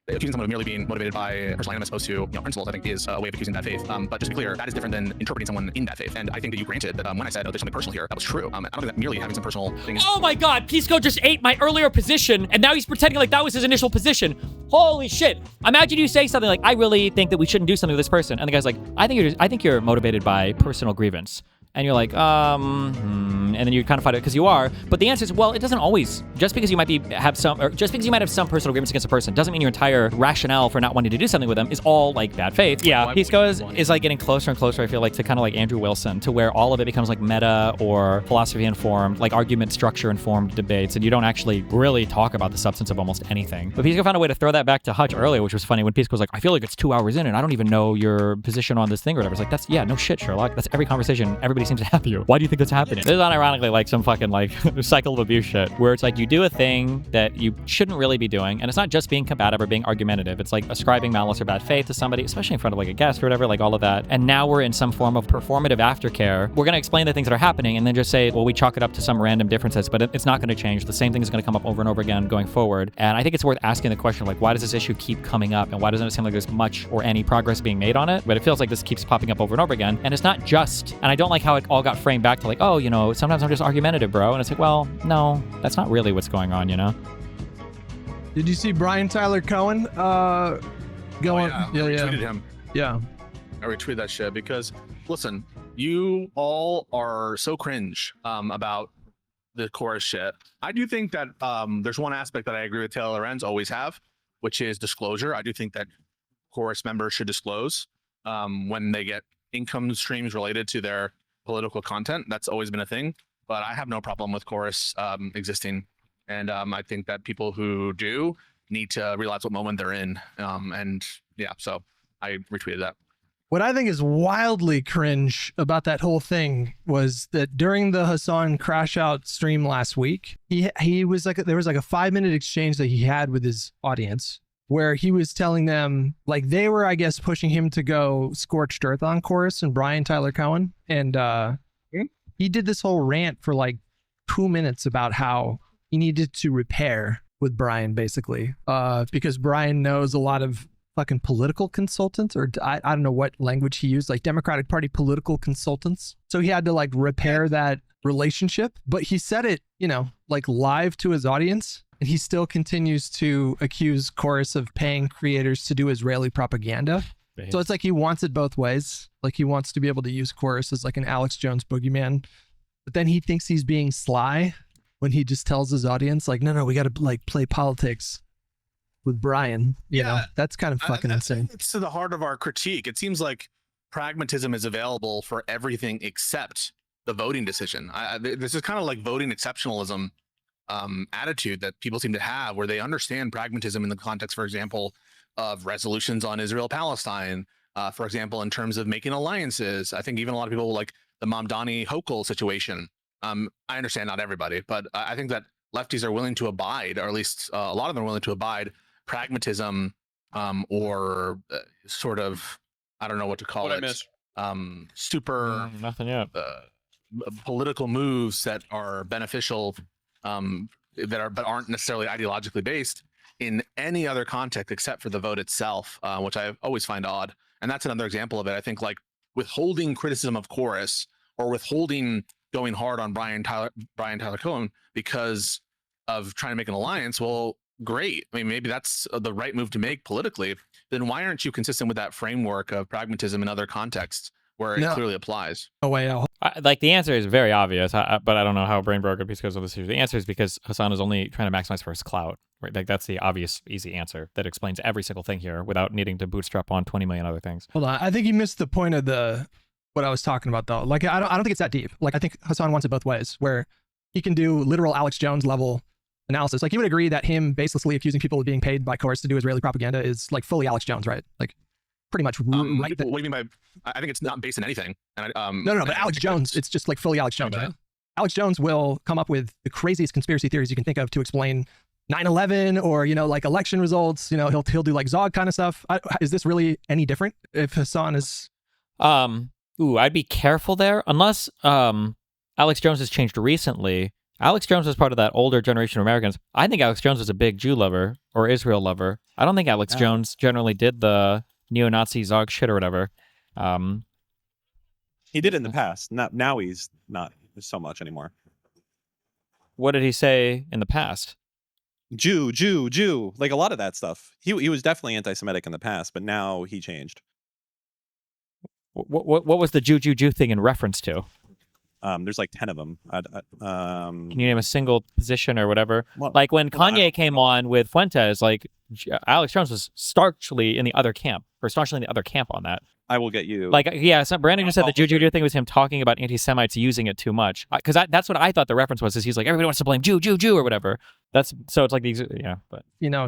accusing someone of merely being motivated by personal animus opposed to principles, I think, is a way of accusing bad faith. But just to be clear, that is different than interpreting someone in bad faith. And I think that you granted that when I said, oh, there's something personal here, that was true. I don't think that merely having some personal things. Oh my God, Pisco just ate my earlier position, and now he's pretending like that was his initial position. Holy shit! Imagine you say something like, "I really think that we shouldn't do something with this person," and the guy's like, "I think you're motivated by personal grievance." And you're like, and then you kind of fight it because you are. But the answer is, well, it doesn't always. Just because you might have some personal grievance against a person doesn't mean your entire rationale for not wanting to do something with them is all like bad faith. Yeah, Pisco is like getting closer and closer, I feel like, to kind of like Andrew Wilson, to where all of it becomes like meta or philosophy informed, like argument structure informed debates, and you don't actually really talk about the substance of almost anything. But Pisco found a way to throw that back to Hutch earlier, which was funny when Pisco was like, I feel like it's 2 hours in and I don't even know your position on this thing or whatever. It's like, no shit, Sherlock. That's every conversation. Everybody seems to have you. Why do you think that's happening? This is unironically like some fucking like cycle of abuse shit, where it's like you do a thing that you shouldn't really be doing, and it's not just being combative or being argumentative. It's like ascribing malice or bad faith to somebody, especially in front of like a guest or whatever, like all of that. And now we're in some form of performative aftercare. We're going to explain the things that are happening and then just say, well, we chalk it up to some random differences, but it's not going to change. The same thing is going to come up over and over again going forward. And I think it's worth asking the question, like, why does this issue keep coming up, and why doesn't it seem like there's much or any progress being made on it? But it feels like this keeps popping up over and over again. And it's not just, and I don't like how it all got framed back to like, oh, sometimes I'm just argumentative, bro. And it's like, well, no, that's not really what's going on, Did you see Brian Tyler Cohen going? I retweeted him. Yeah. I retweeted that shit because, listen, you all are so cringe about the chorus shit. I do think that there's one aspect that I agree with Taylor Lorenz always have, which is disclosure. I do think that chorus members should disclose when they get income streams related to their political content. That's always been a thing, but I have no problem with chorus existing. And I think that people who do need to realize what moment they're in. And yeah, so I retweeted that. What I think is wildly cringe about that whole thing was that during the Hasan crash out stream last week, he was like, there was like a 5-minute exchange that he had with his audience where he was telling them, like, they were, I guess, pushing him to go scorched earth on chorus and Brian Tyler Cohen. And he did this whole rant for like 2 minutes about how he needed to repair with Brian, basically, because Brian knows a lot of fucking political consultants, or I don't know what language he used, like Democratic Party political consultants. So he had to like repair that relationship, but he said it, like live to his audience. And he still continues to accuse Chorus of paying creators to do Israeli propaganda. So it's like he wants it both ways. Like he wants to be able to use Chorus as like an Alex Jones boogeyman. But then he thinks he's being sly when he just tells his audience, like, no, we got to like play politics with Brian. You know, that's kind of fucking insane. It's to the heart of our critique. It seems like pragmatism is available for everything except the voting decision. This is kind of like voting exceptionalism attitude that people seem to have, where they understand pragmatism in the context, for example, of resolutions on Israel-Palestine, for example, in terms of making alliances. I think even a lot of people like the Mamdani Hochul situation. I understand not everybody, but I think that lefties are willing to abide, or at least a lot of them are willing to abide pragmatism or sort of, I don't know what to call it, super nothing yet. Political moves that are beneficial, but aren't necessarily ideologically based in any other context except for the vote itself, which I always find odd. And that's another example of it. I think like withholding criticism of Chorus or withholding going hard on Brian Tyler Cohen because of trying to make an alliance. Well, great. I mean, maybe that's the right move to make politically. Then why aren't you consistent with that framework of pragmatism in other contexts where it clearly applies? No way out. Like the answer is very obvious, but I don't know how Brain Broker piece goes with this issue. The answer is because Hasan is only trying to maximize for his clout, right? Like that's the obvious, easy answer that explains every single thing here without needing to bootstrap on 20 million other things. Hold on, I think you missed the point of what I was talking about though. Like I don't think it's that deep. Like I think Hasan wants it both ways, where he can do literal Alex Jones level analysis. Like you would agree that him baselessly accusing people of being paid by Chorus to do Israeli propaganda is like fully Alex Jones, right? Like pretty much right. What do you mean by? I think it's not based on anything. And no, but Alex Jones, it's just like fully Alex Jones, right? Alex Jones will come up with the craziest conspiracy theories you can think of to explain 9/11 or like election results. He'll do like Zog kind of stuff. Is this really any different if Hasan is? I'd be careful there unless Alex Jones has changed recently. Alex Jones was part of that older generation of Americans. I think Alex Jones was a big Jew lover or Israel lover. I don't think Alex Jones generally did the neo-Nazi Zog shit or whatever. He did in the past. Now he's not so much anymore. What did he say in the past? Jew, like a lot of that stuff. He was definitely anti-Semitic in the past, but now he changed. What was the Jew thing in reference to? There's like 10 of them. Can you name a single position or whatever? Well, like when Kanye came on with Fuentes, like Alex Jones was staunchly in the other camp on that. I will get you. Like, yeah, so Brandon just said the Jew thing was him talking about anti-Semites using it too much. Because that's what I thought the reference was, is he's like, everybody wants to blame Jew or whatever. So it's like these, yeah. But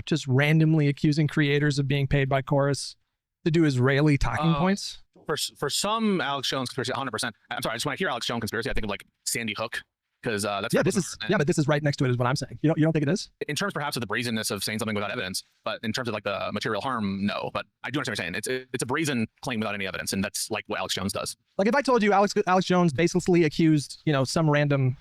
just randomly accusing creators of being paid by Chorus to do Israeli talking points. For some Alex Jones conspiracy, 100%. I'm sorry, just when I hear Alex Jones conspiracy, I think of like Sandy Hook, because that's but this is right next to it, is what I'm saying. You don't think it is? In terms perhaps of the brazenness of saying something without evidence, but in terms of like the material harm, no. But I do understand what you're saying. It's a brazen claim without any evidence, and that's like what Alex Jones does. Like if I told you Alex Jones baselessly accused some random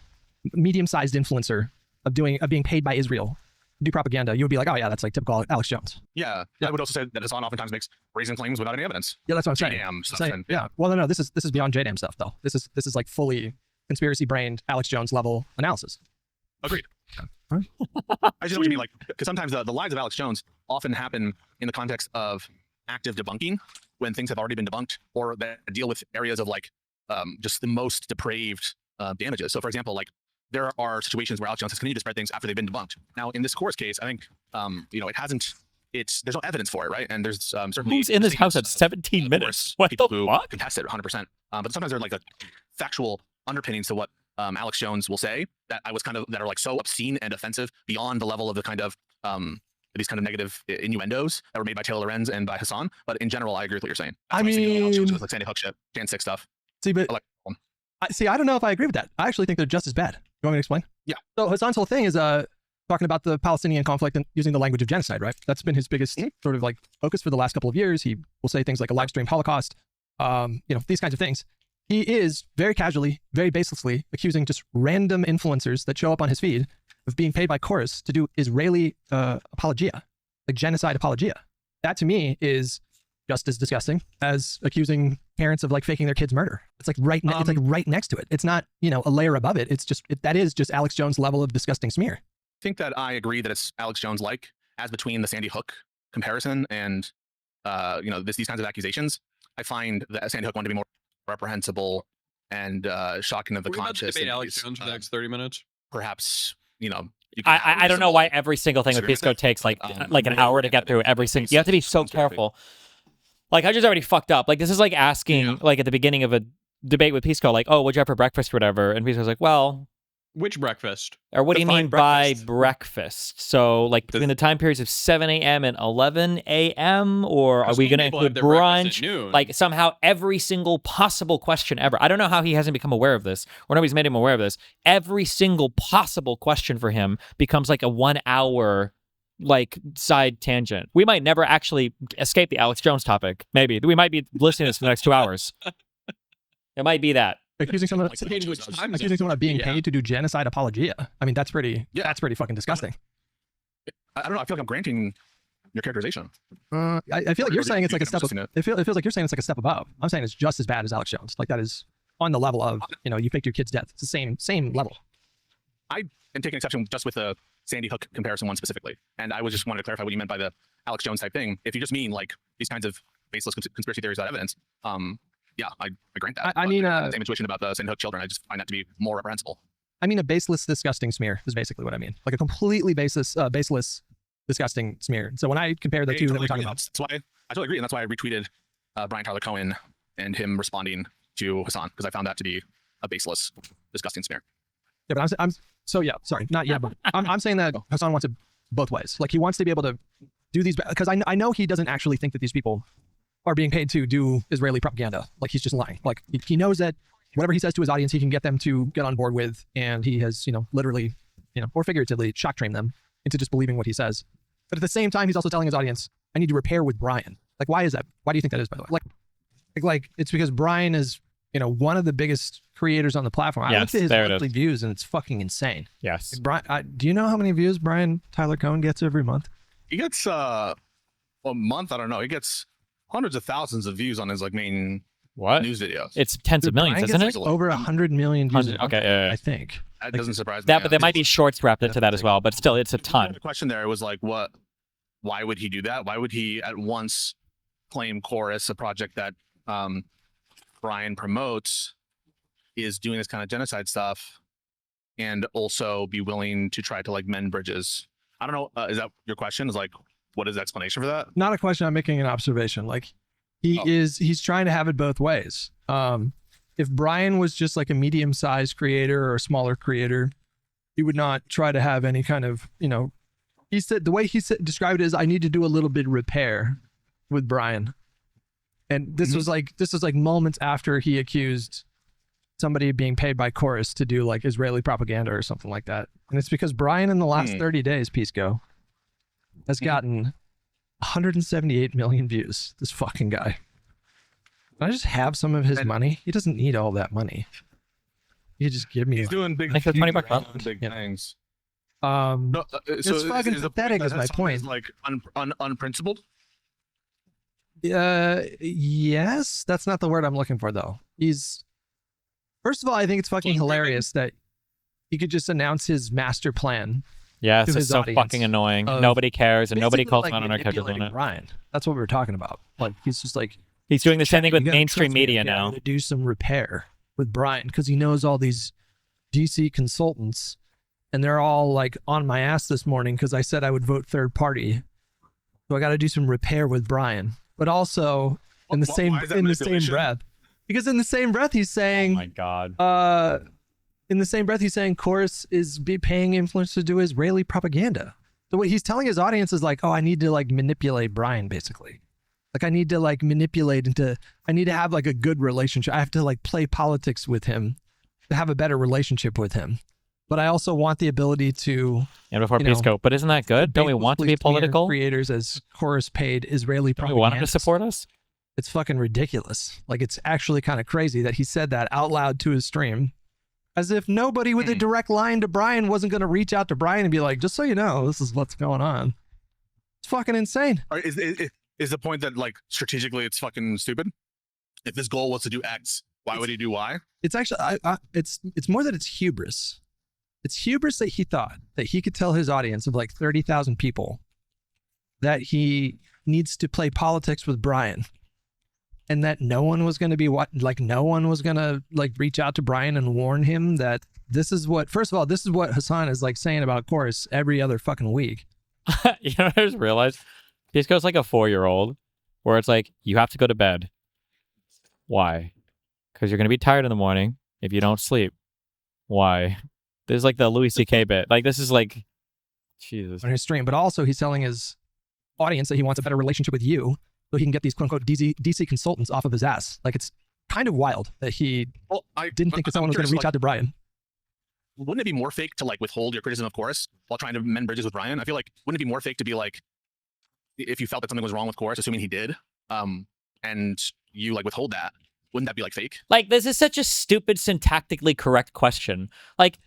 medium-sized influencer of being paid by Israel to do propaganda, you would be like, oh yeah, that's like typical Alex Jones. Yeah. I would also say that Hasan oftentimes makes brazen claims without any evidence. Yeah, that's what I'm saying. JDAM stuff. Yeah. Well, no, this is beyond JDAM stuff though. This is like fully conspiracy brained Alex Jones level analysis. Agreed. Huh? I just know what you mean, like, because sometimes the lies of Alex Jones often happen in the context of active debunking when things have already been debunked, or that deal with areas of like just the most depraved damages. So for example, like there are situations where Alex Jones has continued to spread things after they've been debunked. Now in this Course case, I think it hasn't. There's no evidence for it, right? And there's certainly who's in this house at 17 minutes. What people the who fuck? contest it 100%. But sometimes there are like a factual underpinnings to what Alex Jones will say that are like so obscene and offensive beyond the level of the kind of these kind of negative innuendos that were made by Taylor Lorenz and by Hasan. But in general, I agree with what you're saying. That's Alex Jones with like Sandy Hook shit, Jan 6 stuff. I don't know if I agree with that. I actually think they're just as bad. You want me to explain? Yeah. So Hasan's whole thing is talking about the Palestinian conflict and using the language of genocide, right? That's been his biggest sort of like focus for the last couple of years. He will say things like a live stream Holocaust, these kinds of things. He is very casually, very baselessly accusing just random influencers that show up on his feed of being paid by Chorus to do Israeli apologia, like genocide apologia. That to me is just as disgusting as accusing parents of like faking their kids' murder. It's like it's like right next to it. It's not a layer above it. It's just that is just Alex Jones' level of disgusting smear. I think that I agree that it's Alex Jones like, as between the Sandy Hook comparison and these kinds of accusations. I find that Sandy Hook one to be more reprehensible and shocking of the conscience. Debate Alex Jones for the next 30 minutes. Perhaps I don't know why every single thing with Pisco takes like an hour to get through every single. You have to be so careful. Like I just already fucked up. Like this is like asking like at the beginning of a debate with Pisco, like, oh, what'd you have for breakfast or whatever, and Pisco's like, well. Which breakfast? Or what do you mean by breakfast. breakfast? So, like, between the time periods of 7 a.m. and 11 a.m.? Or are we going to include brunch? Like, somehow every single possible question ever. I don't know how he hasn't become aware of this, or nobody's made him aware of this. Every single possible question for him becomes like a 1 hour, like, side tangent. We might never actually escape the Alex Jones topic. Maybe. We might be listening to this for the next 2 hours. It might be that. Accusing someone of being paid to do genocide apologia. I mean, that's pretty fucking disgusting. I don't know. I feel like I'm granting your characterization. I feel like you're saying it's like a step. It feels like you're saying it's like a step above. I'm saying it's just as bad as Alex Jones. Like that is on the level of you faked your kid's death. It's the same level. I am taking exception just with the Sandy Hook comparison one specifically, and I was just wanted to clarify what you meant by the Alex Jones type thing. If you just mean like these kinds of baseless conspiracy theories without evidence, yeah, I grant that. I mean, same intuition about the Sandy Hook children. I just find that to be more reprehensible. I mean, a baseless, disgusting smear is basically what I mean. Like a completely baseless, disgusting smear. So when I compare the two that we're talking about, that's why I totally agree, and that's why I retweeted Brian Tyler Cohen and him responding to Hasan, because I found that to be a baseless, disgusting smear. Yeah, but I'm saying that Hasan wants it both ways. Like he wants to be able to do these because I know he doesn't actually think that these people are being paid to do Israeli propaganda. Like he's just lying. Like he knows that whatever he says to his audience, he can get them to get on board with, and he has, literally, or figuratively shock trained them into just believing what he says. But at the same time, he's also telling his audience, I need to repair with Brian. Like, why is that? Why do you think that is, by the way? Like it's because Brian is one of the biggest creators on the platform. I looked at his there it monthly views, and it's fucking insane. Yes. Do you know how many views Brian Tyler Cohen gets every month? He gets a month. I don't know. He gets hundreds of thousands of views on his like main What? news videos. It's tens of millions, Brian isn't gets it? like over 100 million views. 100, okay, yeah. I think. That doesn't surprise me. That, but there might be shorts wrapped into that as well. But still, it's a ton. The question there was like, why would he do that? Why would he at once claim Chorus, a project that Brian promotes, is doing this kind of genocide stuff, and also be willing to try to like mend bridges? I don't know. Is that your question? Is like, what is the explanation for that? Not a question. I'm making an observation. Like he's trying to have it both ways. If Brian was just like a medium-sized creator or a smaller creator, he would not try to have any kind of, he said, the way he described it is, I need to do a little bit of repair with Brian. And this was like moments after he accused somebody of being paid by Chorus to do like Israeli propaganda or something like that. And it's because Brian in the last 30 days, Pisco, has gotten 178 million views. This fucking guy. Can I just have some of his money? He doesn't need all that money. He just give me. He's doing big. Like $20 month. Big things. No, it's fucking pathetic. Is my point. Like unprincipled. Yes, that's not the word I'm looking for though. First of all, I think it's fucking hilarious that he could just announce his master plan. Yes, to it's his so audience fucking annoying. Nobody cares, and nobody Basically, calls like, him out on our couches on manipulating it. Brian. That's what we were talking about. Like he's just like He's doing the same thing with you gotta mainstream trust me, media I'm now. gonna do some repair with Brian because he knows all these DC consultants, and they're all like on my ass this morning because I said I would vote third party. So I got to do some repair with Brian, but also in the same breath, because in the same breath he's saying, Oh my god. in the same breath he's saying Chorus is paying influencers to do Israeli propaganda. So what he's telling his audience is like, oh, I need to like manipulate Brian, basically. Like I need to like manipulate I need to have like a good relationship. I have to like play politics with him to have a better relationship with him. But I also want the ability to, And before Pisco, but isn't that good? Don't we want to be political? Creators as Chorus paid Israeli Don't we propaganda. want him to support us? It's fucking ridiculous. Like it's actually kind of crazy that he said that out loud to his stream, as if nobody with a direct line to Brian wasn't going to reach out to Brian and be like, just so you know, this is what's going on. It's fucking insane. Is the point that like strategically it's fucking stupid? If his goal was to do X, why would he do Y? It's actually, it's more that it's hubris. It's hubris that he thought that he could tell his audience of like 30,000 people that he needs to play politics with Brian, and that no one was going to be no one was going to like reach out to Brian and warn him that this is what, first of all, this is what Hasan is like saying about Chorus every other fucking week. You know what I just realized? Pisco's like a 4-year-old where it's like, you have to go to bed. Why? Because you're going to be tired in the morning if you don't sleep. Why? This is like the Louis C.K. bit. Like, this is like, Jesus. On his stream, but also he's telling his audience that he wants a better relationship with you so he can get these quote unquote DC consultants off of his ass. Like, it's kind of wild that he didn't think that someone was going to reach out to Brian. Wouldn't it be more fake to like withhold your criticism of Chorus while trying to mend bridges with Brian? I feel like, wouldn't it be more fake to be like, if you felt that something was wrong with Chorus, assuming he did, and you like withhold that, wouldn't that be like fake? Like, this is such a stupid, syntactically correct question. Like,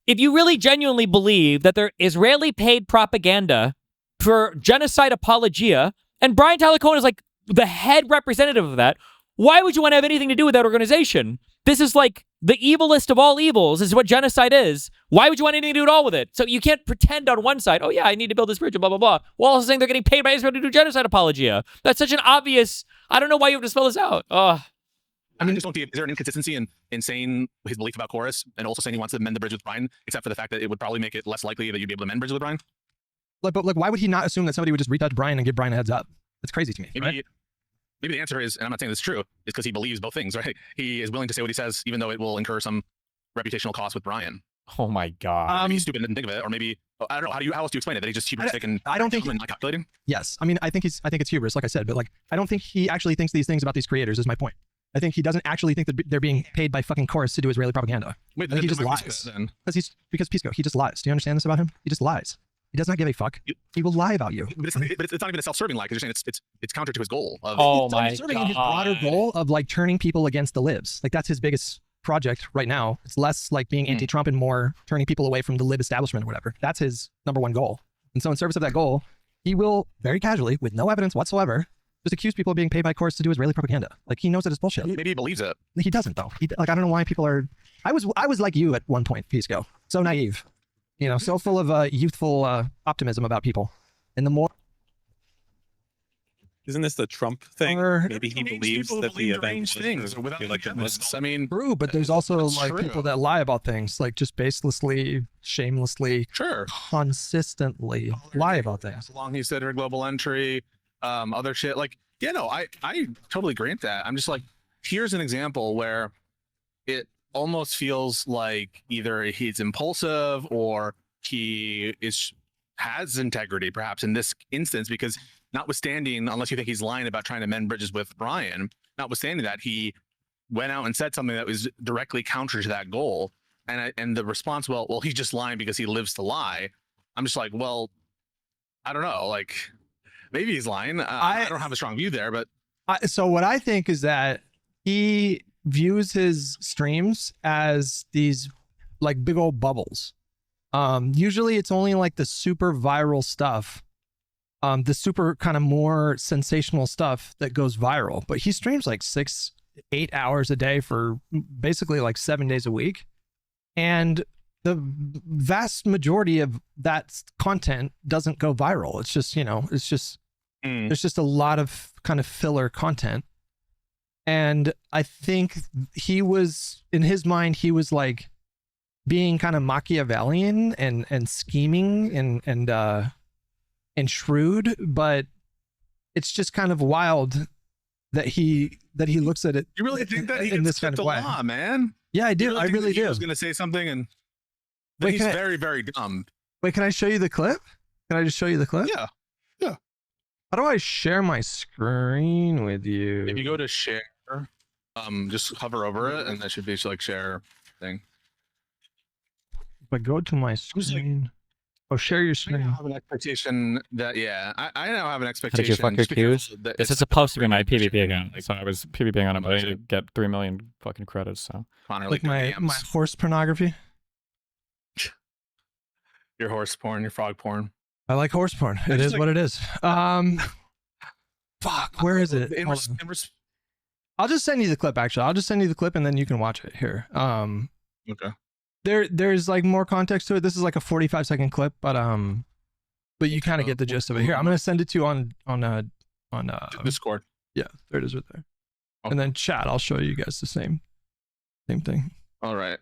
if you really genuinely believe that there Israeli paid propaganda for genocide apologia, and Brian Tyler Cohen is like the head representative of that, why would you want to have anything to do with that organization? This is like the evilest of all evils. This is what genocide is. Why would you want anything to do at all with it? So you can't pretend on one side, oh yeah, I need to build this bridge, blah, blah, blah, while also saying they're getting paid by Israel to do genocide apologia. That's such an obvious, I don't know why you have to spell this out. I mean, just don't. Is there an inconsistency in saying his belief about Chorus and also saying he wants to mend the bridge with Brian, except for the fact that it would probably make it less likely that you'd be able to mend bridges with Brian? But why would he not assume that somebody would just reach out to Brian and give Brian a heads up? It's crazy to me. Maybe the answer is, and I'm not saying this is true, is because he believes both things, right? He is willing to say what he says, even though it will incur some reputational cost with Brian. Oh my God. Maybe he's stupid and didn't think of it, or maybe I don't know. How else do you explain it? That he's just hubristic and I don't think not calculating. Yes, I mean I think it's hubris, like I said, but like I don't think he actually thinks these things about these creators. Is my point. I think he doesn't actually think that they're being paid by fucking Chorus to do Israeli propaganda. Wait, I think he just lies. Because Pisco, he just lies. Do you understand this about him? He just lies. He does not give a fuck. He will lie about you. But it's not even a self-serving lie, because you're saying it's counter to his goal of Oh He's my self-serving in his broader God. goal of like turning people against the libs. Like that's his biggest project right now. It's less like being anti-Trump and more turning people away from the lib establishment or whatever. That's his number one goal. And so in service of that goal, he will very casually, with no evidence whatsoever, just accuse people of being paid by courts to do Israeli propaganda. Like he knows that it's bullshit. maybe he believes it. He doesn't though. Like I don't know why people are. I was like you at one point, Pisco. So naive, so full of youthful optimism about people. And the more Isn't this the Trump thing? Or- Maybe he Deranged believes people that the believe event deranged was things for without the election was evidence. I mean, true, but there's also that's like true. people that lie about things, like just baselessly, shamelessly, sure. consistently lie about things. As long as he said her global entry, other shit. Like, yeah, no, I totally grant that. I'm just like, here's an example where it almost feels like either he's impulsive or he has integrity, perhaps in this instance, because notwithstanding, unless you think he's lying about trying to mend bridges with Brian, notwithstanding that, he went out and said something that was directly counter to that goal. And the response, well, he's just lying because he lives to lie. I'm just like, well, I don't know. Like, maybe he's lying. I don't have a strong view there, but So what I think is that he views his streams as these like big old bubbles. Usually it's only like the super viral stuff, the super kind of more sensational stuff that goes viral. But he streams like 6-8 hours a day for basically like 7 days a week. And the vast majority of that content doesn't go viral. It's just, there's just a lot of kind of filler content. And I think he was, in his mind, he was like being kind of Machiavellian and scheming and shrewd, but it's just kind of wild that he looks at it. you really think that he in can this skip kind of the way? law, man? Yeah, I do. You I think really that he do. was going to say something, and Wait, he's can I- very, very dumb. Wait, can I show you the clip? Can I just show you the clip? Yeah. How do I share my screen with you? If you go to share, just hover over it, and that should be like share thing. If I go to my was like- screen. Oh, share your I screen. now have an expectation that I now have an How expectation. did you fuck your just because cues? that This it's is supposed to be my different PvP account, like, so I was PvPing on it, but I need to get 3 million fucking credits. So Connor, Like my DMs. horse pornography. Your horse porn, your frog porn. I like horse porn. It just is like- what it is. Fuck, where is it? In Hold res- on. in res- I'll just send you the clip. Actually, I'll just send you the clip and then you can watch it here. okay. There's like more context to it. This is like a 45-second clip, but you kind of get the gist of it. Here, I'm gonna send it to you on Discord. yeah, there it is right there. Okay. And then chat, I'll show you guys the same thing. All right.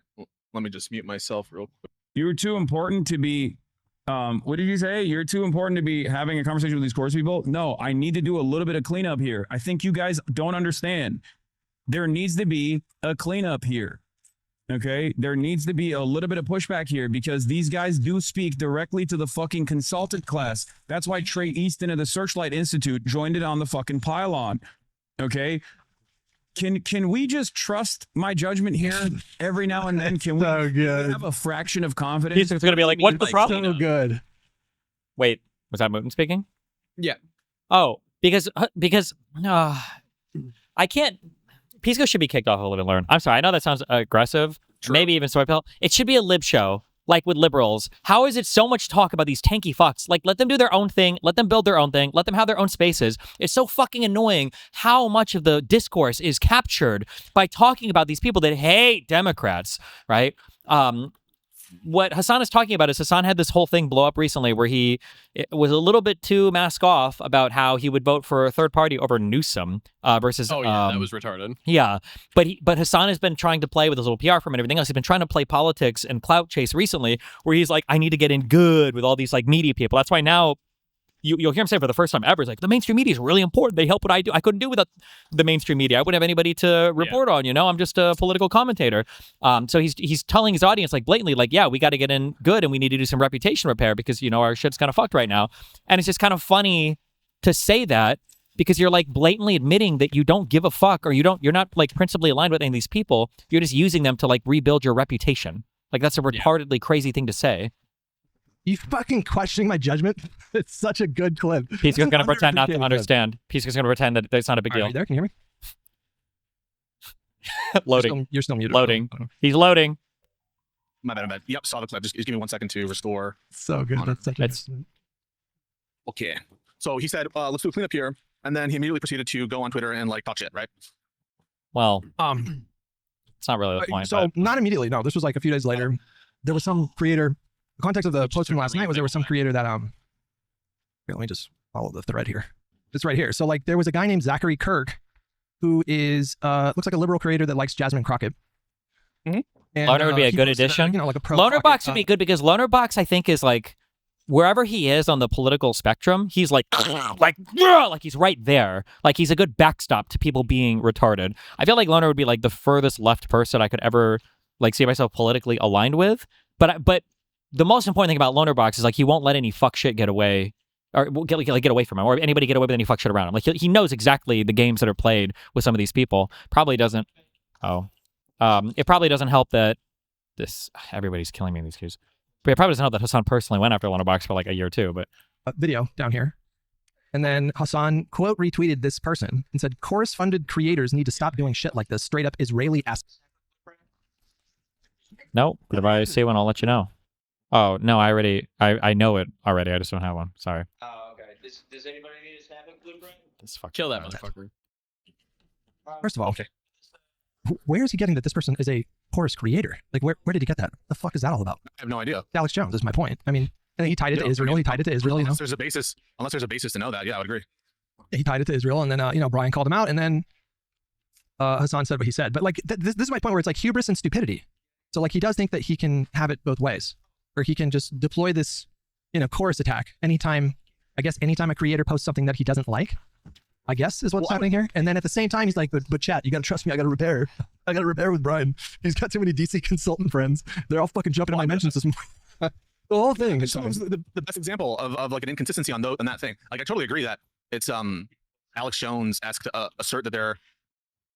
Let me just mute myself real quick. You're too important to be what did you say? You're too important to be having a conversation with these course people? No, I need to do a little bit of cleanup here. I think you guys don't understand. There needs to be a cleanup here. Okay? There needs to be a little bit of pushback here because these guys do speak directly to the fucking consultant class. That's why Trey Easton of the Searchlight Institute joined it on the fucking pylon. Okay? Can we just trust my judgment here every now and then? Can we So good. have a fraction of confidence? he's gonna be like, "What's the problem?" So good. Wait, was that Mooten speaking? Yeah. Oh, because I can't. Pisco should be kicked off of Lib&Learn. I'm sorry. I know that sounds aggressive. True. Maybe even soy pill. It should be a lib show, like with liberals. How is it so much talk about these tanky fucks? Like, let them do their own thing. Let them build their own thing. Let them have their own spaces. It's so fucking annoying how much of the discourse is captured by talking about these people that hate Democrats, right? What Hasan is talking about is Hasan had this whole thing blow up recently where he was a little bit too mask off about how he would vote for a third party over Newsom versus Oh yeah, that was retarded. yeah, but Hasan has been trying to play with his little PR firm and everything else. He's been trying to play politics and clout chase recently, where he's like, I need to get in good with all these like media people. That's why now you'll hear him say for the first time ever, it's like the mainstream media is really important. They help what I do. I couldn't do without the mainstream media. I wouldn't have anybody to report on. I'm just a political commentator. So he's telling his audience like blatantly, like, yeah, we got to get in good and we need to do some reputation repair because our shit's kind of fucked right now. And it's just kind of funny to say that, because you're like blatantly admitting that you don't give a fuck, or you're not like principally aligned with any of these people. You're just using them to like rebuild your reputation. Like, that's a retardedly crazy thing to say. You fucking questioning my judgment? It's such a good clip. Pisco's gonna pretend not to understand. Pisco's gonna pretend that it's not a big Are deal. you there? Can you hear me? Loading. You're still muted. Loading. He's loading. My bad. Yep, saw the clip. Just give me 1 second to restore. So good. That's such a It's- Okay. So he said, let's do a cleanup here. And then he immediately proceeded to go on Twitter and like talk shit, right? Well, um. it's not really the point. So but not immediately. No, this was like a few days later. There was some creator. The context of the post from last night was there was some creator that here, let me just follow the thread here. It's right here. So like there was a guy named Zachary Kirk, who is looks like a liberal creator that likes Jasmine Crockett. Mhm. And, Loner would be a he good posted addition. You know, like a pro Loner Crockett, Box would be good because Loner Box, I think, is like wherever he is on the political spectrum, he's like he's right there. Like he's a good backstop to people being retarded. I feel like Loner would be like the furthest left person I could ever like see myself politically aligned with. But the most important thing about Loner Box is like he won't let any fuck shit get away. Or get away from him, or anybody get away with any fuck shit around him. Like he knows exactly the games that are played with some of these people. Probably doesn't. It probably doesn't help that this everybody's killing me in these queues. But it probably doesn't help that Hasan personally went after Loner Box for like a year or two. But video down here. And then Hasan quote retweeted this person and said, "Chorus-funded creators need to stop doing shit like this. Straight up Israeli ass." no, but if I see one, I'll let you know. Oh no, I know it already. I just don't have one. Sorry. Oh, okay. Does anybody need a snapping blueprint? This fucking Kill that motherfucker. First of all, where is he getting that this person is a chorus creator? Like, where did he get that? The fuck is that all about? I have no idea. Alex Jones is my point. I mean, and he tied it to Yeah, Israel. He tied it to Israel. You know, Unless there's a basis to know that. Yeah, I would agree. he tied it to Israel, and then Brian called him out, and then Hasan said what he said. But like, this is my point where it's like hubris and stupidity. So like, he does think that he can have it both ways, or he can just deploy this, chorus attack anytime. I guess anytime a creator posts something that he doesn't like, I guess is what's happening here. And then at the same time, he's like, but chat, you got to trust me. I got to repair. I got to repair with Brian. He's got too many DC consultant friends. They're all fucking jumping on my mentions this morning. The whole thing. So the best example of like an inconsistency on that thing. Like I totally agree that it's Alex Jones-esque to assert that they're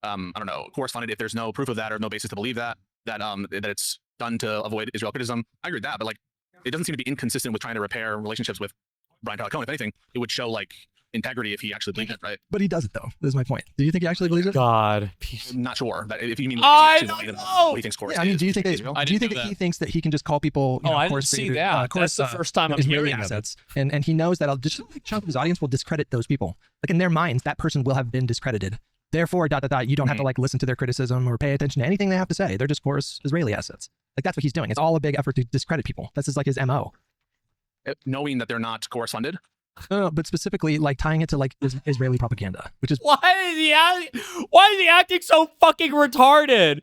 I don't know, course funded if there's no proof of that or no basis to believe that it's done to avoid Israel criticism. I agree with that, but like it doesn't seem to be inconsistent with trying to repair relationships with Brian Tyler Cohen. If anything, it would show like integrity if he actually believed it, right? But he does it though. This is my point. Do you think he actually believes it? God. I'm not sure that if you mean I like, don't know. what he thinks course Yeah, I mean, is. do you think Israel? that, do you think that he thinks that he can just call people? I didn't chorus see creators, that. chorus, That's the first time I'm Israeli hearing of it. assets, and he knows that just a big chunk of his audience will discredit those people. Like in their minds, that person will have been discredited. Therefore, ... You don't have to like listen to their criticism or pay attention to anything they have to say. They're just chorus Israeli assets. Like that's what he's doing. It's all a big effort to discredit people. This is like his MO. Knowing that they're not course funded. No, but specifically like tying it to like Israeli propaganda, which is Why is he acting so fucking retarded?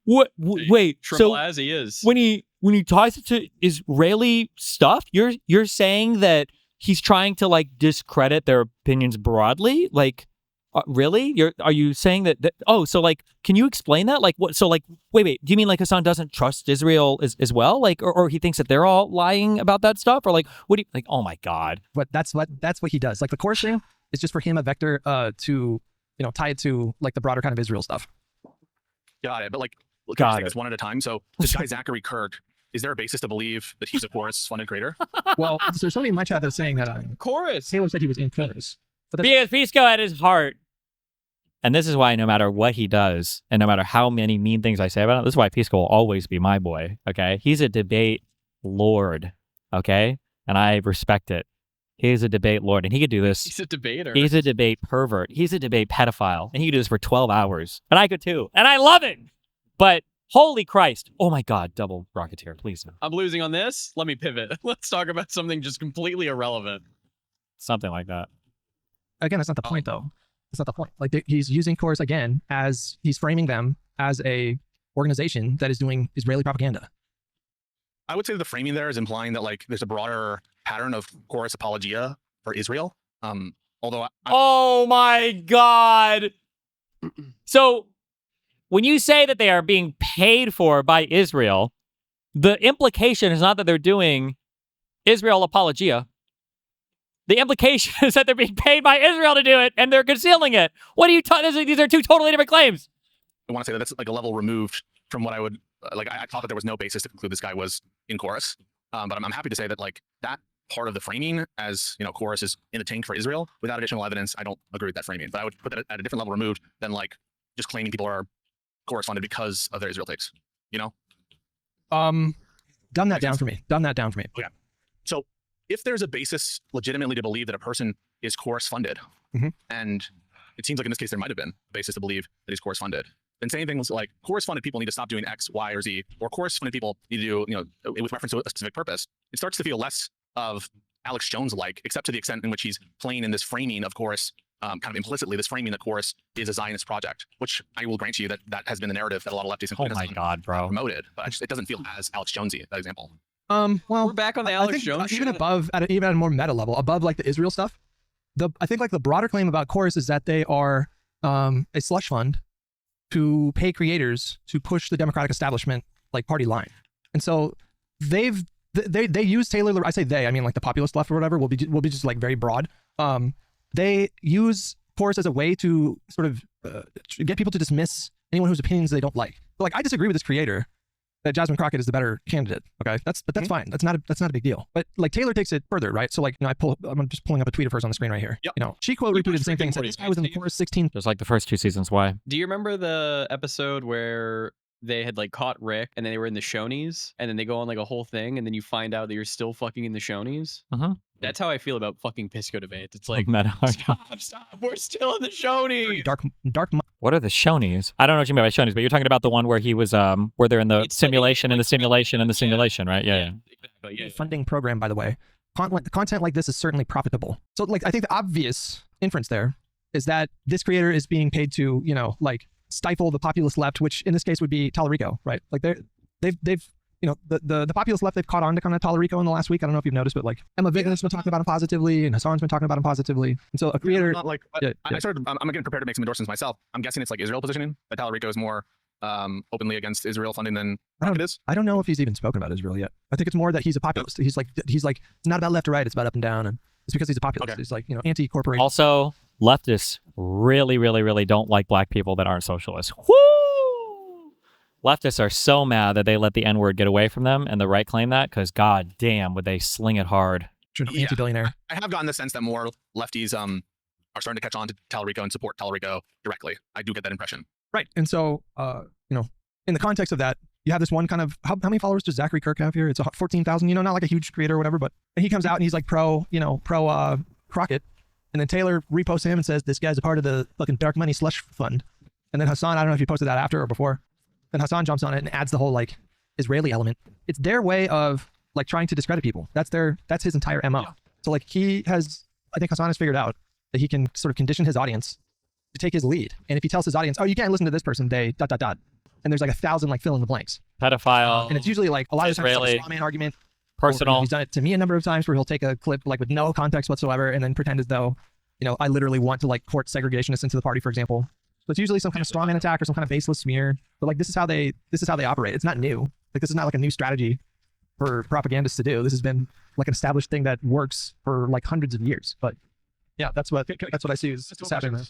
What? Wait. Triple So as he is. when he ties it to Israeli stuff, you're saying that he's trying to like discredit their opinions broadly? Like, really? Are you saying that? Oh, so like, can you explain that? Like, what? So like, wait. Do you mean like Hasan doesn't trust Israel as well? Like, or he thinks that they're all lying about that stuff? Or like, what do you like? Oh my God. but that's what he does. Like the chorus thing is just for him a vector to tie it to like the broader kind of Israel stuff. Got it. But like, let's Got take it. this one at a time. So this guy Zachary Kirk, is there a basis to believe that he's a chorus funded creator? Well, there's somebody in my chat that's saying that Chorus. Taylor said he was in chorus. But that's, Because Pisco at his heart. And this is why no matter what he does, and no matter how many mean things I say about him, this is why Pisco will always be my boy, okay? He's a debate lord, okay? And I respect it. He's a debate lord, and he could do this. He's a debater. He's a debate pervert. He's a debate pedophile, and he could do this for 12 hours. And I could too. And I love it. But holy Christ. Oh my God, double Rocketeer, please no. I'm losing on this. Let me pivot. Let's talk about something just completely irrelevant. Something like that. again, that's not the point though. That's not the point. Like he's using chorus again as he's framing them as a organization that is doing Israeli propaganda. I would say the framing there is implying that like there's a broader pattern of chorus apologia for Israel. Although Oh my God. So when you say that they are being paid for by Israel, the implication is not that they're doing Israel apologia. The implication is that they're being paid by Israel to do it and they're concealing it. What are you talking? These are two totally different claims. I want to say that that's like a level removed from what I would like. I thought that there was no basis to conclude this guy was in chorus. But I'm happy to say that like that part of the framing as, chorus is in the tank for Israel without additional evidence, I don't agree with that framing. But I would put that at a different level removed than like just claiming people are chorus funded because of their Israel takes, Dumb that down for me. Okay. So if there's a basis legitimately to believe that a person is chorus funded, Mhm. and it seems like in this case there might have been a basis to believe that he's chorus funded, then saying things like chorus funded people need to stop doing X, Y, or Z, or chorus funded people need to do, with reference to a specific purpose, it starts to feel less of Alex Jones like, except to the extent in which he's playing in this framing of chorus, kind of implicitly, this framing that chorus is a Zionist project, which I will grant you that has been the narrative that a lot of leftists Oh my God, bro. promoted, but it doesn't feel as Alex Jonesy, that example. Well, We're back on the I Alex think Jones even shit. above, even at a more meta level, above like the Israel stuff, I think like the broader claim about chorus is that they are a slush fund to pay creators to push the democratic establishment like party line, and so they use Taylor. I say they, I mean like the populist left or whatever will be just like very broad. They use chorus as a way to sort of get people to dismiss anyone whose opinions they don't like. So, like I disagree with this creator that Jasmine Crockett is the better candidate. Okay, that's fine. That's not a big deal. But like Taylor takes it further, right? So like I'm just pulling up a tweet of hers on the screen right here. Yep. She quote retweeted the same thing and said this guy was in the chorus 16. Just like the first 2 seasons. Why? Do you remember the episode where they had like caught Rick and then they were in the Shonies and then they go on like a whole thing and then you find out that you're still fucking in the Shonies? Uh-huh. That's how I feel about fucking Pisco debates. It's like, Meta. stop, we're still in the Shonies. Dark. What are the Shonies? I don't know what you mean by Shonies, but you're talking about the one where he was where they're in the It's like- simulation and the like- simulation and the simulation, right? Yeah. Exactly, yeah. funding program, by the way. Content like this is certainly profitable. So like I think the obvious inference there is that this creator is being paid to, like stifle the populist left, which in this case would be Talarico, right? Like they've the populist left, they've caught on to kind of Talarico in the last week. I don't know if you've noticed, but like Emma Vigen's been talking about him positively and Hassan's been talking about him positively. And so a creator, Not like yeah. I'm getting prepared to make some endorsements myself. I'm guessing it's like Israel positioning, but Talarico is more openly against Israel funding than Rocket is. I don't know if he's even spoken about Israel yet. I think it's more that he's a populist. He's like, it's not about left or right. It's about up and down. And it's because he's a populist. Okay. He's like, anti-corporate. Also, leftists really, really, really don't like black people that aren't socialists. Woo! Leftists are so mad that they let the N-word get away from them, and the right claim that because god damn would they sling it hard. Yeah. Anti-billionaire. I have gotten the sense that more lefties are starting to catch on to Talarico and support Talarico directly. I do get that impression. Right. And so, in the context of that, you have this one kind of, how many followers does Zachary Kirk have here? It's 14,000, not like a huge creator or whatever, but he comes out and he's like pro Crockett. And then Taylor reposts him and says, this guy's a part of the fucking dark money slush fund. And then Hassan, I don't know if you posted that after or before. Then Hassan jumps on it and adds the whole like Israeli element. It's their way of like trying to discredit people. That's his entire MO. Yeah. So like I think Hassan has figured out that he can sort of condition his audience to take his lead. And if he tells his audience, oh, you can't listen to this person, they ... And there's like 1,000 like fill in the blanks. Pedophile. And it's usually like a lot of times it's like a straw man argument. Personal. He's done it to me a number of times where he'll take a clip like with no context whatsoever and then pretend as though, I literally want to like court segregationists into the party, for example. So it's usually some kind of straw man attack or some kind of baseless smear. But like this is how they operate. It's not new. Like this is not like a new strategy for propagandists to do. This has been like an established thing that works for like hundreds of years. But yeah, that's what I see is happening.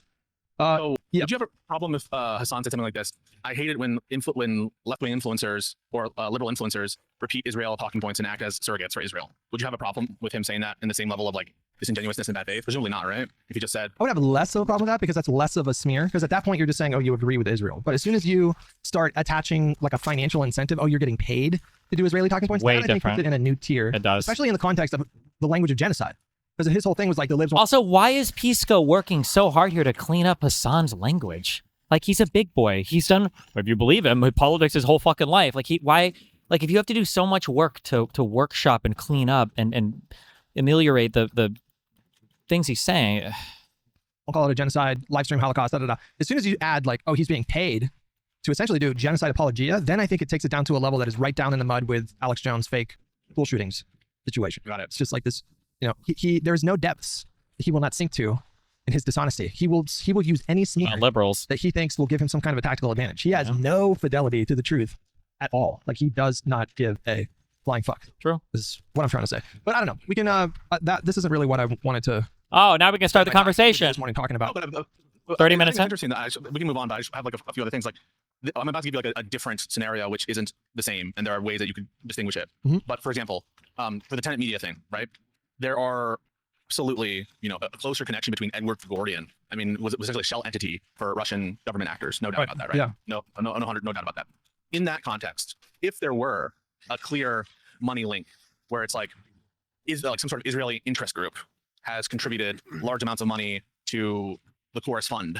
Yeah. Did you have a problem if Hassan said something like this? I hate it when left-wing influencers or liberal influencers repeat Israel talking points and act as surrogates for Israel. Would you have a problem with him saying that in the same level of like disingenuousness and bad faith? Presumably not, right? If he just said, I would have less of a problem with that because that's less of a smear. Because at that point you're just saying, oh, you agree with Israel. But as soon as you start attaching like a financial incentive, oh, you're getting paid to do Israeli talking points, Way that I think different. puts it in a new tier. It does. Especially in the context of the language of genocide. Because his whole thing was like the libs. Also, why is Pisco working so hard here to clean up Hassan's language? Like he's a big boy. He's done, if you believe him, politics his whole fucking life. Like if you have to do so much work to workshop and clean up and ameliorate the things he's saying. We'll call it a genocide, live stream Holocaust, As soon as you add like, oh, he's being paid to essentially do genocide apologia, then I think it takes it down to a level that is right down in the mud with Alex Jones' fake school shootings situation. Got it. It's just like this, there's no depths that he will not sink to in his dishonesty. He will use any smear Liberals. that he thinks will give him some kind of a tactical advantage. He has no fidelity to the truth at all. Like he does not give a flying fuck. True. This is what I'm trying to say. But I don't know. We can this isn't really what I wanted to. Oh, now we can start the conversation. This morning talking about. 30 minutes It's in? interesting that we can move on, but I just have like a few other things. Like I'm about to give you like a different scenario, which isn't the same, and there are ways that you could distinguish it. Mhm. But for example, for the tenant media thing, right? There are absolutely, a closer connection between Edward Gregorian. I mean, was essentially a shell entity for Russian government actors. No doubt about that, right? Yeah. No doubt about that. In that context, if there were a clear money link where it's like, is like some sort of Israeli interest group has contributed large amounts of money to the Chorus Fund.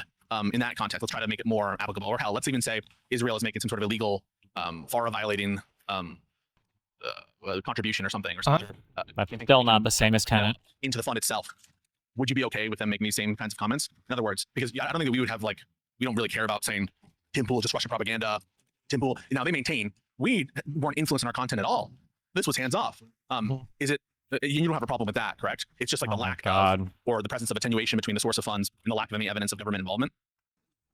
In that context, let's try to make it more applicable. Or hell, let's even say Israel is making some sort of illegal, FARA violating contribution or something. That's still not the same as tenant. Into the fund itself. Would you be okay with them making these same kinds of comments? In other words, because I don't think that we would have we don't really care about saying Tim Pool is just Russian propaganda. Tim Pool, now they maintain we weren't influencing our content at all. This was hands off. Is it? You don't have a problem with that, correct? It's just like the lack of, or the presence of attenuation between the source of funds and the lack of any evidence of government involvement.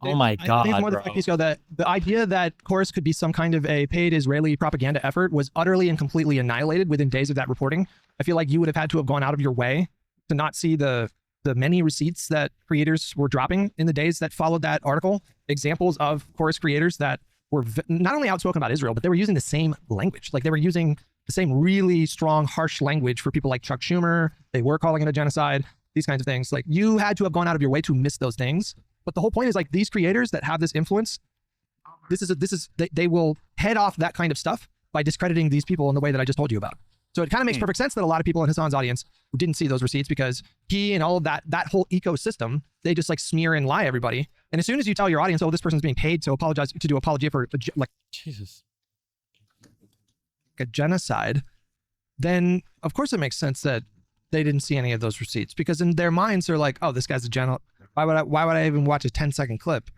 Oh my God, I think more than Pisco, that the idea that Chorus could be some kind of a paid Israeli propaganda effort was utterly and completely annihilated within days of that reporting. I feel like you would have had to have gone out of your way to not see the many receipts that creators were dropping in the days that followed that article. Examples of Chorus creators that were not only outspoken about Israel, but they were using the same language. Like they were using the same really strong, harsh language for people like Chuck Schumer. They were calling it a genocide, these kinds of things. Like you had to have gone out of your way to miss those things. But the whole point is like these creators that have this influence, they will head off that kind of stuff by discrediting these people in the way that I just told you about. So it kind of makes perfect sense that a lot of people in Hassan's audience who didn't see those receipts because he and all of that whole ecosystem, they just like smear and lie everybody. And as soon as you tell your audience, oh, this person's being paid to do apologia for like Jesus, a genocide, then of course it makes sense that they didn't see any of those receipts because in their minds they're like, oh, this guy's a genocide. Why would I even watch a 10-second clip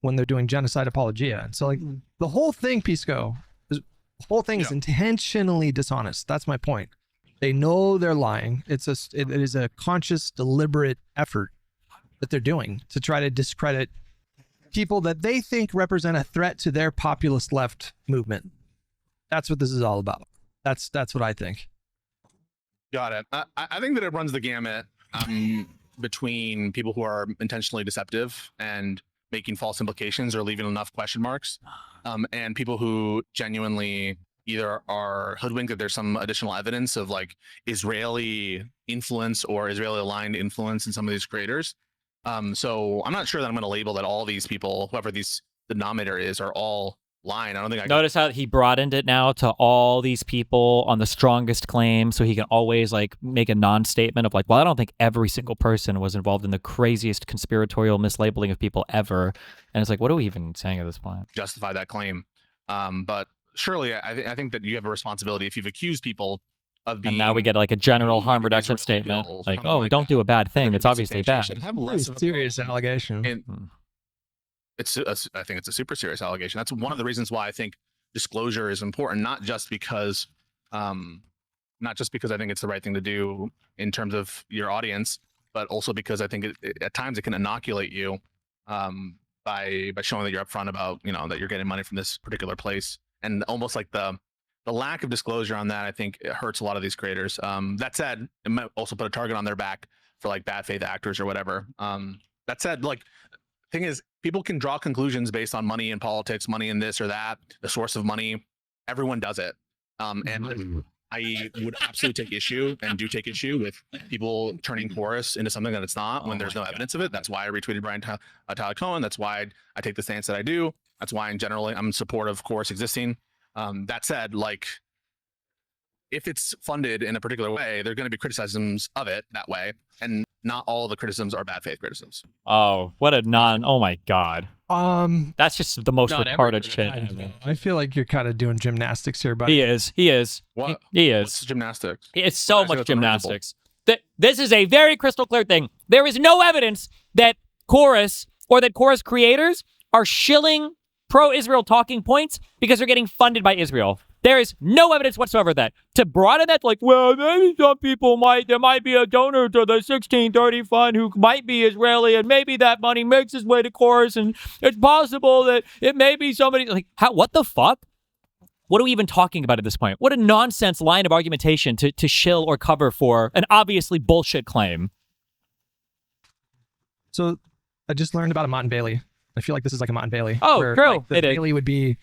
when they're doing genocide apologia? And so like the whole thing, Pisco, the whole thing is intentionally dishonest. That's my point. They know they're lying. It is a conscious, deliberate effort that they're doing to try to discredit people that they think represent a threat to their populist left movement. That's what this is all about. That's what I think. Got it. I think that it runs the gamut between people who are intentionally deceptive and making false implications or leaving enough question marks, and people who genuinely either are hoodwinked that there's some additional evidence of like Israeli influence or Israeli aligned influence in some of these creators. So I'm not sure that I'm going to label that all these people, whoever these denominator is, are all lying. I don't think I notice how he broadened it now to all these people on the strongest claim, so he can always like make a non-statement of like, well, I don't think every single person was involved in the craziest conspiratorial mislabeling of people ever. And it's like, what are we even saying at this point? justify that claim. But surely I think that you have a responsibility if you've accused people of being. And now we get like a general harm reduction statement, like, oh, don't do a bad thing. It's obviously bad. Have less of a Serious allegation. And I think it's a super serious allegation. That's one of the reasons why I think disclosure is important, not just because I think it's the right thing to do in terms of your audience, but also because I think at times it can inoculate you by showing that you're upfront about, that you're getting money from this particular place. And almost like the lack of disclosure on that, I think it hurts a lot of these creators. That said, it might also put a target on their back for like bad faith actors or whatever. That said, like, thing is, people can draw conclusions based on money in politics, money in this or that, the source of money. Everyone does it. And I would absolutely take issue and do take issue with people turning Chorus into something that it's not when there's no evidence of it. That's why I retweeted Brian Tyler Cohen. That's why I take the stance that I do. That's why in general, I'm in support of Chorus existing. That said, like, if it's funded in a particular way, there are going to be criticisms of it that way. And not all the criticisms are bad faith criticisms. Oh, oh my God. That's just the most retarded shit. I feel like you're kind of doing gymnastics here, buddy. He is. What? He is. What's gymnastics? It's so much gymnastics. This is a very crystal clear thing. There is no evidence that Chorus or that Chorus creators are shilling pro-Israel talking points because they're getting funded by Israel. There is no evidence whatsoever of that. To broaden that, like, well, maybe some people there might be a donor to the 1630 fund who might be Israeli, and maybe that money makes its way to Chorus, and it's possible that it may be somebody, like, what the fuck? What are we even talking about at this point? What a nonsense line of argumentation to shill or cover for an obviously bullshit claim. So I just learned about a Mott and Bailey. I feel like this is like a Mott and Bailey. Oh, where, true. like, the Bailey would be,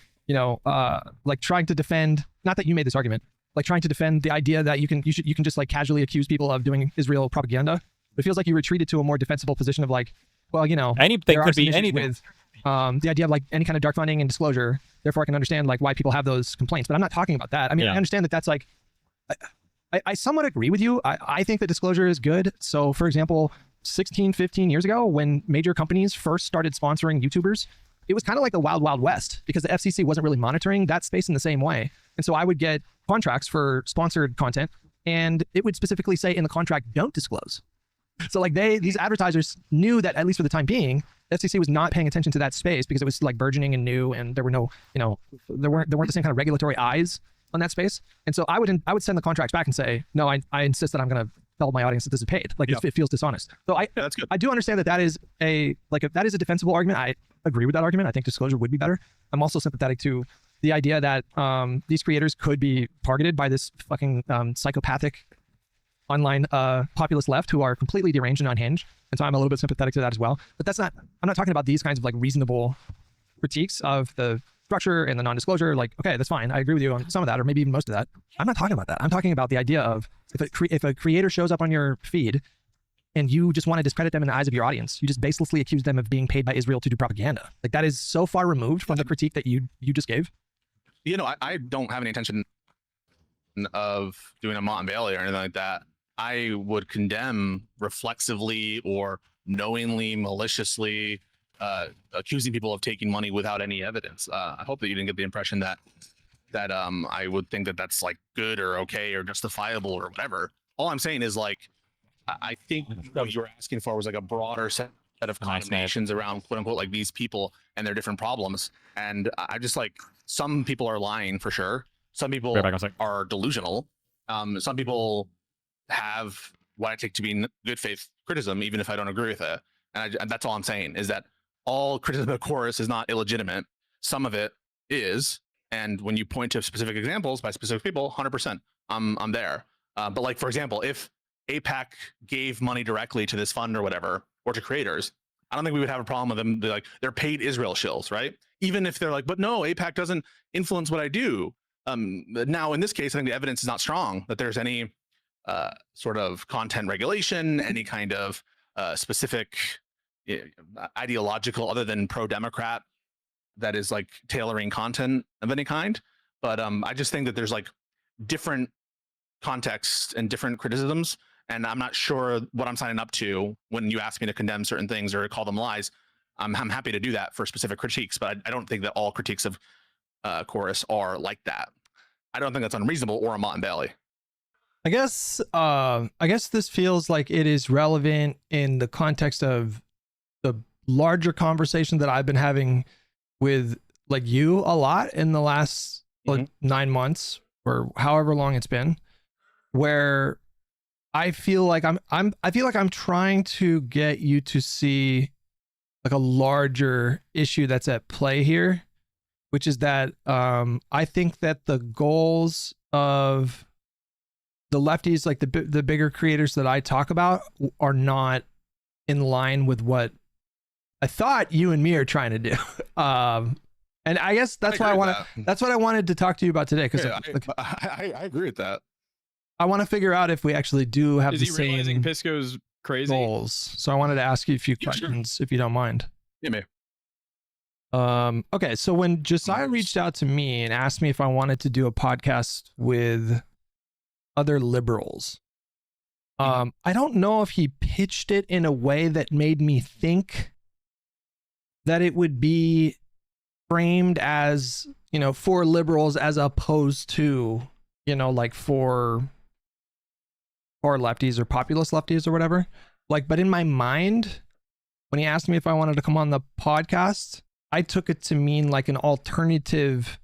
like trying to defend, not that you made this argument, like trying to defend the idea that you can just like casually accuse people of doing Israel propaganda. It feels like you retreated to a more defensible position of like, well, you know, Anything there are could some be issues anything. with the idea of like any kind of dark funding and disclosure. Therefore, I can understand like why people have those complaints. But I'm not talking about that. I mean, Yeah. I understand that that's like, I somewhat agree with you. I think that disclosure is good. So, for example, 16, 15 years ago, when major companies first started sponsoring YouTubers, it was kind of like the wild, wild west because the FCC wasn't really monitoring that space in the same way. And so I would get contracts for sponsored content, and it would specifically say in the contract, don't disclose. So like these advertisers knew that at least for the time being, the FCC was not paying attention to that space because it was like burgeoning and new, and there were no, you know, there weren't the same kind of regulatory eyes on that space. And so I would send the contracts back and say, no, I insist that I'm going to tell my audience that this is paid. Like it feels dishonest. So that's good. I do understand that is a defensible argument. I agree with that argument. I think disclosure would be better. I'm also sympathetic to the idea that these creators could be targeted by this fucking psychopathic online populist left who are completely deranged and unhinged. And so I'm a little bit sympathetic to that as well. But I'm not talking about these kinds of like reasonable critiques of the structure and the non-disclosure. Like, okay, that's fine. I agree with you on some of that, or maybe even most of that. I'm not talking about that. I'm talking about the idea of if a creator shows up on your feed and you just want to discredit them in the eyes of your audience, you just baselessly accuse them of being paid by Israel to do propaganda. Like that is so far removed from the critique that you just gave. You know, I don't have any intention of doing a Mott and Bailey or anything like that. I would condemn reflexively or knowingly, maliciously accusing people of taking money without any evidence. I hope that you didn't get the impression that I would think that that's like good or okay or justifiable or whatever. All I'm saying is like, I think what you were asking for was like a broader set of condemnations around quote unquote like these people and their different problems. And I just like, some people are lying for sure. Some people are delusional. Some people have what I take to be good faith criticism, even if I don't agree with it. And that's all I'm saying is that all criticism of chorus is not illegitimate. Some of it is. And when you point to specific examples by specific people, 100%, I'm there. But like, for example, if AIPAC gave money directly to this fund or whatever, or to creators, I don't think we would have a problem with them. They're paid Israel shills, right? Even if they're like, but no, AIPAC doesn't influence what I do. Now in this case, I think the evidence is not strong that there's any sort of content regulation, any kind of specific ideological other than pro-Democrat that is like tailoring content of any kind. But I just think that there's like different contexts and different criticisms. And I'm not sure what I'm signing up to when you ask me to condemn certain things or call them lies. I'm happy to do that for specific critiques, but I don't think that all critiques of chorus are like that. I don't think that's unreasonable or a Mott and Bailey. I guess this feels like it is relevant in the context of the larger conversation that I've been having with like you a lot in the last like 9 months or however long it's been, where I feel like I'm trying to get you to see like a larger issue that's at play here, which is that I think that the goals of the lefties, like the bigger creators that I talk about, are not in line with what I thought you and me are trying to do. And I guess that's why that's what I wanted to talk to you about today. Because I agree with that. I want to figure out if we actually do have the same realizing Pisco's crazy goals. So I wanted to ask you a few questions, if you don't mind. Yeah, man. Okay, so when Josiah reached out to me and asked me if I wanted to do a podcast with other liberals, I don't know if he pitched it in a way that made me think that it would be framed as, you know, for liberals as opposed to, you know, like for lefties or populist lefties or whatever. Like, but in my mind, when he asked me if I wanted to come on the podcast, I took it to mean like an alternative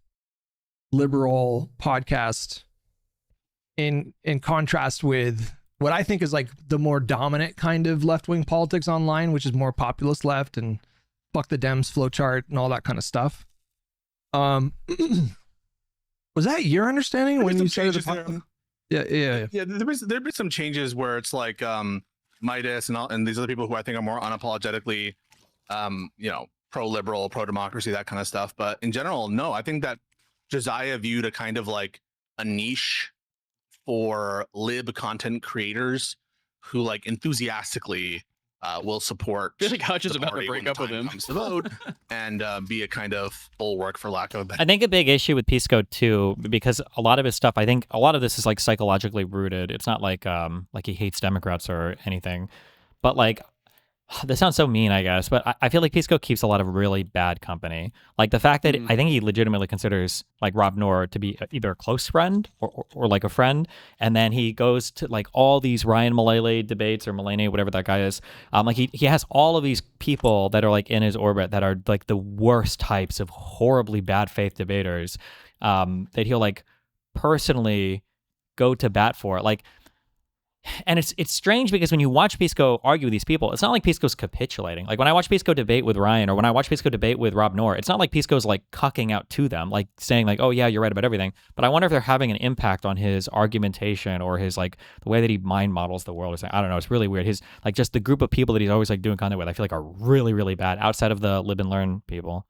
liberal podcast in contrast with what I think is like the more dominant kind of left-wing politics online, which is more populist left and fuck the Dems flowchart and all that kind of stuff. Was that your understanding when you started the podcast? Yeah. There'd be some changes where it's like Midas and these other people who I think are more unapologetically, you know, pro-liberal, pro-democracy, that kind of stuff. But in general, no, I think that Josiah viewed a kind of like a niche for lib content creators who like enthusiastically will support. I feel like Hutch is the about to party break when up the with time him. comes to vote and be a kind of bulwark, for lack of a better. I think a big issue with Pisco too, because a lot of his stuff, I think a lot of this is like psychologically rooted. It's not like he hates Democrats or anything, but like this sounds so mean, I guess, but I feel like Pisco keeps a lot of really bad company. Like the fact that I think he legitimately considers like Rob Noor to be either a close friend or like a friend, and then he goes to like all these Ryan Mulally debates or Mullaney, whatever that guy is. Like he has all of these people that are like in his orbit that are like the worst types of horribly bad faith debaters that he'll like personally go to bat for. Like, and it's strange because when you watch Pisco argue with these people, it's not like Pisco's capitulating. Like when I watch Pisco debate with Ryan or when I watch Pisco debate with Rob Noor, it's not like Pisco's like cucking out to them, like saying like, oh yeah, you're right about everything. But I wonder if they're having an impact on his argumentation or his like the way that he mind models the world or something. I don't know. It's really weird. His like just the group of people that he's always like doing content with, I feel like are really, really bad outside of the Lib&Learn people.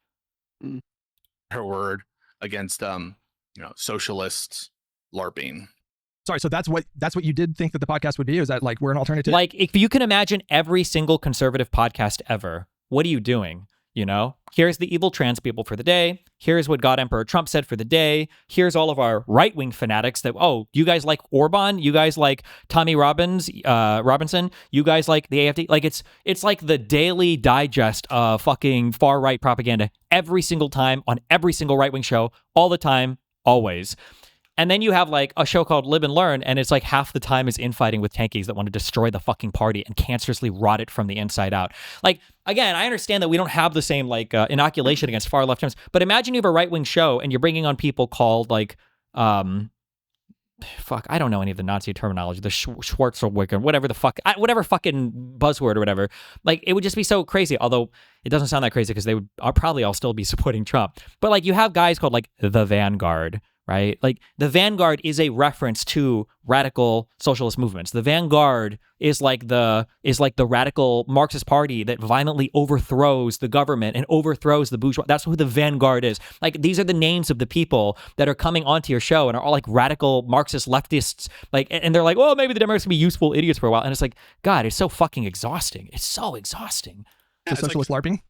Her word against socialist LARPing. Sorry, so that's what you did think that the podcast would be? Is that like we're an alternative? Like if you can imagine every single conservative podcast ever, what are you doing? You know, here's the evil trans people for the day. Here's what God Emperor Trump said for the day. Here's all of our right-wing fanatics that, oh, you guys like Orban? You guys like Tommy Robinson? You guys like the AFD? Like it's like the daily digest of fucking far-right propaganda every single time on every single right-wing show, all the time, always. And then you have like a show called Lib&Learn, and it's like half the time is infighting with tankies that want to destroy the fucking party and cancerously rot it from the inside out. Like, again, I understand that we don't have the same like inoculation against far left terms, but imagine you have a right-wing show and you're bringing on people called like, I don't know any of the Nazi terminology, the Schwarzenegger, whatever fucking buzzword or whatever. Like, it would just be so crazy, although it doesn't sound that crazy because they would probably all still be supporting Trump. But like, you have guys called like the Vanguard, right? Like the Vanguard is a reference to radical socialist movements. The Vanguard is like the radical Marxist party that violently overthrows the government and overthrows the bourgeois. That's who the Vanguard is. Like these are the names of the people that are coming onto your show and are all like radical Marxist leftists. Like, and they're like, well, maybe the Democrats can be useful idiots for a while. And it's like, God, it's so fucking exhausting. It's so exhausting. The socialist LARPing?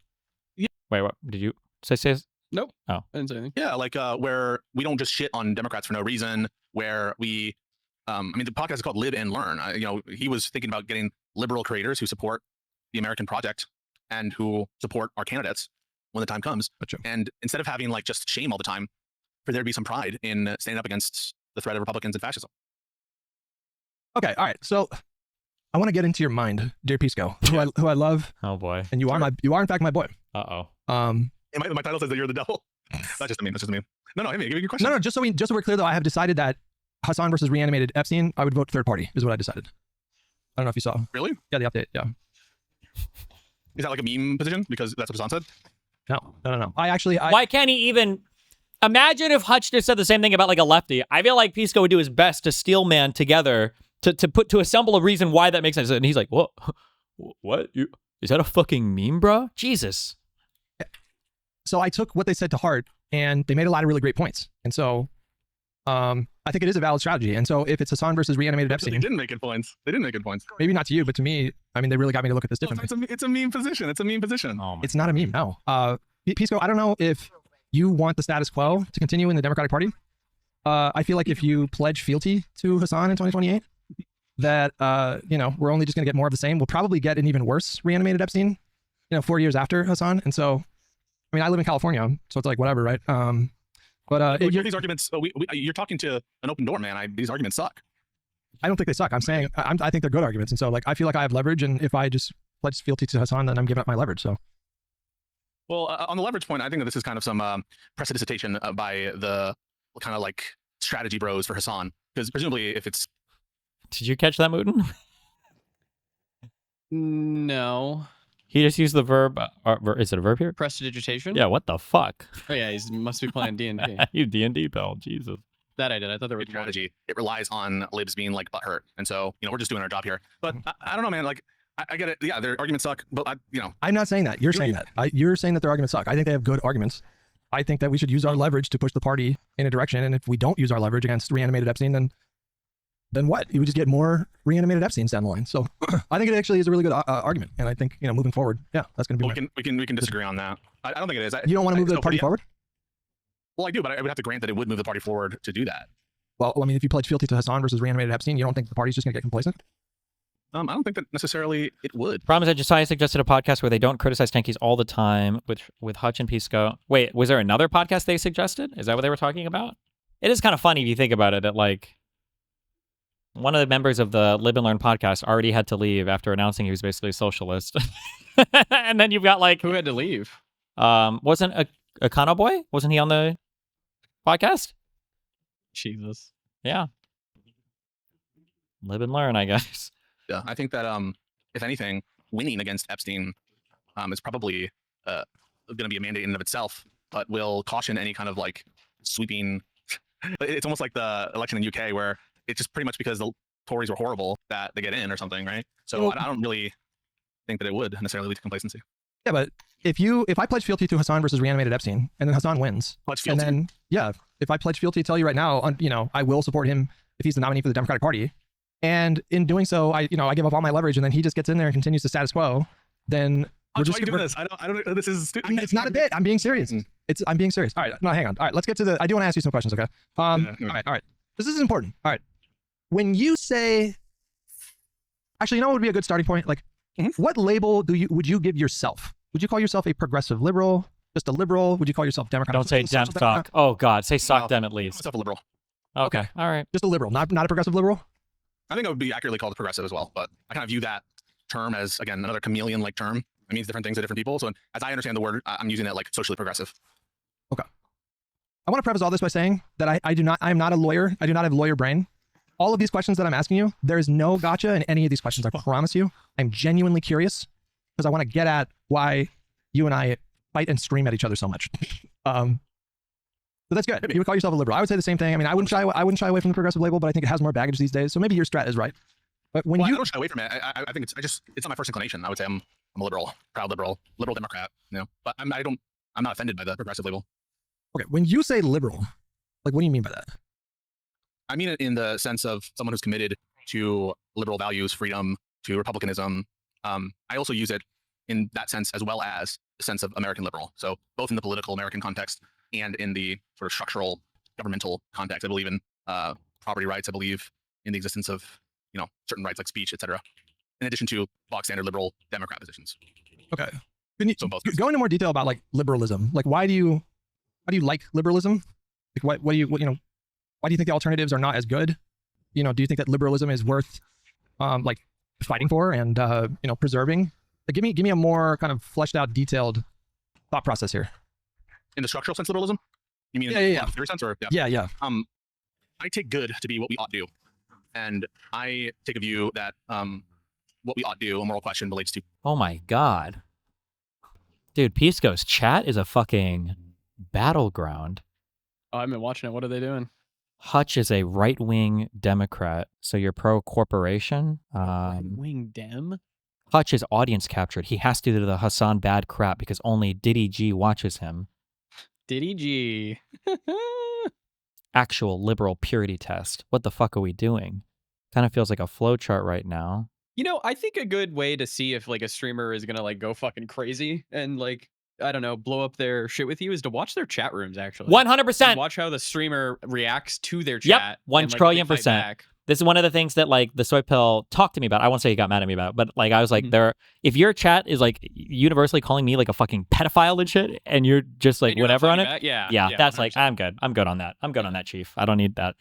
Wait, what did you say? Nope. Oh. I didn't say anything. Yeah, like where we don't just shit on Democrats for no reason, where we the podcast is called Lib&Learn. He was thinking about getting liberal creators who support the American project and who support our candidates when the time comes. Gotcha. And instead of having like just shame all the time, for there to be some pride in standing up against the threat of Republicans and fascism. Okay, all right. So I want to get into your mind, dear Pisco, who I love. Oh boy. And you are in fact my boy. Uh-oh. My title says that you're the devil. That's just a meme. That's just a meme. No, hey, give me your question. No, just so we're clear though, I have decided that Hasan versus reanimated Epstein, I would vote third party, is what I decided. I don't know if you saw. Really? Yeah, the update, yeah. Is that like a meme position? Because that's what Hasan said? No. Why can't he even imagine if Hutch just said the same thing about like a lefty? I feel like Pisco would do his best to Steelman together to assemble a reason why that makes sense. And he's like, what? Is that a fucking meme, bro? Jesus. So I took what they said to heart, and they made a lot of really great points. And so I think it is a valid strategy. And so if it's Hasan versus reanimated Epstein. They didn't make good points. Maybe not to you, but to me, I mean, they really got me to look at this differently. It's a meme position. It's not a meme, no. Pisco, I don't know if you want the status quo to continue in the Democratic Party. I feel like if you pledge fealty to Hasan in 2028, that, we're only just going to get more of the same. We'll probably get an even worse reanimated Epstein, 4 years after Hasan. And so, I mean, I live in California, so it's like whatever, right? These arguments, you're talking to an open door, man. These arguments suck. I don't think they suck. I'm saying I think they're good arguments, and so like I feel like I have leverage, and if I just pledge fealty to Hasan, then I'm giving up my leverage. So, well, on the leverage point, I think that this is kind of some prestidigitation by the kind of like strategy bros for Hasan, because presumably if it's. Did you catch that, Mooten? No. He just used the verb. Is it a verb here? Prestidigitation? Yeah, what the fuck? Oh, yeah, he must be playing D&D. You D&D pal, Jesus. That I did. I thought there was strategy. It relies on libs being like butthurt. And so, we're just doing our job here. But I don't know, man. Like, I get it. Yeah, their arguments suck. But, I'm not saying that. You're saying that. You're saying that their arguments suck. I think they have good arguments. I think that we should use our leverage to push the party in a direction. And if we don't use our leverage against reanimated Epstein, then then what? You would just get more reanimated Epsteins down the line. So I think it actually is a really good argument. And I think, moving forward, yeah, that's going to be Well, we can disagree on that. I don't think it is. You don't want to move the party forward? Well, I do, but I would have to grant that it would move the party forward to do that. Well, I mean, if you pledge fealty to Hasan versus reanimated Epstein, you don't think the party's just going to get complacent? I don't think that necessarily it would. Problem is that Josiah suggested a podcast where they don't criticize tankies all the time with Hutch and Pisco. Wait, was there another podcast they suggested? Is that what they were talking about? It is kind of funny if you think about it, that like one of the members of the Lib&Learn podcast already had to leave after announcing he was basically a socialist. And then you've got like... Who had to leave? Wasn't a Kano boy? Wasn't he on the podcast? Jesus. Yeah. Lib&Learn, I guess. Yeah, I think that if anything, winning against Epstein is probably going to be a mandate in and of itself, but will caution any kind of like sweeping. It's almost like the election in UK where it's just pretty much because the Tories were horrible that they get in or something, right? So Well, I don't really think that it would necessarily lead to complacency. Yeah, but if I pledge fealty to Hasan versus reanimated Epstein, and then Hasan wins, Pledge and fealty. then if I pledge fealty, tell you right now, I will support him if he's the nominee for the Democratic Party, and in doing so, I give up all my leverage, and then he just gets in there and continues the status quo. Then Why are you doing this? I don't. This is stupid. It's not a bit. I'm being serious. I'm being serious. All right, no, hang on. All right, let's get to the. I do want to ask you some questions, okay? All right. This is important. All right, when you say, actually, what would be a good starting point? Like, what label would you give yourself? Would you call yourself a progressive liberal? Just a liberal? Would you call yourself Democrat? Don't say dem suck. Oh God, say suck them at least. Myself a liberal. Okay, all right. Just a liberal, not a progressive liberal. I think I would be accurately called a progressive as well, but I kind of view that term as, again, another chameleon-like term. It means different things to different people. So as I understand the word, I'm using it like socially progressive. Okay. I want to preface all this by saying that I am not a lawyer. I do not have a lawyer brain. All of these questions that I'm asking you, there is no gotcha in any of these questions. I promise you. I'm genuinely curious because I want to get at why you and I fight and scream at each other so much. So that's good. You would call yourself a liberal. I would say the same thing. I mean, I wouldn't shy away from the progressive label, but I think it has more baggage these days. So maybe your strat is right. But when I don't shy away from it. I think it's not my first inclination. I would say I'm a liberal, proud liberal Democrat. But I'm not offended by the progressive label. Okay, when you say liberal, like what do you mean by that? I mean it in the sense of someone who's committed to liberal values, freedom, to republicanism. I also use it in that sense as well as the sense of American liberal. So both in the political American context and in the sort of structural governmental context. I believe in property rights. I believe in the existence of certain rights like speech, etc. In addition to bog standard liberal Democrat positions. Okay. Can you So both. go into more detail about like liberalism? Like why do you like liberalism? Like why do you think the alternatives are not as good? Do you think that liberalism is worth like fighting for and preserving? Like give me a more kind of fleshed out, detailed thought process here. In the structural sense of liberalism? You mean Yeah. in the theory sense or Yeah. I take good to be what we ought to do. And I take a view that what we ought to do, a moral question, relates to. Oh my God. Dude, Pisco's chat is a fucking battleground. Oh, I've been watching it. What are they doing? Hutch is a right-wing Democrat, so you're pro-corporation. Wing Dem? Hutch is audience captured. He has to do the Hasan bad crap because only Diddy G watches him. Diddy G. Actual liberal purity test. What the fuck are we doing? Kind of feels like a flowchart right now. I think a good way to see if like a streamer is gonna like go fucking crazy and like, I don't know, blow up their shit with you is to watch their chat rooms actually. 100%. Watch how the streamer reacts to their Yep, chat. 1 and, like, trillion they fight percent. back. This is one of the things that like the soy pill talked to me about. I won't say he got mad at me about it, but like I was like, if your chat is like universally calling me like a fucking pedophile and shit, and you're just like And you're not whatever on it, fighting back? yeah, that's 100%. like I'm good. I'm good on that. I'm good on that, Chief. I don't need that.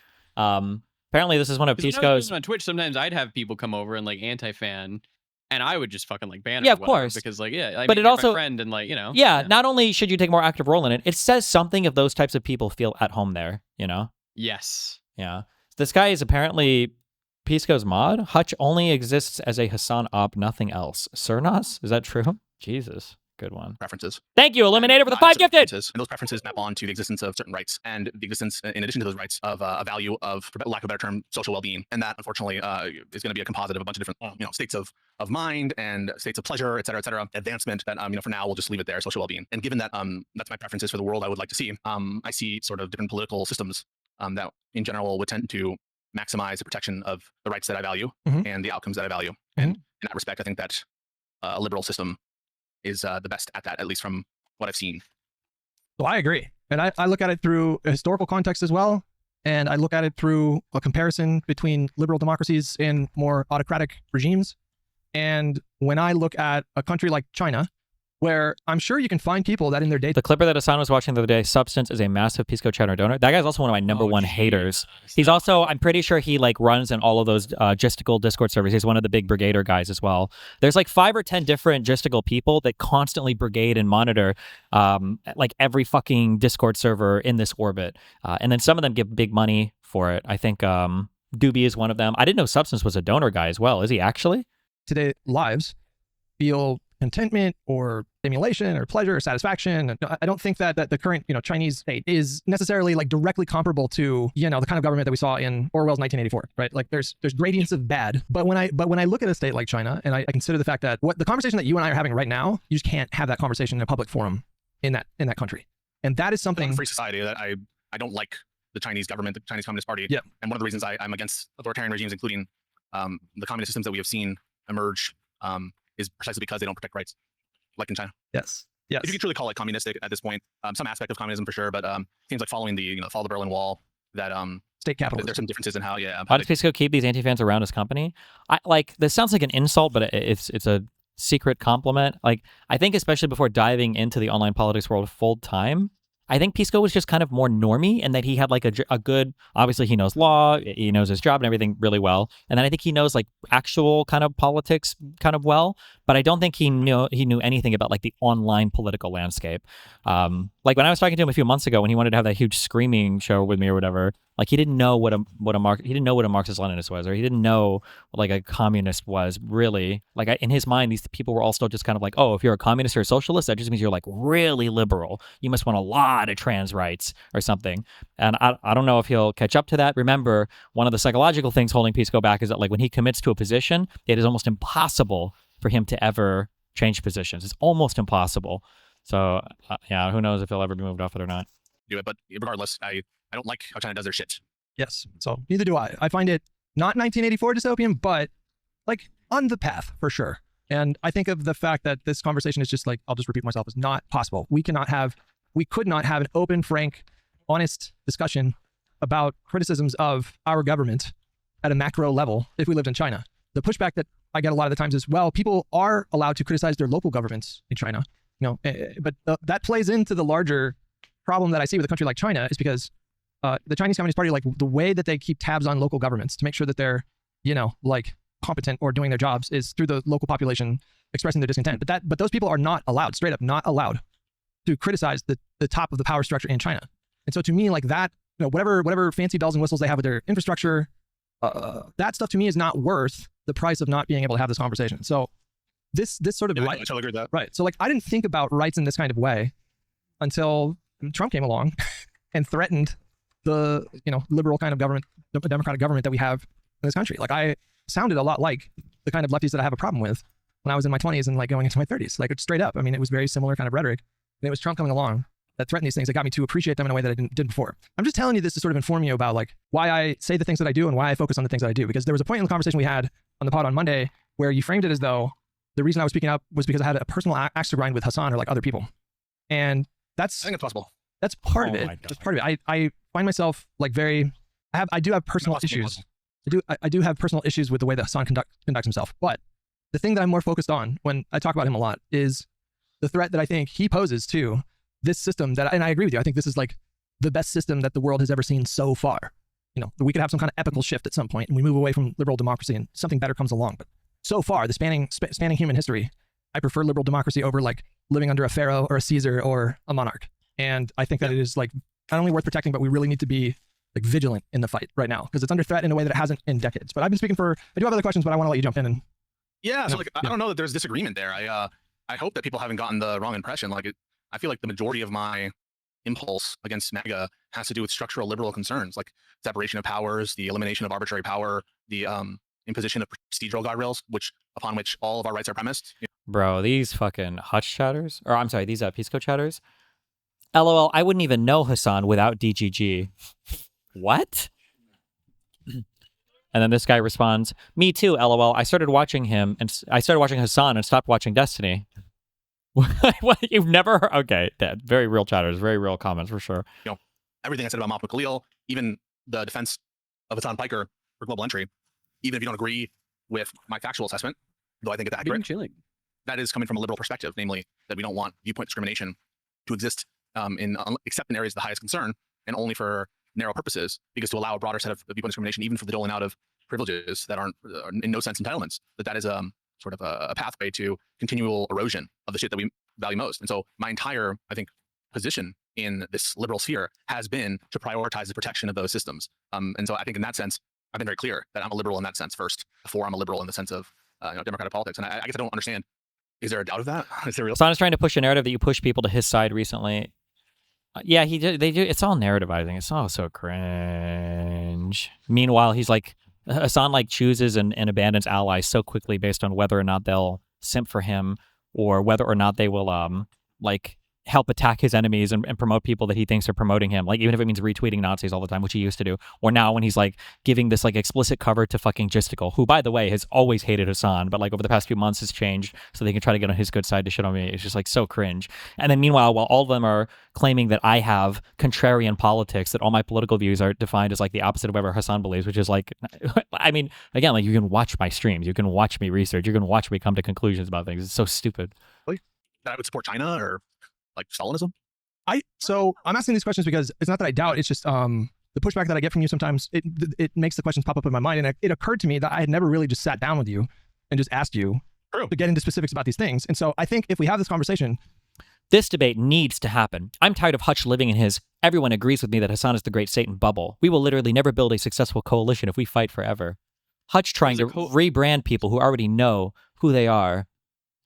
Apparently, this is one of 'Cause when I was Pisco's. streaming on Twitch, sometimes I'd have people come over and like Antifan, and I would just fucking like ban. Yeah, or of whatever, course. because like But it you're also- my friend and like Yeah, not only should you take more active role in it, it says something if those types of people feel at home there. Yes. Yeah. This guy is apparently Pisco's mod. Hutch only exists as a Hasan op, nothing else. Cernas? Is that true? Jesus. Good one. Preferences. Thank you, Eliminator, for the 5 certain gifted. preferences, and those preferences map on to the existence of certain rights and the existence, in addition to those rights, of a value of, for lack of a better term, social well-being. And that, unfortunately, is going to be a composite of a bunch of different, states of mind and states of pleasure, et cetera, advancement that, for now, we'll just leave it there, social well-being. And given that that's my preferences for the world I would like to see, I see sort of different political systems that, in general, would tend to maximize the protection of the rights that I value and the outcomes that I value. And in that respect, I think that a liberal system is the best at that, at least from what I've seen. So I agree. And I look at it through a historical context as well. And I look at it through a comparison between liberal democracies and more autocratic regimes. And when I look at a country like China, where I'm sure you can find people that in their day. The clipper that Hasan was watching the other day, Substance is a massive Pisco chatter donor. That guy's also one of my number one haters. He's also, I'm pretty sure he like runs in all of those Gisticle Discord servers. He's one of the big brigader guys as well. There's like 5 or 10 different Gisticle people that constantly brigade and monitor like every fucking Discord server in this orbit. And then some of them give big money for it. I think Doobie is one of them. I didn't know Substance was a donor guy as well. Is he actually? Today lives feel contentment or stimulation or pleasure or satisfaction. I don't think that the current, Chinese state is necessarily like directly comparable to, the kind of government that we saw in Orwell's 1984, right? Like there's gradients of bad. But when I look at a state like China and I consider the fact that the conversation that you and I are having right now, you just can't have that conversation in a public forum in that country. And that is something free society that I don't like the Chinese government, the Chinese Communist Party. Yeah. And one of the reasons I'm against authoritarian regimes, including the communist systems that we have seen emerge, is precisely because they don't protect rights, like in China. Yes. If you could truly call it communistic at this point, some aspect of communism for sure, but seems like following the fall of the Berlin Wall, that state capitalism. There's some differences in how Why does Pisco keep these anti-fans around his company? This sounds like an insult, but it's a secret compliment. Like, I think especially before diving into the online politics world full time, I think Pisco was just kind of more normie, and that he had like a good, obviously he knows law, he knows his job and everything really well. And then I think he knows like actual kind of politics kind of well, but I don't think he knew anything about like the online political landscape. Like when I was talking to him a few months ago when he wanted to have that huge screaming show with me or whatever, like he didn't know what a Marxist Leninist was, or he didn't know what like a communist was really. Like in his mind, these people were all still just kind of like, oh, if you're a communist or a socialist, that just means you're like really liberal. You must want a lot of trans rights or something. And I don't know if he'll catch up to that. Remember, one of the psychological things holding Pisco back is that like when he commits to a position, it is almost impossible for him to ever change positions. It's almost impossible. So yeah, who knows if he'll ever be moved off it or not. Do it, but regardless, I don't like how China does their shit. Yes. So neither do I. I find it not 1984 dystopian, but like on the path for sure. And I think of the fact that this conversation is just like, I'll just repeat myself, is not possible. We could not have an open, frank, honest discussion about criticisms of our government at a macro level if we lived in China. The pushback that I get a lot of the times is, well, people are allowed to criticize their local governments in China, but that plays into the larger problem that I see with a country like China, is because the Chinese Communist Party, like the way that they keep tabs on local governments to make sure that they're, like competent or doing their jobs is through the local population expressing their discontent. But those people are not allowed, straight up not allowed, to criticize the top of the power structure in China. And so to me, like that, whatever fancy bells and whistles they have with their infrastructure, that stuff to me is not worth the price of not being able to have this conversation. So this sort of I totally agree with that. Right. So like I didn't think about rights in this kind of way until Trump came along and threatened the liberal kind of government, the democratic government that we have in this country. Like I sounded a lot like the kind of lefties that I have a problem with when I was in my 20s and like going into my 30s. Like it's straight up. I mean, it was very similar kind of rhetoric. And it was Trump coming along that threatened these things that got me to appreciate them in a way that I didn't before. I'm just telling you this to sort of inform you about like why I say the things that I do and why I focus on the things that I do. Because there was a point in the conversation we had on the pod on Monday where you framed it as though the reason I was speaking up was because I had a personal axe to grind with Hasan or like other people. And I think it's possible. That's part of it. That's part of it. I find myself like I do have personal issues. I do have personal issues with the way that Hasan conducts himself. But the thing that I'm more focused on when I talk about him a lot is the threat that I think he poses to this system and I agree with you. I think this is like the best system that the world has ever seen so far. We could have some kind of epical shift at some point and we move away from liberal democracy and something better comes along. But so far, the spanning human history, I prefer liberal democracy over like living under a pharaoh or a Caesar or a monarch. And I think that it is like not only worth protecting, but we really need to be like vigilant in the fight right now because it's under threat in a way that it hasn't in decades. But I've been speaking I do have other questions, but I want to let you jump in. And I don't know that there's disagreement there. I hope that people haven't gotten the wrong impression. I feel like the majority of my impulse against MAGA has to do with structural liberal concerns, like separation of powers, the elimination of arbitrary power, the imposition of procedural guardrails, upon which all of our rights are premised. Bro, these fucking Hutch chatters, or I'm sorry, these Pisco chatters. LOL, I wouldn't even know Hasan without DGG. What? And then this guy responds, "Me too, LOL. I started watching him, and I started watching Hasan and stopped watching Destiny." What? You've never heard? Okay, Dad. Very real chatters, very real comments for sure. Everything I said about Mahmoud Khalil, even the defense of Hassan Piker for global entry, even if you don't agree with my factual assessment, though I think it's I've been accurate, chilling. that is coming from a liberal perspective, namely that we don't want viewpoint discrimination to exist except in areas of the highest concern and only for narrow purposes, because to allow a broader set of viewpoint discrimination, even for the doling out of privileges that aren't in no sense entitlements, that is sort of a pathway to continual erosion of the shit that we value most. And so my entire, I think, position in this liberal sphere has been to prioritize the protection of those systems. And so I think in that sense, I've been very clear that I'm a liberal in that sense first, before I'm a liberal in the sense of democratic politics. And I guess I don't understand. Is there a doubt of that? Is there real? Hasan is trying to push a narrative that you push people to his side recently. Yeah, they do. It's all narrativizing. It's all so cringe. Meanwhile, he's like, Hasan like chooses and abandons allies so quickly based on whether or not they'll simp for him or whether or not they will like help attack his enemies and promote people that he thinks are promoting him, like even if it means retweeting Nazis all the time, which he used to do. Or now when he's like giving this like explicit cover to fucking Gisticle, who by the way has always hated Hasan, but like over the past few months has changed so they can try to get on his good side to shit on me. It's just like so cringe. And then meanwhile, while all of them are claiming that I have contrarian politics, that all my political views are defined as like the opposite of whatever Hasan believes, which is like, I mean, again, like you can watch my streams, you can watch me research, you can watch me come to conclusions about things. It's so stupid. That I would support China or like Stalinism? So I'm asking these questions because it's not that I doubt, it's just the pushback that I get from you sometimes, it makes the questions pop up in my mind. And it occurred to me that I had never really just sat down with you and just asked you to get into specifics about these things. And so I think if we have this conversation, this debate needs to happen. I'm tired of Hutch living in his everyone agrees with me that Hasan is the great Satan bubble. We will literally never build a successful coalition if we fight forever. Hutch trying to rebrand people who already know who they are.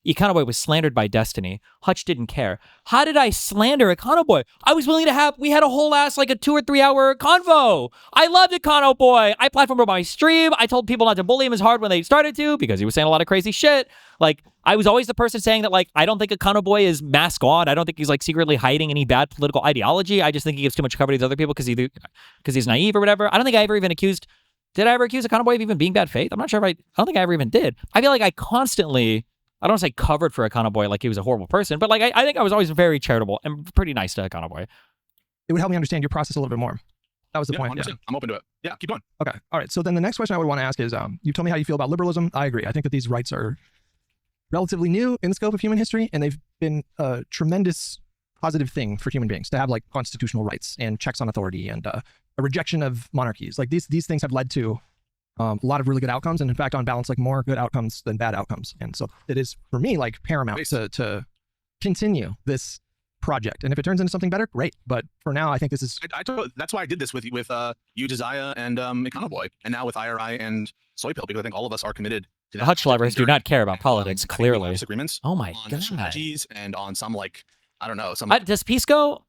Econoboy was slandered by Destiny. Hutch didn't care. How did I slander Econoboy? I was willing to have, we had a whole ass like a 2 or 3 hour convo. I loved Econoboy. I platformed him on my stream. I told people not to bully him as hard when they started to because he was saying a lot of crazy shit. Like, I was always the person saying that, like, I don't think Econoboy is mask on. I don't think he's like secretly hiding any bad political ideology. I just think he gives too much cover to these other people because he's naive or whatever. I don't think I ever even accused, did I ever accuse Econoboy of even being bad faith? I'm not sure if I don't think I ever even did. I feel like I constantly, I don't say covered for Econoboy like he was a horrible person, but like I think I was always very charitable and pretty nice to Econoboy. It would help me understand your process a little bit more. That was the point. Yeah. I'm open to it. Yeah, keep going. Okay. All right. So then the next question I would want to ask is, you told me how you feel about liberalism. I agree. I think that these rights are relatively new in the scope of human history, and they've been a tremendous positive thing for human beings to have like constitutional rights and checks on authority and a rejection of monarchies. Like these things have led to a lot of really good outcomes, and in fact, on balance, like more good outcomes than bad outcomes. And so it is for me like paramount to continue this project. And if it turns into something better, great. But for now, I think this is. That's why I did this with you, Josiah, and Econoboy, and now with IRI and Soypill, because I think all of us are committed to that. The Hutch lovers do not care about politics. Clearly, disagreements. Oh my god. Strategies and on some like I don't know some. Does Pisco?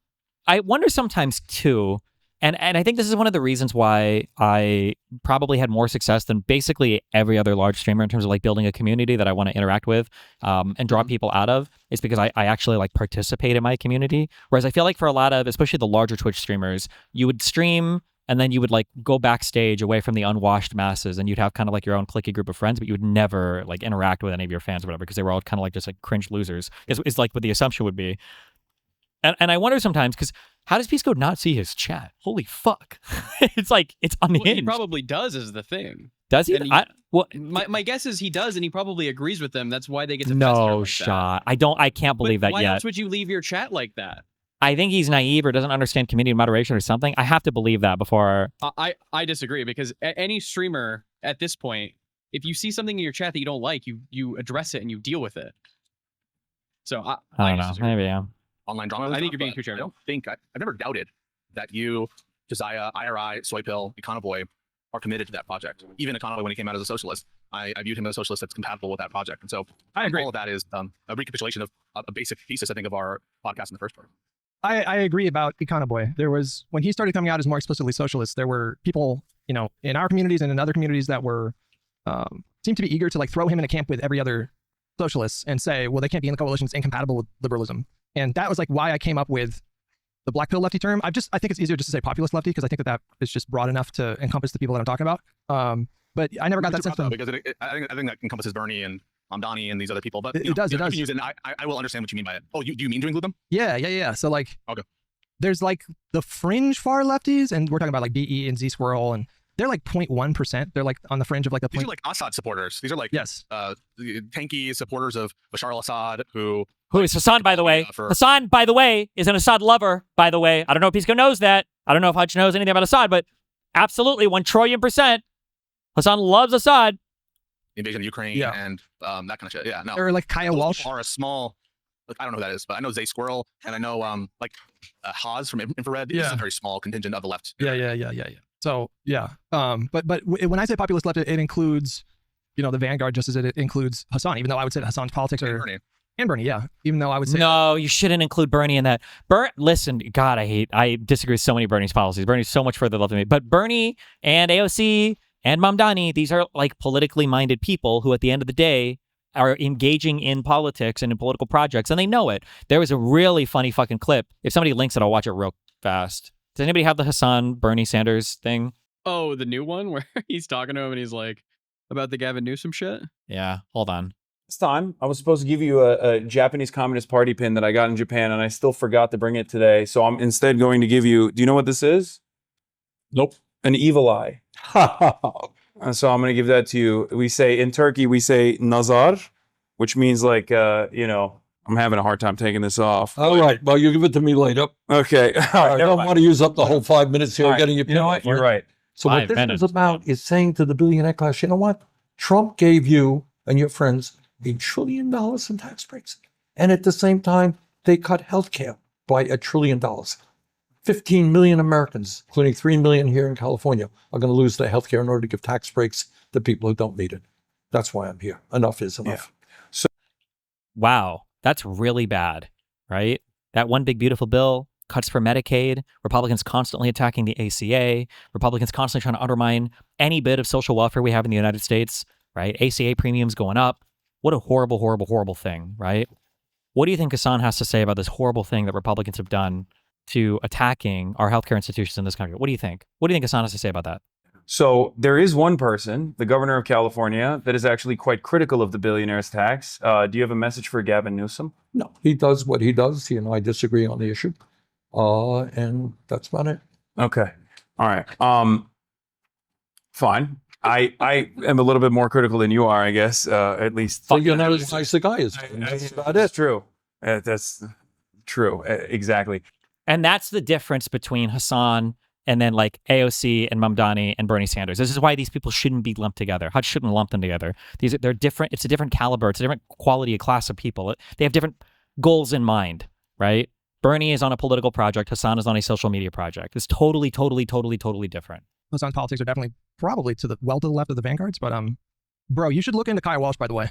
I wonder sometimes too. And I think this is one of the reasons why I probably had more success than basically every other large streamer in terms of like building a community that I want to interact with and draw people out of, is because I actually like participate in my community. Whereas I feel like for a lot of, especially the larger Twitch streamers, you would stream and then you would like go backstage away from the unwashed masses and you'd have kind of like your own cliquey group of friends, but you would never like interact with any of your fans or whatever because they were all kind of like just like cringe losers is like what the assumption would be. And I wonder sometimes, because how does Pisco not see his chat? Holy fuck. It's like, it's unhinged. Well, he probably does is the thing. Does he? My guess is he does, and he probably agrees with them. That's why they get to no like shot. I can't believe that why yet. Why else would you leave your chat like that? I think he's naive or doesn't understand community moderation or something. I have to believe that before. I disagree, because any streamer at this point, if you see something in your chat that you don't like, you address it and you deal with it. So I don't know. Maybe, yeah. Online drama. I think you're being too I charitable. don't think I've never doubted that you, Josiah, IRI, Soypill, Econoboy are committed to that project. Even Econoboy, when he came out as a socialist, I viewed him as a socialist that's compatible with that project. And so I agree. All of that is a recapitulation of a basic thesis, I think, of our podcast in the first part. I agree about Econoboy. There was, when he started coming out as more explicitly socialist, there were people, you know, in our communities and in other communities that were, seemed to be eager to like throw him in a camp with every other socialist and say, well, they can't be in the coalition, it's incompatible with liberalism. And that was like why I came up with the black pill lefty term. I think it's easier just to say populist lefty, because I think that is just broad enough to encompass the people that I'm talking about. but I never got that sense from. because I think that encompasses Bernie and Mamdani and these other people. But It does. You can use it, and I will understand what you mean by it. Oh, do you mean to include them? Yeah. So like, Okay. There's like the fringe far lefties, and we're talking about like BE and Z Squirrel, and they're like 0.1%. They're like on the fringe of like the These are like Assad supporters. These are like yes, tanky supporters of Bashar al-Assad who is Hasan, by the way. for- Hasan, by the way, is an Assad lover, by the way. I don't know if Pisco knows that. I don't know if Hutch knows anything about Assad, but absolutely 1 trillion%. Hasan loves Assad. the invasion of Ukraine Yeah. and that kind of shit. Yeah, no. or like Kaya Those Walsh. people are a small. Like, I don't know who that is, but I know Zay Squirrel, and I know like Haas from Infrared. This is Yeah. a very small contingent of the left. Yeah. So yeah, but when I say populist left, it includes, the vanguard just as it includes Hasan. Even though I would say that Hasan's politics are and Bernie, yeah. Even though I would say No, you shouldn't include Bernie in that. Listen, God, I disagree with so many of Bernie's policies. Bernie's so much further left than me. But Bernie and AOC and Mamdani, these are like politically minded people who at the end of the day are engaging in politics and in political projects, and they know it. There was a really funny fucking clip. If somebody links it, I'll watch it real fast. Does anybody have the Hasan Bernie Sanders thing? Oh, the new one where he's talking to him and he's like, about the Gavin Newsom shit? Yeah, hold on. This time, I was supposed to give you a Japanese Communist Party pin that I got in Japan, and I still forgot to bring it today. So I'm instead going to give you, do you know what this is? Nope. An evil eye. So I'm going to give that to you. We say, in Turkey, we say nazar, which means like, I'm having a hard time taking this off. All right. Well, you give it to me later. Okay. I don't want to use up the whole 5 minutes here getting your You know what? You're right. So what 5 this minutes. is about is saying to the billionaire class, you know what? Trump gave you and your friends $1 trillion in tax breaks. And at the same time, they cut healthcare by $1 trillion. 15 million Americans, including 3 million here in California, are going to lose their healthcare in order to give tax breaks to people who don't need it. That's why I'm here. Enough is enough. Wow, that's really bad, right? That one big beautiful bill, cuts for Medicaid, Republicans constantly attacking the ACA, Republicans constantly trying to undermine any bit of social welfare we have in the United States, right? ACA premiums going up. What a horrible, horrible, horrible thing, right? What do you think Hasan has to say about this horrible thing that Republicans have done to attacking our healthcare institutions in this country? What do you think? What do you think Hasan has to say about that? So there is one person, the governor of California, that is actually quite critical of the billionaire's tax. Do you have a message for Gavin Newsom? No, he does what he does. He and I disagree on the issue. And that's about it. Okay. All right. Fine. I am a little bit more critical than you are, I guess, at least. So you're not as nice the guy is. That's about That's it. true. That's true. Exactly. And that's the difference between Hasan and then like AOC and Mamdani and Bernie Sanders. This is why these people shouldn't be lumped together. Hutch shouldn't lump them together. They're different. It's a different caliber. It's a different quality of class of people. They have different goals in mind, right? Bernie is on a political project. Hasan is on a social media project. It's totally, totally, totally, totally different. Hasan's politics are definitely probably to the left of the vanguards. But bro, you should look into Kaya Walsh, by the way.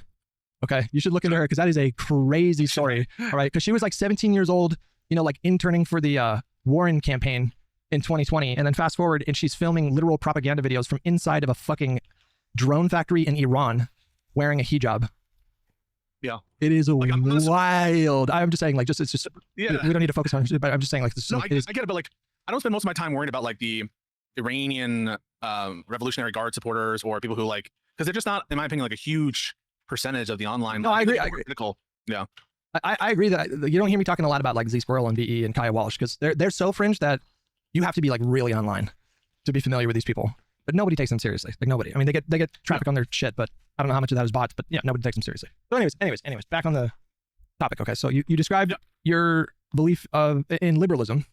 Okay, you should look into her because that is a crazy story. All right, because she was like 17 years old, like interning for the Warren campaign in 2020, and then fast forward, and she's filming literal propaganda videos from inside of a fucking drone factory in Iran, wearing a hijab. Yeah, it is Like, I'm not- wild. I'm just saying, like, it's just yeah. we don't need to focus on it, but I'm just saying, like, this No, it is I get it, but like, I don't spend most of my time worrying about like the Iranian Revolutionary Guard supporters or people who like, because they're just not, in my opinion, like a huge percentage of the online. No, I agree. I agree. Critical. Yeah. I agree that you don't hear me talking a lot about like Z Squirrel and BE and Kaya Walsh because they're so fringe that you have to be like really online to be familiar with these people. But nobody takes them seriously. Like nobody. I mean, they get traffic on their shit, but I don't know how much of that is bots. But yeah, nobody takes them seriously. So anyways, back on the topic. Okay, so you described your belief in liberalism.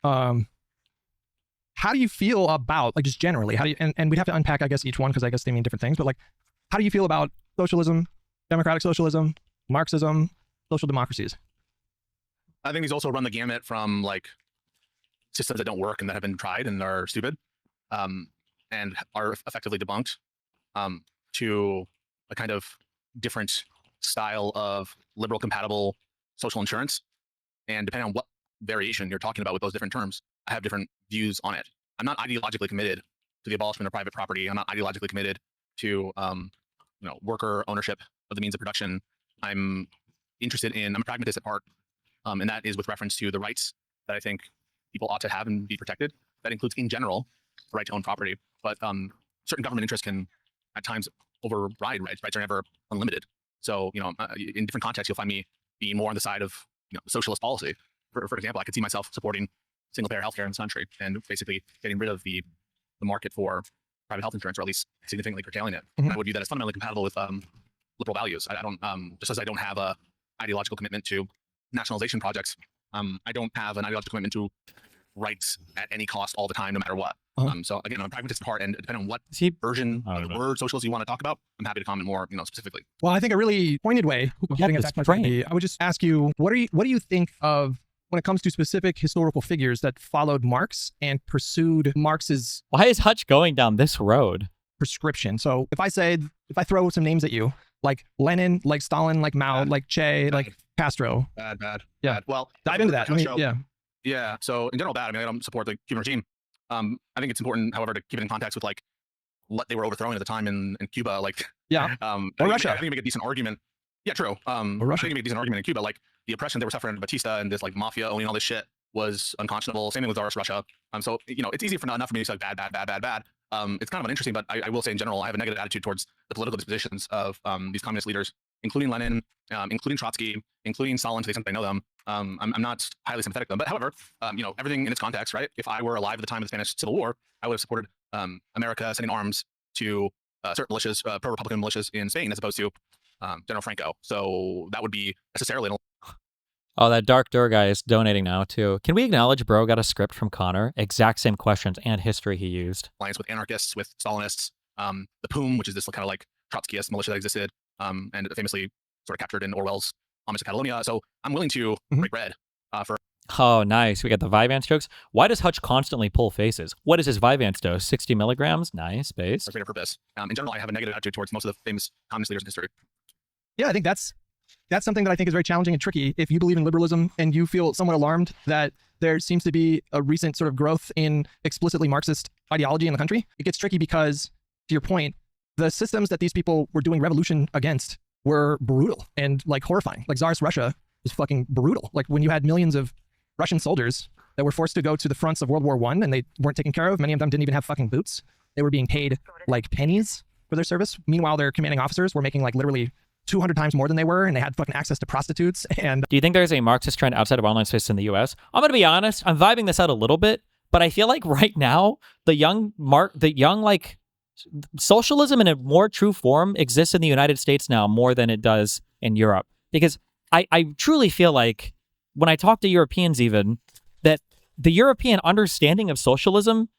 How do you feel about, like, just generally? How do you and we'd have to unpack, I guess, each one because I guess they mean different things. But like, how do you feel about socialism, democratic socialism, Marxism, social democracies? I think these also run the gamut from like systems that don't work and that have been tried and are stupid, and are effectively debunked, to a kind of different style of liberal compatible social insurance. And depending on what variation you're talking about with those different terms, I have different views on it. I'm not ideologically committed to the abolishment of private property. I'm not ideologically committed to worker ownership of the means of production. I'm a pragmatist at heart, and that is with reference to the rights that I think people ought to have and be protected. That includes, in general, the right to own property. But certain government interests can at times override rights. Rights are never unlimited. So, in different contexts, you'll find me being more on the side of socialist policy. For example, I could see myself supporting single-payer healthcare in this country and basically getting rid of the market for private health insurance, or at least significantly curtailing it. Mhm. I would view that as fundamentally compatible with liberal values. I don't, just as I don't have a ideological commitment to nationalization projects, I don't have an ideological commitment to rights at any cost all the time, no matter what. So again, I'm a pragmatist at heart, and depending on what version of the word socialist you want to talk about, I'm happy to comment more, specifically. Well, I think a really pointed way of getting at that question would be, I would just ask you, what do you think of when it comes to specific historical figures that followed Marx and pursued Marx's Why is Hutch going down this road? prescription? So if I throw some names at you, like Lenin, like Stalin, like Mao, like Che, like Castro. Bad. Yeah. Bad. Well, Dive into that. Yeah. So in general, bad. I mean, I don't support the Cuban regime. I think it's important, however, to keep it in context with like what they were overthrowing at the time in Cuba. Like, or Russia. I think you make a decent argument. Yeah, true. Or I Russia. think you make a decent argument in Cuba. Like the oppression they were suffering under Batista and this like mafia owning all this shit was unconscionable. Same thing with Tsarist Russia. So it's easy enough for me to say like bad. It's kind of uninteresting, but I will say in general, I have a negative attitude towards the political dispositions of these communist leaders, including Lenin, including Trotsky, including Stalin, to the extent that I know them. I'm not highly sympathetic to them, but however, everything in its context, right? If I were alive at the time of the Spanish Civil War, I would have supported America sending arms to certain militias, pro-Republican militias in Spain, as opposed to General Franco. So that would be necessarily Oh, that Dark Door guy is donating now too. Can we acknowledge bro got a script from Connor? Exact same questions and history he used. alliance with anarchists, with Stalinists, the POUM, which is this kind of like Trotskyist militia that existed, and famously sort of captured in Orwell's Homage to Catalonia. So I'm willing to break bread for. Oh, nice. We got the Vyvanse jokes. Why does Hutch constantly pull faces? What is his Vyvanse dose? 60 milligrams? Nice, base. For greater purpose. In general, I have a negative attitude towards most of the famous communist leaders in history. Yeah, I think that's something that I think is very challenging and tricky. If you believe in liberalism and you feel somewhat alarmed that there seems to be a recent sort of growth in explicitly Marxist ideology in the country, it gets tricky because, to your point, the systems that these people were doing revolution against were brutal and like horrifying. Like Tsarist Russia was fucking brutal. Like when you had millions of Russian soldiers that were forced to go to the fronts of World War I and they weren't taken care of. Many of them didn't even have fucking boots. They were being paid like pennies for their service. Meanwhile, their commanding officers were making like literally 200 times more than they were, and they had fucking access to prostitutes. And do you think there's a Marxist trend outside of online space in the US? I'm going to be honest, I'm vibing this out a little bit, but I feel like right now, the young like socialism in a more true form exists in the United States now more than it does in Europe. Because I truly feel like when I talk to Europeans even, that the European understanding of socialism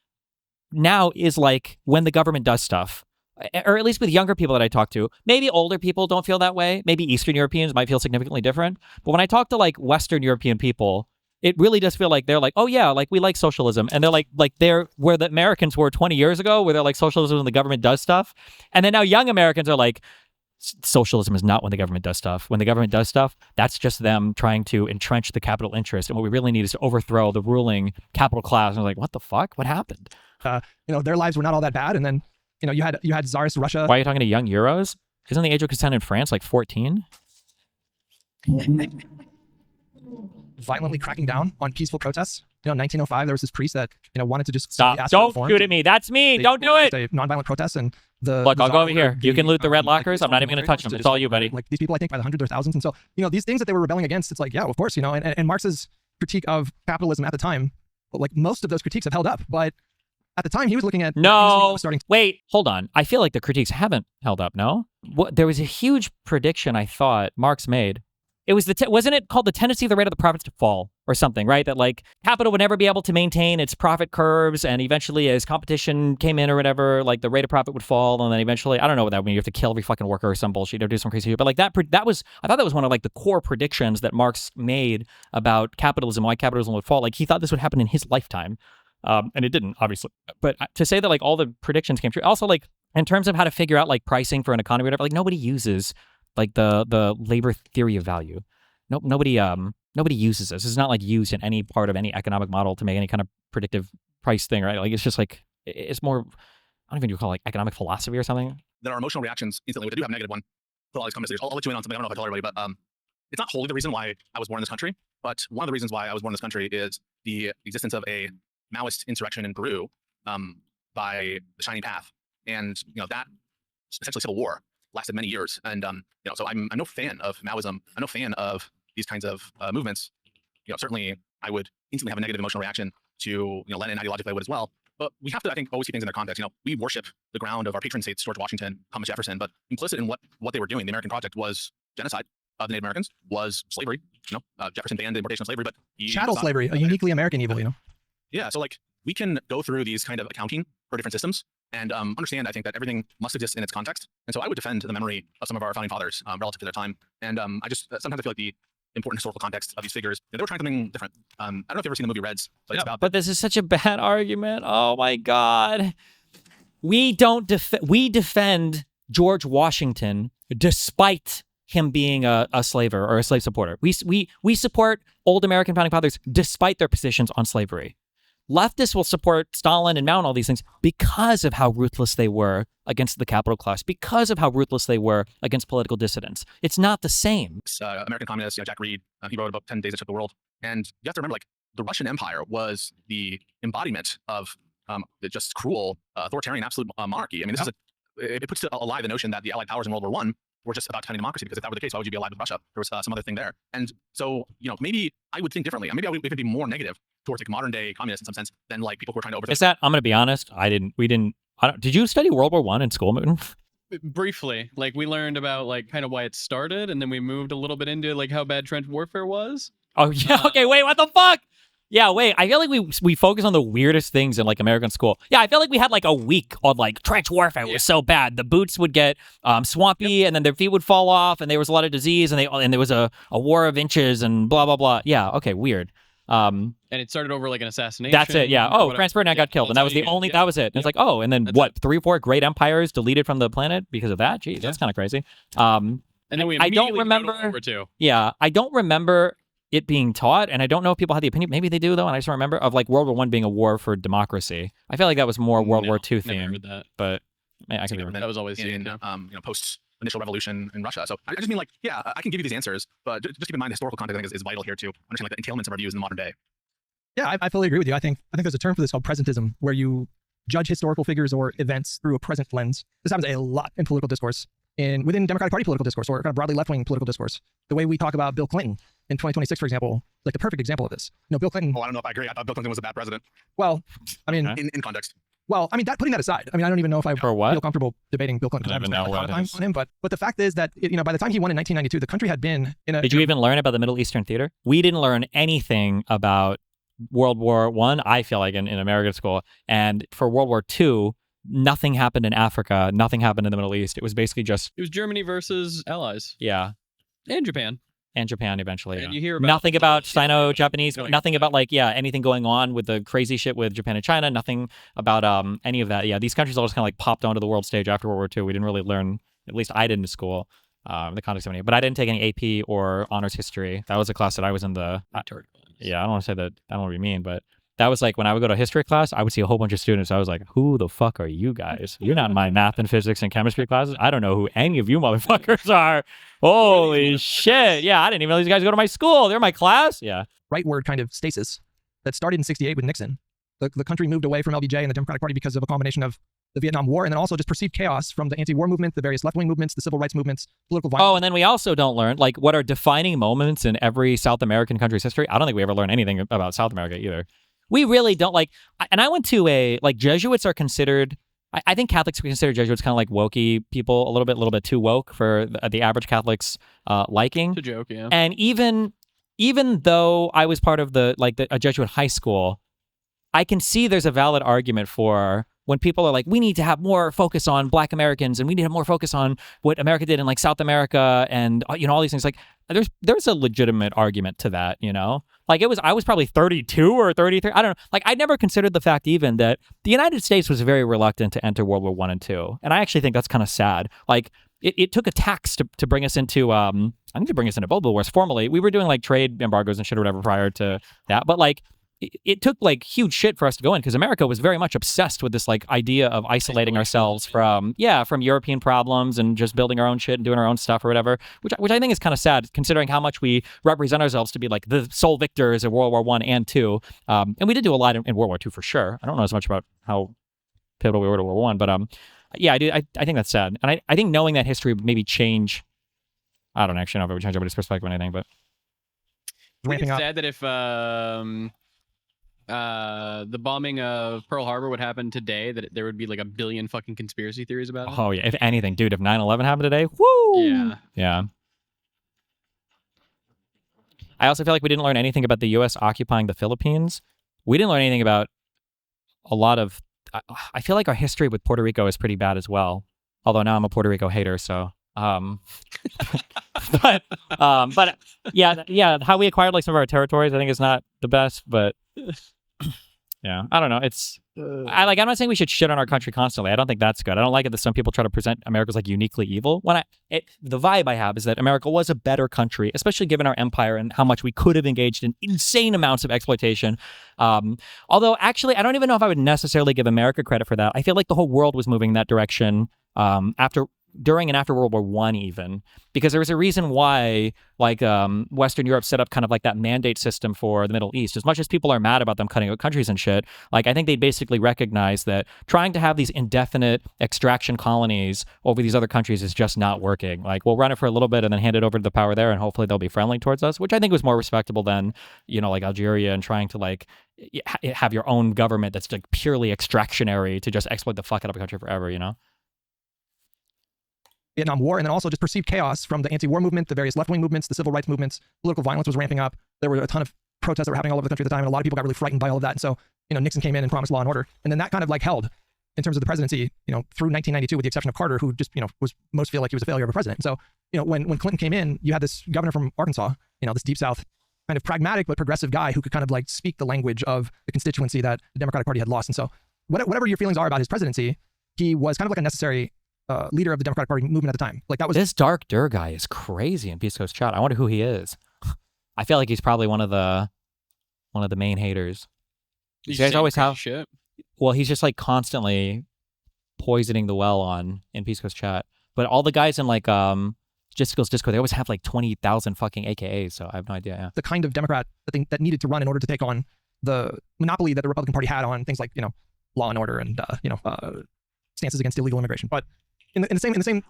now is like when the government does stuff. Or at least with younger people that I talk to. Maybe older people don't feel that way. Maybe Eastern Europeans might feel significantly different. But when I talk to like Western European people, it really does feel like they're like, oh yeah, like we like socialism. And they're like they're where the Americans were 20 years ago, where they're like socialism when the government does stuff. And then now young Americans are like, socialism is not when the government does stuff. When the government does stuff, that's just them trying to entrench the capital interest. And what we really need is to overthrow the ruling capital class. And I'm like, what the fuck? What happened? their lives were not all that bad. And then, you had Tsarist Russia. Why are you talking to young Euros? Isn't the age of consent in France like 14? Violently cracking down on peaceful protests. In 1905, there was this priest that, wanted to just Stop. ask for Don't reform. Shoot at me. That's me. Don't do it. Say nonviolent protests and Look, I'll go over here. You can loot the red lockers. I'm not even going to touch them. It's all you, buddy. Like these people, I think by the hundreds or thousands. And so, these things that they were rebelling against, it's like, yeah, of course, and Marx's critique of capitalism at the time, like most of those critiques have held up. But at the time, he was looking at Wait, hold on. I feel like the critiques haven't held up. No, there was a huge prediction I thought Marx made. It was wasn't it called the tendency of the rate of the profits to fall or something, right? That like capital would never be able to maintain its profit curves, and eventually, as competition came in or whatever, like the rate of profit would fall, and then eventually, I don't know what that means. You have to kill every fucking worker or some bullshit or do some crazy shit. But like that was, I thought that was one of like the core predictions that Marx made about capitalism, why capitalism would fall. Like he thought this would happen in his lifetime. And it didn't, obviously. But to say that like all the predictions came true, also like in terms of how to figure out like pricing for an economy or whatever, like nobody uses like the labor theory of value. Nobody uses this. It's not like used in any part of any economic model to make any kind of predictive price thing, right? Like it's just like it's more, I don't even call it like economic philosophy or something. There are emotional reactions instantly, which I do have a negative one for all these communist leaders. I'll let you in on something. I don't know if I tell everybody, but it's not wholly the reason why I was born in this country. But one of the reasons why I was born in this country is the existence of a Maoist insurrection in Peru by the Shining Path. And, that essentially civil war lasted many years. And so I'm no fan of Maoism. I'm no fan of these kinds of movements. Certainly I would instantly have a negative emotional reaction to Lenin. Ideologically I would as well. But we have to, I think, always keep things in their context. We worship the ground of our patron saints, George Washington, Thomas Jefferson, but implicit in what they were doing, the American project, was genocide of the Native Americans, was slavery. Jefferson banned the importation of slavery, but chattel slavery, a uniquely American evil. Yeah, so we can go through these kind of accounting for different systems and understand, I think, that everything must exist in its context. And so I would defend the memory of some of our founding fathers relative to their time. And I just sometimes I feel like the important historical context of these figures, they were trying something different. I don't know if you've ever seen the movie Reds, but it's about. But this is such a bad argument. Oh my God. We defend George Washington despite him being a slaver or a slave supporter. We support old American founding fathers despite their positions on slavery. Leftists will support Stalin and Mao and all these things because of how ruthless they were against the capital class, because of how ruthless they were against political dissidents. It's not the same. American communist, Jack Reed, he wrote about 10 Days That Shook the World. And you have to remember, the Russian Empire was the embodiment of the just cruel, authoritarian, absolute monarchy. I mean, it puts to a lie the notion that the Allied powers in World War I were just about defending democracy, because if that were the case, why would you be allied with Russia? There was some other thing there. And so, maybe I would think differently. Maybe we could be more negative towards modern day communists in some sense than people who are trying to overthrow. Is that, I'm going to be honest, did you study World War I in school, Mooten? Briefly, we learned about kind of why it started, and then we moved a little bit into how bad trench warfare was. Oh yeah, okay, wait, what the fuck? Yeah, wait, I feel like we focus on the weirdest things in American school. Yeah, I feel like we had a week on trench warfare. It was so bad. The boots would get swampy, and then their feet would fall off, and there was a lot of disease, and there was a war of inches, and blah blah blah. Yeah, okay, weird. And it started over an assassination. That's it, yeah. Oh, Franz Ferdinand got killed, and that was the only. That was it. And it's and then That's what? 3 or 4 great empires deleted from the planet because of that. Geez, that's kind of crazy. And then we I don't immediately remember. go to World War II. Yeah, I don't remember it being taught, and I don't know if people had the opinion. Maybe they do though, and I just don't remember of World War I being a war for democracy. I feel like that was more World War II Never theme. heard that. But I can be wrong. That was always in post initial revolution in Russia. So I just mean I can give you these answers, but just keep in mind the historical context, I think, is vital here to understand the entailments of our views in the modern day. Yeah, I fully agree with you. I think there's a term for this called presentism, where you judge historical figures or events through a present lens. This happens a lot in political discourse, within Democratic Party political discourse, or kind of broadly left-wing political discourse. The way we talk about Bill Clinton in 2026, for example, the perfect example of this. Bill Clinton. Well, I don't know if I agree. I thought Bill Clinton was a bad president. Well, I mean, in context. Well, I mean, putting that aside, I don't even know if I feel comfortable debating Bill Clinton. I don't even know what it is. On him, but the fact is that by the time he won in 1992, the country had been in a. Did you even learn about the Middle Eastern theater? We didn't learn anything about World War I feel like in American school, and for World War II, nothing happened in Africa, nothing happened in the Middle East. It was basically just it was Germany versus allies. Yeah, and Japan eventually. And you hear about nothing about Sino-Japanese, nothing about anything going on with the crazy shit with Japan and China. Nothing about any of that. Yeah, these countries all just kind of popped onto the world stage after World War II. We didn't really learn, at least I didn't in school, the context of any. But I didn't take any AP or honors history. That was a class that I was in the. Yeah, I don't want to say that. I don't know what you mean, but that was when I would go to history class, I would see a whole bunch of students. I was like, who the fuck are you guys? You're not in my math and physics and chemistry classes. I don't know who any of you motherfuckers are. Holy shit. Yeah, I didn't even know these guys go to my school. They're in my class. Yeah. Rightward kind of stasis that started in 68 with Nixon. The country moved away from LBJ and the Democratic Party because of a combination of the Vietnam War and then also just perceived chaos from the anti-war movement, the various left-wing movements, the civil rights movements, political violence. Oh, and then we also don't learn what are defining moments in every South American country's history. I don't think we ever learn anything about South America either. We really don't and I went to Jesuits are considered, I think Catholics consider Jesuits kind of wokey people, a little bit too woke for the average Catholic's liking. It's a joke, yeah. And even though I was part of a Jesuit high school, I can see there's a valid argument for when people are we need to have more focus on Black Americans and we need to have more focus on what America did in South America and all these things. There's a legitimate argument to that, I was probably 32 or 33. I don't know. I never considered the fact even that the United States was very reluctant to enter World War I and II. And I actually think that's kind of sad. It took a tax to bring us into, I think to bring us into both the wars formally. We were doing trade embargoes and shit or whatever prior to that. But it took huge shit for us to go in because America was very much obsessed with this idea of isolating ourselves from European problems and just building our own shit and doing our own stuff or whatever, which I think is kind of sad considering how much we represent ourselves to be the sole victors of World War I and II. And we did do a lot in World War II for sure. I don't know as much about how pivotal we were to World War I, but Yeah, I do. I think that's sad, and I think knowing that history would maybe change. I don't actually know if it would change everybody's perspective on anything, but Ramping up. It's sad that if the bombing of Pearl Harbor would happen today, that there would be like a billion fucking conspiracy theories about it. oh yeah, if anything, dude, if 9/11 happened today, woo, Yeah. I also feel like we didn't learn anything about the U.S. occupying the Philippines. We didn't learn anything about a lot of. I feel like our history with Puerto Rico is pretty bad as well. Although now I'm a Puerto Rico hater, so. But yeah, how we acquired like some of our territories, I think is not the best. But yeah, I don't know. It's I'm not saying we should shit on our country constantly. I don't think that's good. I don't like it that some people try to present America as like uniquely evil. The vibe I have is that America was a better country, especially given our empire and how much we could have engaged in insane amounts of exploitation. Although actually, I don't even know if I would necessarily give America credit for that. I feel like the whole world was moving in that direction during and after World War I even, because there was a reason why like Western Europe set up kind of like that mandate system for the Middle East. As much as people are mad about them cutting out countries and shit, like I think they basically recognize that trying to have these indefinite extraction colonies over these other countries is just not working. Like we'll run it for a little bit and then hand it over to the power there and hopefully they'll be friendly towards us, which I think was more respectable than, like Algeria and trying to like have your own government that's like purely extractionary to just exploit the fuck out of a country forever, Vietnam War, and then also just perceived chaos from the anti-war movement, the various left-wing movements, the civil rights movements. Political violence was ramping up. There were a ton of protests that were happening all over the country at the time, and a lot of people got really frightened by all of that. And so, Nixon came in and promised law and order, and then that kind of like held in terms of the presidency, through 1992, with the exception of Carter, who just, was most feel like he was a failure of a president. And so, when Clinton came in, you had this governor from Arkansas, this deep South, kind of pragmatic but progressive guy who could kind of like speak the language of the constituency that the Democratic Party had lost. And so, whatever your feelings are about his presidency, he was kind of like a necessary leader of the Democratic Party movement at the time. Like that was this Dark Dur guy is crazy in Pisco's chat. I wonder who he is. I feel like he's probably one of the main haters. You guys always have shit. Well, he's just like constantly poisoning the well in Pisco's chat. But all the guys in like Disco's Discord, they always have like 20,000 fucking AKAs. So I have no idea. Yeah. The kind of Democrat that needed to run in order to take on the monopoly that the Republican Party had on things like law and order and stances against illegal immigration. But in the same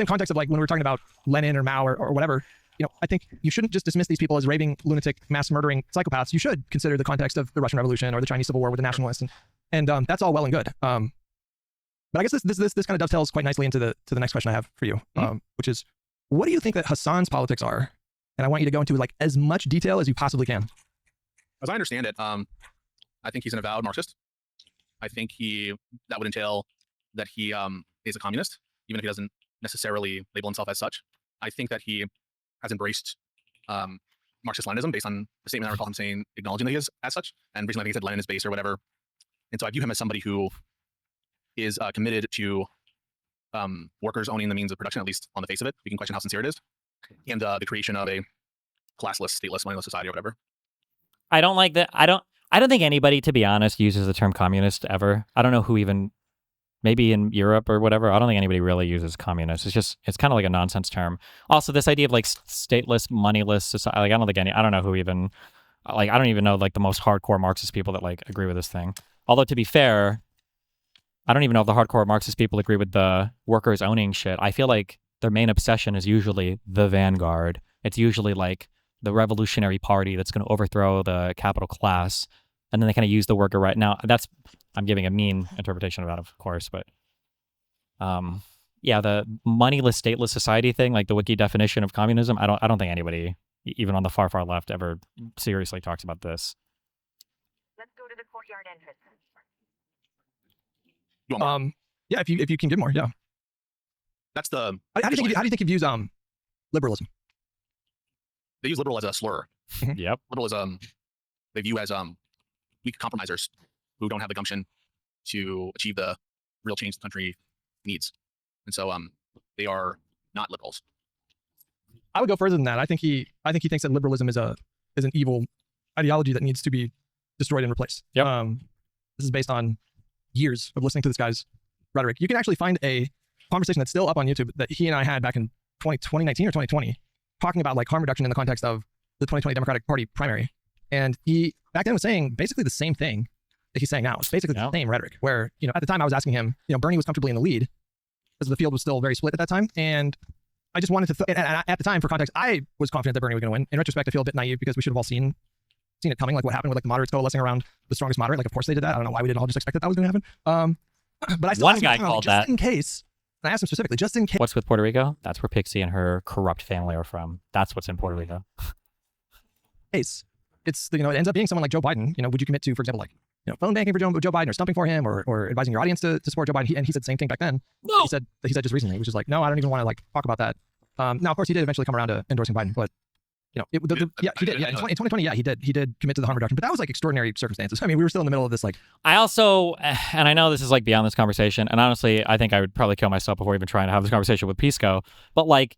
context of like when we were talking about Lenin or Mao or whatever, I think you shouldn't just dismiss these people as raving, lunatic, mass murdering psychopaths. You should consider the context of the Russian Revolution or the Chinese Civil War with the nationalists, and that's all well and good. But I guess this kind of dovetails quite nicely into the next question I have for you, which is, what do you think that Hasan's politics are? And I want you to go into like as much detail as you possibly can. As I understand it, I think he's an avowed Marxist. I think that would entail that he is a communist, even if he doesn't necessarily label himself as such. I think that he has embraced Marxist-Leninism based on the statement I recall him saying, acknowledging that he is as such. And recently I think he said Lenin is base or whatever. And so I view him as somebody who is committed to workers owning the means of production, at least on the face of it. We can question how sincere it is. And the creation of a classless, stateless, moneyless society or whatever. I don't like that. I don't think anybody, to be honest, uses the term communist ever. I don't know who even... Maybe in Europe or whatever. I don't think anybody really uses communist. It's kind of like a nonsense term. Also, this idea of like stateless, moneyless society, like I don't know who even, like, I don't even know like the most hardcore Marxist people that like agree with this thing. Although to be fair, I don't even know if the hardcore Marxist people agree with the workers owning shit. I feel like their main obsession is usually the vanguard. It's usually like the revolutionary party that's going to overthrow the capital class. And then they kind of use the worker right now. I'm giving a mean interpretation of that, of course, but yeah, the moneyless, stateless society thing, like the wiki definition of communism, I don't think anybody, even on the far left, ever seriously talks about this. Let's go to the courtyard entrance. Yeah, if you can give more, yeah. That's the. How do you think he views liberalism? They use liberal as a slur. Yep. Liberalism, they view as weak compromisers who don't have the gumption to achieve the real change the country needs. And so they are not liberals. I would go further than that. I think he thinks that liberalism is an evil ideology that needs to be destroyed and replaced. Yep. This is based on years of listening to this guy's rhetoric. You can actually find a conversation that's still up on YouTube that he and I had back in 2019 or 2020, talking about like harm reduction in the context of the 2020 Democratic Party primary. And he back then was saying basically the same thing that he's saying now. It's basically the same rhetoric where, at the time I was asking him, Bernie was comfortably in the lead. because the field was still very split at that time. And I just wanted to, and at the time, for context, I was confident that Bernie was going to win. In retrospect, I feel a bit naive because we should have all seen it coming, like what happened with like the moderates coalescing around the strongest moderate. Like, of course they did that. I don't know why we didn't all just expect that was going to happen. But I still One asked guy him, called just that. in case. And I asked him specifically, just in case. What's with Puerto Rico? That's where Pixie and her corrupt family are from. That's what's in Puerto Rico. It's it ends up being someone like Joe Biden. Would you commit to, for example, like phone banking for Joe Biden, or stumping for him, or advising your audience to support Joe Biden? And he said the same thing back then. No. He said just recently, which is like, no, I don't even want to like talk about that. Now, of course, he did eventually come around to endorsing Biden, but he did. Yeah, in 2020, yeah, he did commit to the harm reduction, but that was like extraordinary circumstances. I mean, we were still in the middle of this like. I also, and I know this is like beyond this conversation, and honestly, I think I would probably kill myself before even trying to have this conversation with Pisco. But like,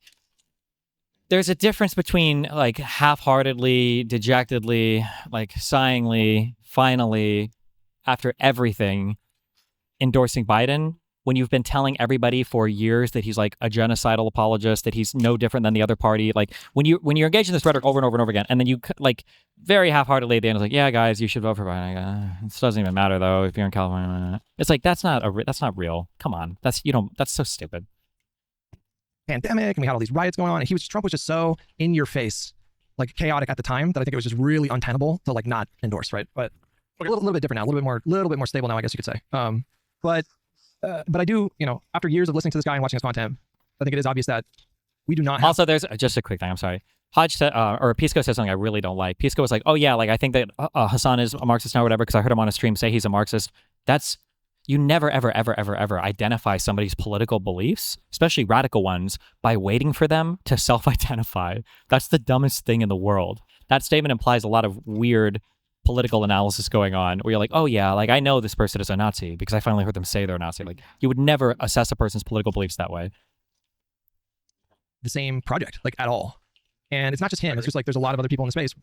there's a difference between like half-heartedly, dejectedly, like sighingly, finally, after everything, endorsing Biden, when you've been telling everybody for years that he's like a genocidal apologist, that he's no different than the other party. Like when you're engaged in this rhetoric over and over and over again, and then you like very half-heartedly at the end, it's like, yeah, guys, you should vote for Biden. It doesn't even matter though if you're in California. It's like that's not real. Come on, that's so stupid. Pandemic, and we had all these riots going on, and Trump was just so in your face, like chaotic at the time, that I think it was just really untenable to like not endorse, right? But a little bit different now, a little bit more stable now, I guess you could say. But I do, after years of listening to this guy and watching his content, I think it is obvious that we do not have. Also, there's just a quick thing. I'm sorry. Hutch said, or Pisco said something I really don't like. Pisco was like, oh yeah, like I think that Hasan is a Marxist now or whatever, because I heard him on a stream say he's a Marxist. You never, ever, ever, ever, ever identify somebody's political beliefs, especially radical ones, by waiting for them to self-identify. That's the dumbest thing in the world. That statement implies a lot of weird political analysis going on where you're like, oh yeah, like I know this person is a Nazi because I finally heard them say they're a Nazi. Like you would never assess a person's political beliefs that way. The same project, like at all. And it's not just him. It's just like there's a lot of other people in the space.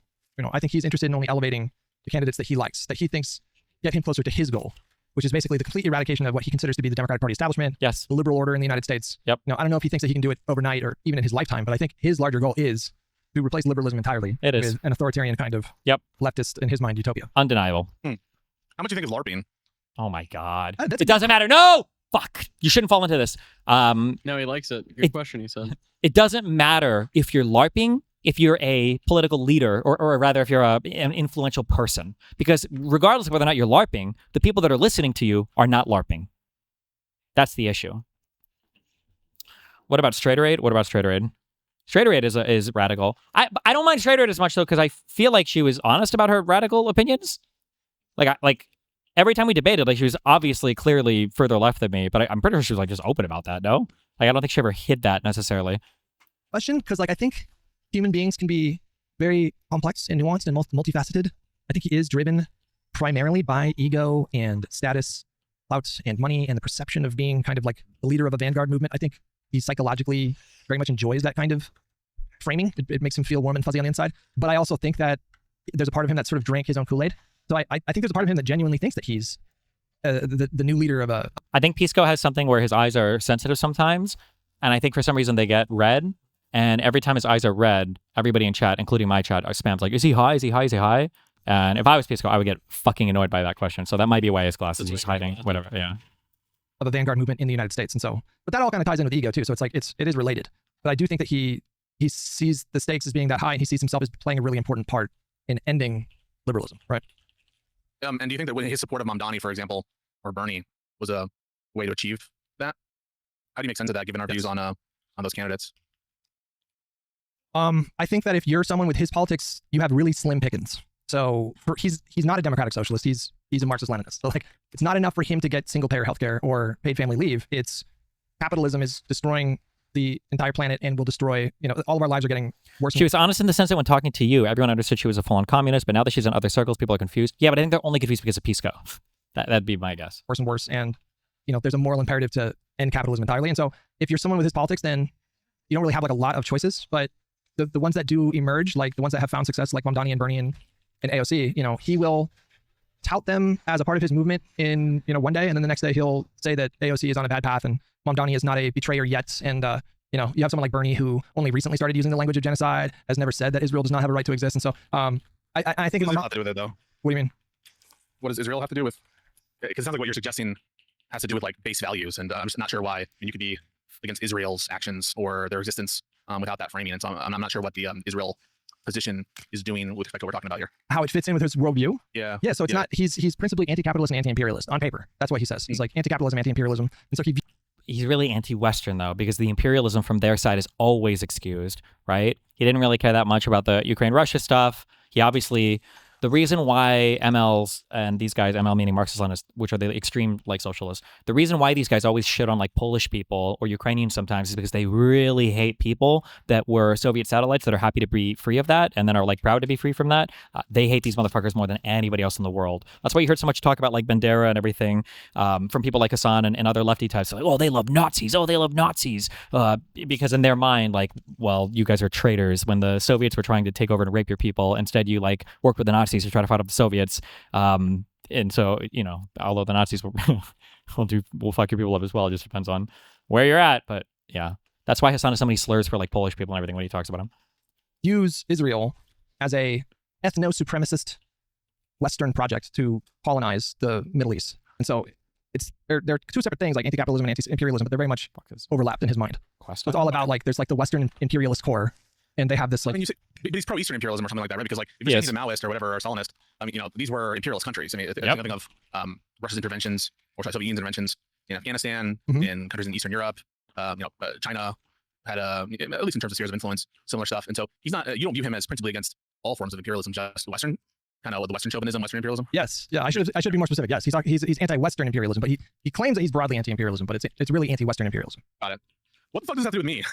I think he's interested in only elevating the candidates that he likes, that he thinks get him closer to his goal, which is basically the complete eradication of what he considers to be the Democratic Party establishment, yes, the liberal order in the United States. Yep. I don't know if he thinks that he can do it overnight or even in his lifetime, but I think his larger goal is to replace liberalism entirely. It is with an authoritarian kind of leftist, in his mind, utopia. Undeniable. How much do you think is LARPing? Oh my God. That's it doesn't matter. No! Fuck. You shouldn't fall into this. No, he likes it. Good question, he said. It doesn't matter if you're LARPing, if you're a political leader, or rather if you're an influential person. Because regardless of whether or not you're LARPing, the people that are listening to you are not LARPing. That's the issue. What about Straighter Aid? Straighter Aid is radical. I don't mind Straighter Aid as much though, because I feel like she was honest about her radical opinions. Like every time we debated, like she was obviously clearly further left than me, but I'm pretty sure she was like just open about that. No, like I don't think she ever hid that necessarily. Question, because like I think human beings can be very complex and nuanced and multifaceted. I think he is driven primarily by ego and status, clout and money, and the perception of being kind of like the leader of a vanguard movement. I think he psychologically very much enjoys that kind of framing. It makes him feel warm and fuzzy on the inside. But I also think that there's a part of him that sort of drank his own Kool-Aid. So I think there's a part of him that genuinely thinks that he's the new leader of a... I think Pisco has something where his eyes are sensitive sometimes. And I think for some reason they get red. And every time his eyes are red, everybody in chat, including my chat, spams like, is he high? Is he high? Is he high? And if I was Pisco, I would get fucking annoyed by that question. So that might be why his glasses he's hiding, whatever. Yeah. Of the vanguard movement in the United States. And so, but that all kind of ties in with ego too. So it's like, it is related. But I do think that he sees the stakes as being that high, and he sees himself as playing a really important part in ending liberalism, right? And do you think that when his support of Mamdani, for example, or Bernie, was a way to achieve that? How do you make sense of that, given our views on those candidates? I think that if you're someone with his politics, you have really slim pickings. So he's not a democratic socialist. He's a Marxist-Leninist. So like, it's not enough for him to get single-payer healthcare or paid family leave. It's capitalism is destroying the entire planet and will destroy, all of our lives are getting worse. She was honest in the sense that when talking to you, everyone understood she was a full-on communist, but now that she's in other circles, people are confused. Yeah, but I think they're only confused because of Pisco. That'd be my guess. Worse and worse. And, there's a moral imperative to end capitalism entirely. And so if you're someone with his politics, then you don't really have like a lot of choices, but the ones that do emerge, like the ones that have found success, like Mamdani and Bernie and AOC, he will tout them as a part of his movement in, one day. And then the next day he'll say that AOC is on a bad path and Mamdani is not a betrayer yet. And, you have someone like Bernie who only recently started using the language of genocide, has never said that Israel does not have a right to exist. And so I think... What does it have to do with it, though? What do you mean? What does Israel have to do with... Because it sounds like what you're suggesting has to do with like base values, and I'm just not sure why you could be against Israel's actions or their existence without that framing. And so I'm not sure what the Israel position is doing with respect to what we're talking about here. How it fits in with his worldview. Yeah. Yeah. So it's not. He's principally anti-capitalist and anti-imperialist on paper. That's what he says. He's like anti-capitalism, anti-imperialism, and so he's really anti-Western though, because the imperialism from their side is always excused, right? He didn't really care that much about the Ukraine-Russia stuff. He obviously, the reason why MLs and these guys, ML meaning Marxist-Leninists, which are the extreme like socialists, the reason why these guys always shit on like Polish people or Ukrainians sometimes is because they really hate people that were Soviet satellites that are happy to be free of that and then are like proud to be free from that. They hate these motherfuckers more than anybody else in the world. That's why you heard so much talk about like Bandera and everything from people like Hasan and other lefty types. Like, oh, they love Nazis. Oh, they love Nazis. Because in their mind, like, well, you guys are traitors. When the Soviets were trying to take over and rape your people, instead you like work with the Nazis to try to fight off the Soviets. And so, you know, although the Nazis will fuck your people up as well. It just depends on where you're at. But yeah, that's why Hasan has so many slurs for like Polish people and everything when he talks about them. Use Israel as a ethno-supremacist Western project to colonize the Middle East. And so they're two separate things, like anti-capitalism and anti-imperialism, but they're very much overlapped in his mind. So it's all about like, there's like the Western imperialist core, and they have this like... I mean, you say, but he's pro-Eastern imperialism or something like that, right? Because like, if you're saying he's a Maoist or whatever, or Stalinist, I mean, you know, these were imperialist countries. I mean, I think of Russia's interventions, or Soviet Union's interventions in Afghanistan, in countries in Eastern Europe. China had, at least in terms of spheres of influence, similar stuff. And so he's not, you don't view him as principally against all forms of imperialism, just Western, kind of the Western chauvinism, Western imperialism. Yes. Yeah, I should be more specific. Yes, he's anti-Western imperialism, but he claims that he's broadly anti-imperialism, but it's really anti-Western imperialism. Got it. What the fuck does that have to do with me?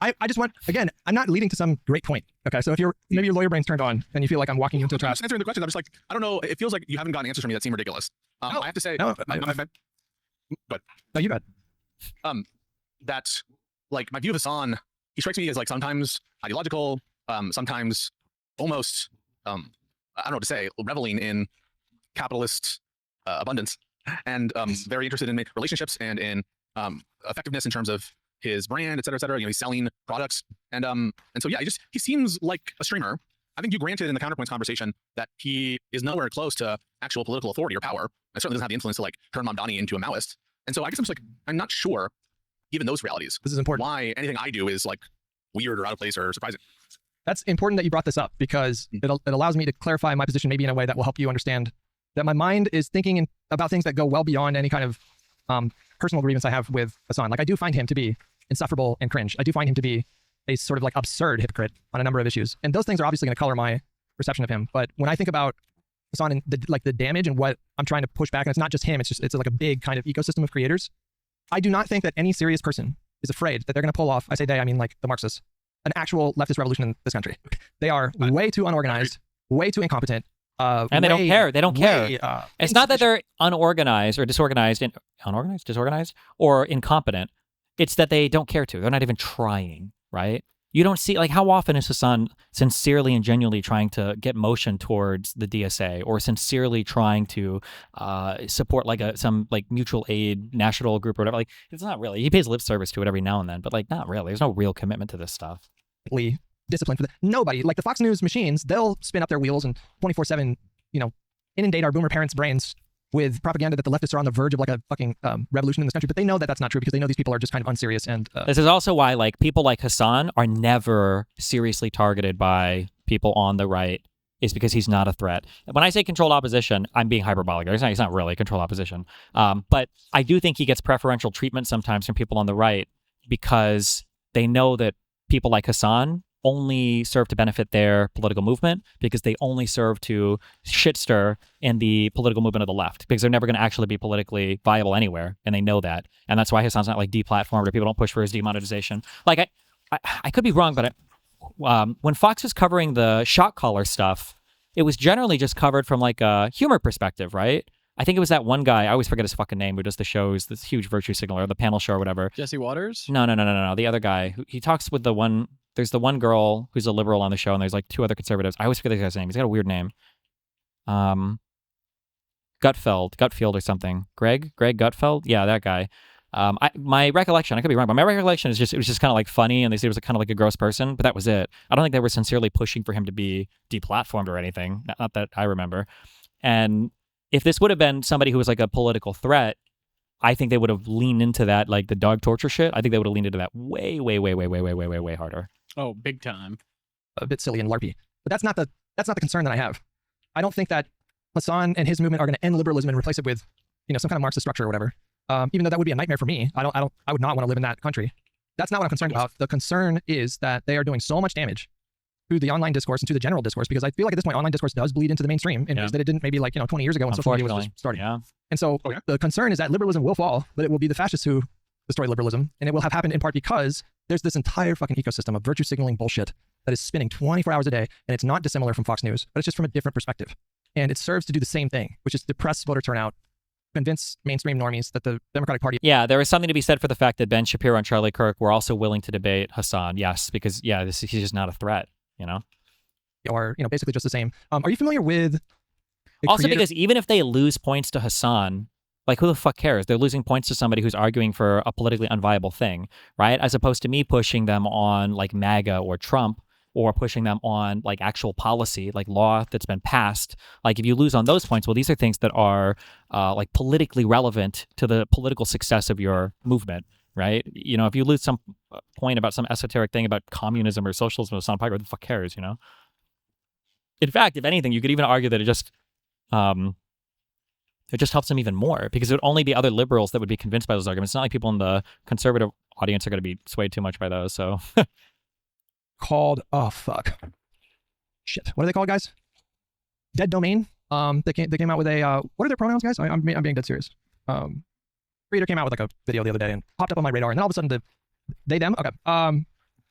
I just want, again, I'm not leading to some great point. Okay, so if maybe your lawyer brain's turned on and you feel like I'm walking you into a trap. I'm just answering the question. I'm just like, I don't know. It feels like you haven't gotten answers from me that seem ridiculous. I have to say, no, but no, you bet. That like my view of Hasan, he strikes me as like sometimes ideological, sometimes almost I don't know what to say, reveling in capitalist abundance, and very interested in relationships and in effectiveness in terms of his brand, et cetera, et cetera. You know, he's selling products, and so yeah, he seems like a streamer. I think you granted in the counterpoints conversation that he is nowhere close to actual political authority or power. And certainly doesn't have the influence to like turn Mamdani into a Maoist. And so I guess I'm just like, I'm not sure, given those realities, this is important, why anything I do is like weird or out of place or surprising. That's important that you brought this up, because it allows me to clarify my position maybe in a way that will help you understand that my mind is thinking about things that go well beyond any kind of personal grievance I have with Hasan. Like, I do find him to be insufferable and cringe. I do find him to be a sort of like absurd hypocrite on a number of issues. And those things are obviously going to color my perception of him. But when I think about Hasan and the damage and what I'm trying to push back, and it's not just him, it's like a big kind of ecosystem of creators. I do not think that any serious person is afraid that they're going to pull off, I say they, I mean like the Marxists, an actual leftist revolution in this country. They are way too unorganized, way too incompetent. And they don't care. They don't care. It's not that they're unorganized or disorganized, or incompetent. It's that they don't care to. They're not even trying, right? You don't see, like, how often is Hasan sincerely and genuinely trying to get motion towards the DSA, or sincerely trying to support like some like mutual aid national group or whatever? Like, it's not really. He pays lip service to it every now and then, but like, not really. There's no real commitment to this stuff. Discipline for nobody. Like the Fox News machines, they'll spin up their wheels and 24/7, inundate our boomer parents' brains with propaganda that the leftists are on the verge of like a fucking revolution in this country. But they know that that's not true, because they know these people are just kind of unserious. And this is also why like people like Hasan are never seriously targeted by people on the right, is because he's not a threat. When I say controlled opposition, I'm being hyperbolic. It's not really controlled opposition. But I do think he gets preferential treatment sometimes from people on the right, because they know that people like Hasan only serve to benefit their political movement, because they only serve to shit stir in the political movement of the left, because they're never going to actually be politically viable anywhere, and they know that. And that's why Hasan's not like deplatformed, or people don't push for his demonetization. Like, I could be wrong, but when Fox was covering the shot caller stuff, it was generally just covered from like a humor perspective, right? I think it was that one guy, I always forget his fucking name, who does the shows, this huge virtue signaler, the panel show or whatever. Jesse Waters? No. The other guy. He talks with the one, there's the one girl who's a liberal on the show, and there's like two other conservatives. I always forget the guy's name. He's got a weird name. Gutfeld or something. Greg Gutfeld? Yeah, that guy. My recollection, I could be wrong, but my recollection is it was just kind of like funny, and they said it was kind of like a gross person, but that was it. I don't think they were sincerely pushing for him to be deplatformed or anything. Not that I remember. And if this would have been somebody who was like a political threat, I think they would have leaned into that, like the dog torture shit. I think they would have leaned into that way harder. Oh, big time. A bit silly and larpy. But that's not the concern that I have. I don't think that Hasan and his movement are going to end liberalism and replace it with, some kind of Marxist structure or whatever. Even though that would be a nightmare for me. I would not want to live in that country. That's not what I'm concerned about. The concern is that they are doing so much damage to the online discourse and to the general discourse, because I feel like at this point online discourse does bleed into the mainstream in ways that it didn't maybe 20 years ago when social media was just starting. Yeah. And so the concern is that liberalism will fall, but it will be the fascists who destroy liberalism, and it will have happened in part because there's this entire fucking ecosystem of virtue signaling bullshit that is spinning 24 hours a day, and it's not dissimilar from Fox News, but it's just from a different perspective. And it serves to do the same thing, which is depress voter turnout, convince mainstream normies that the Democratic Party... Yeah, there is something to be said for the fact that Ben Shapiro and Charlie Kirk were also willing to debate Hasan. Yes, because, he's just not a threat, Or, basically just the same. Are you familiar with... Also, because even if they lose points to Hasan, like, who the fuck cares? They're losing points to somebody who's arguing for a politically unviable thing, right? As opposed to me pushing them on, like, MAGA or Trump, or pushing them on, like, actual policy, like law that's been passed. Like, if you lose on those points, well, these are things that are, like, politically relevant to the political success of your movement, right? If you lose some point about some esoteric thing about communism or socialism or something, who the fuck cares, In fact, if anything, you could even argue that it just helps them even more, because it would only be other liberals that would be convinced by those arguments. It's not like people in the conservative audience are going to be swayed too much by those. So, oh fuck, shit. What are they called, guys? DeadDomain. They came out with a what are their pronouns, guys? I'm being dead serious. Creator came out with like a video the other day and popped up on my radar, and then all of a sudden they them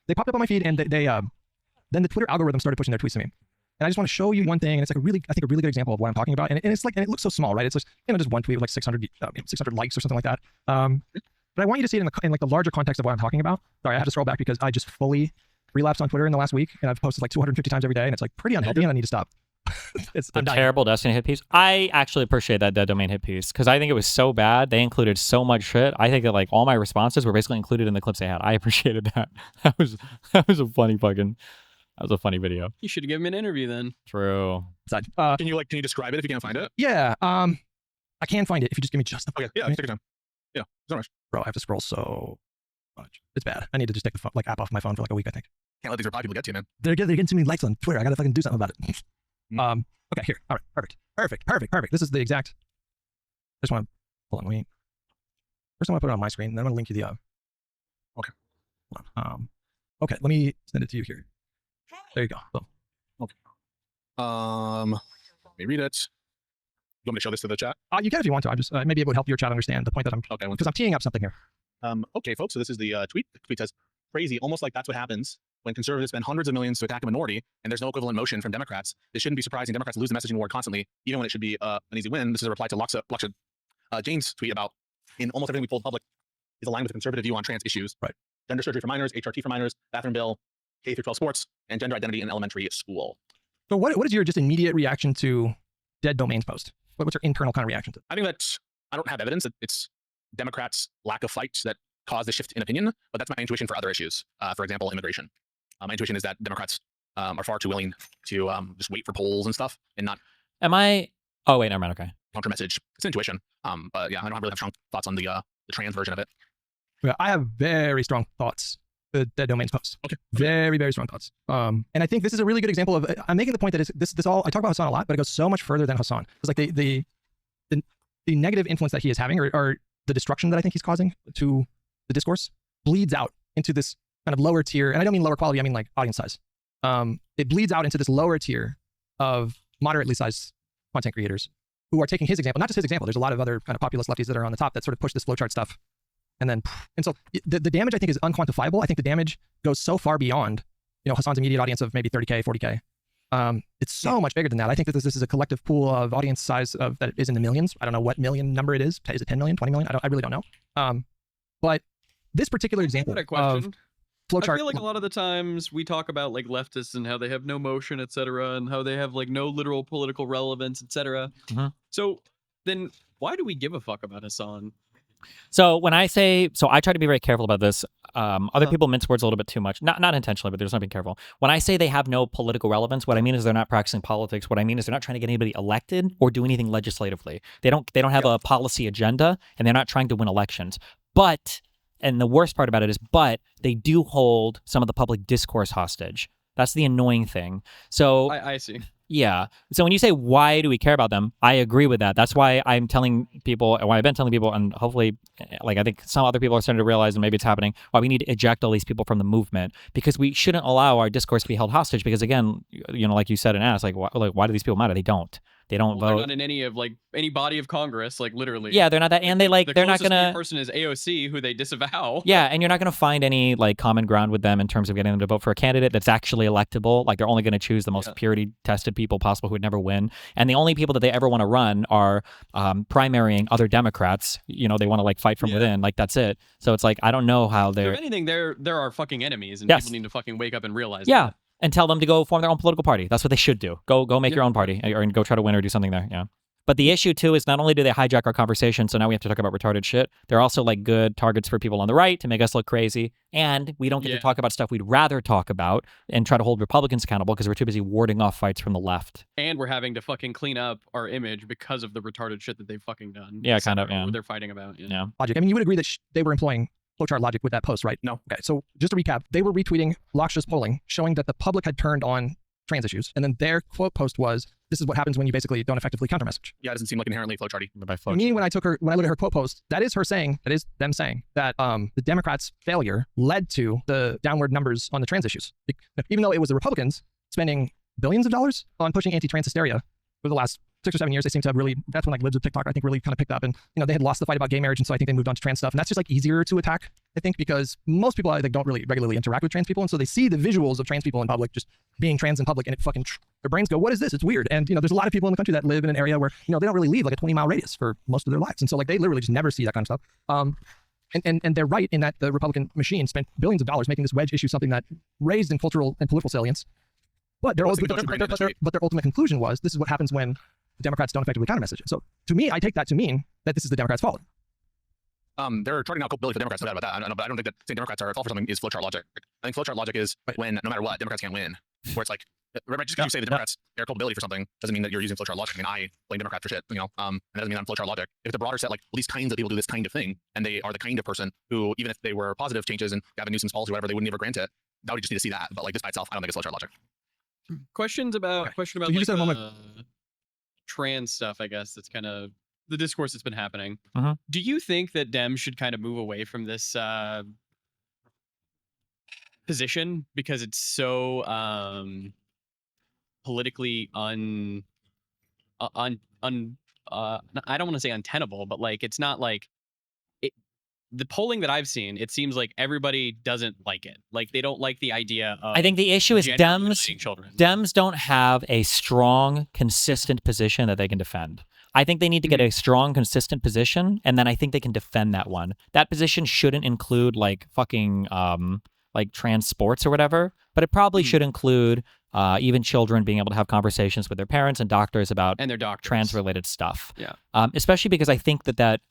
they popped up on my feed, and then the Twitter algorithm started pushing their tweets to me. And I just want to show you one thing, and it's like a really good example of what I'm talking about. And it's like, and it looks so small, right? It's just, just one tweet with like 600 likes or something like that. But I want you to see it in the larger context of what I'm talking about. Sorry, I had to scroll back because I just fully relapsed on Twitter in the last week, and I've posted like 250 times every day, and it's like pretty unhealthy, and I need to stop. It's a terrible Destiny hit piece. I actually appreciate that DeadDomain hit piece, because I think it was so bad. They included so much shit. I think that like all my responses were basically included in the clips they had. I appreciated that. That was a funny fucking... That was a funny video. You should have given him an interview then. True. Can you describe it if you can't find it? Yeah. I can find it if you just give me just a Okay. Yeah. Take your time. Yeah. So much. Bro, I have to scroll so much. It's bad. I need to just take the phone, app off my phone for like a week, I think. Can't let these reply people get to you, man. They're getting too many likes on Twitter. I gotta fucking do something about it. Okay, here. All right. Perfect. This is the exact. I just want to hold on. Wait. First, I want to put it on my screen, and then I'm gonna link you the. Okay. Hold on. Okay. Let me send it to you here. There you go. Boom. Okay. Let me read it. You want me to show this to the chat? You can if you want to. I'm just maybe it would help your chat understand the point that I'm. Okay. Because I'm teeing up something here. Okay, folks. So this is the tweet. The tweet says, "Crazy. Almost like that's what happens when conservatives spend hundreds of millions to attack a minority, and there's no equivalent motion from Democrats. This shouldn't be surprising. Democrats lose the messaging war constantly, even when it should be an easy win." This is a reply to Loxa Jane's tweet about, "In almost everything we pull public is aligned with the conservative view on trans issues. Right. Gender surgery for minors, HRT for minors, bathroom bill, K through 12 sports, and gender identity in elementary school." So what is your just immediate reaction to DeadDomain's post? What's your internal kind of reaction to it? I think that I don't have evidence that it's Democrats' lack of fight that caused the shift in opinion, but that's my intuition for other issues. For example, immigration. My intuition is that Democrats are far too willing to just wait for polls and stuff and not. Oh wait, never mind. Okay. Counter message. It's intuition. But yeah, I don't really have strong thoughts on the trans version of it. Yeah, I have very strong thoughts. The DeadDomain's post. Okay. Very, very strong thoughts. And I think this is a really good example of. I'm making the point that this all. I talk about Hasan a lot, but it goes so much further than Hasan. It's like the negative influence that he is having, or the destruction that I think he's causing to the discourse, bleeds out into this kind of lower tier. And I don't mean lower quality. I mean like audience size. It bleeds out into this lower tier of moderately sized content creators who are taking his example, not just his example. There's a lot of other kind of populist lefties that are on the top that sort of push this flowchart stuff. And so the damage I think is unquantifiable. I think the damage goes so far beyond, Hasan's immediate audience of maybe 30K, 40K. It's so much bigger than that. I think that this is a collective pool of audience size that is in the millions. I don't know what million number it is. Is it 10 million, 20 million? I really don't know. But this particular example of flowchart. I feel like a lot of the times we talk about like leftists and how they have no motion, etc., and how they have like no literal political relevance, etc. Mm-hmm. So then why do we give a fuck about Hasan? So when I say, I try to be very careful about this. other people mince words a little bit too much. Not intentionally, but there's not being careful. When I say they have no political relevance, what I mean is they're not practicing politics. What I mean is they're not trying to get anybody elected or do anything legislatively. They don't have a policy agenda, and they're not trying to win elections. But, and the worst part about it is, but they do hold some of the public discourse hostage. That's the annoying thing. So I see. Yeah. So when you say, why do we care about them? I agree with that. That's why I'm telling people, why I've been telling people, and hopefully, like, I think some other people are starting to realize, and maybe it's happening, why we need to eject all these people from the movement, because we shouldn't allow our discourse to be held hostage. Because again, like you said and asked, like, why do these people matter? They don't Well, vote. they're not in any of any body of Congress, like literally. Yeah, they're not that, and they're not closest gonna. person is AOC, who they disavow. Yeah, and you're not gonna find any common ground with them in terms of getting them to vote for a candidate that's actually electable. Like, they're only gonna choose the most purity tested people possible who would never win, and the only people that they ever want to run are primarying other Democrats. They want to fight from within. Like, that's it. So it's I don't know how they're. If anything, they're our fucking enemies, and Yes. people need to fucking wake up and realize. Yeah. That. And tell them to go form their own political party. That's what they should do. Go make your own party, or go try to win or do something there. Yeah. But the issue too is not only do they hijack our conversation, so now we have to talk about retarded shit. They're also good targets for people on the right to make us look crazy, and we don't get to talk about stuff we'd rather talk about and try to hold Republicans accountable because we're too busy warding off fights from the left. And we're having to fucking clean up our image because of the retarded shit that they've fucking done. Yeah, kind of. Yeah. What they're fighting about. Yeah. Logic. I mean, you would agree that they were employing flowchart logic with that post, right? No. Okay, so just to recap, they were retweeting Laksha's polling showing that the public had turned on trans issues, and then their quote post was, "This is what happens when you basically don't effectively counter message." Yeah, it doesn't seem like inherently flowcharty. To me, when I look at her quote post, that is them saying that the Democrats' failure led to the downward numbers on the trans issues. Even though it was the Republicans spending billions of dollars on pushing anti-trans hysteria for the last 6 or 7 years, they seem to have really, that's when Libs of TikTok, I think, really kind of picked up, and they had lost the fight about gay marriage, and so I think they moved on to trans stuff, and that's just easier to attack, I think, because most people I think don't really regularly interact with trans people, and so they see the visuals of trans people in public, just being trans in public, and it fucking, their brains go, what is this? It's weird. And there's a lot of people in the country that live in an area where they don't really leave a 20-mile radius for most of their lives, and so they literally just never see that kind of stuff. And they're right in that the Republican machine spent billions of dollars making this wedge issue something that raised in cultural and political salience. But their ultimate conclusion was, this is what happens when the Democrats don't effectively counter message. So to me, I take that to mean that this is the Democrats' fault. They're charting out culpability for the Democrats, no doubt about that. I don't know, but I don't think that saying Democrats are at fault for something is flowchart logic. I think flowchart logic is when no matter what, Democrats can't win. Where it's right, just because you say the Democrats bear culpability for something doesn't mean that you're using flowchart logic. I mean, I blame Democrats for shit, and that doesn't mean I'm flowchart logic. If the broader set, these kinds of people do this kind of thing, and they are the kind of person who, even if they were positive changes and Gavin Newsom's policy or whatever, they wouldn't ever grant it. That would just need to see that. But this by itself, I don't think it's flowchart logic. Question about trans stuff, I guess. That's kind of the discourse that's been happening. Do you think that Dems should kind of move away from this position because it's so politically I don't want to say untenable, but it's not the polling that I've seen, it seems like everybody doesn't like it. They don't like the idea of. I think the issue is Dems don't have a strong, consistent position that they can defend. I think they need to get a strong, consistent position, and then I think they can defend that one. That position shouldn't include fucking trans sports or whatever, but it probably should include even children being able to have conversations with their parents and doctors about trans-related stuff. Yeah. Especially because I think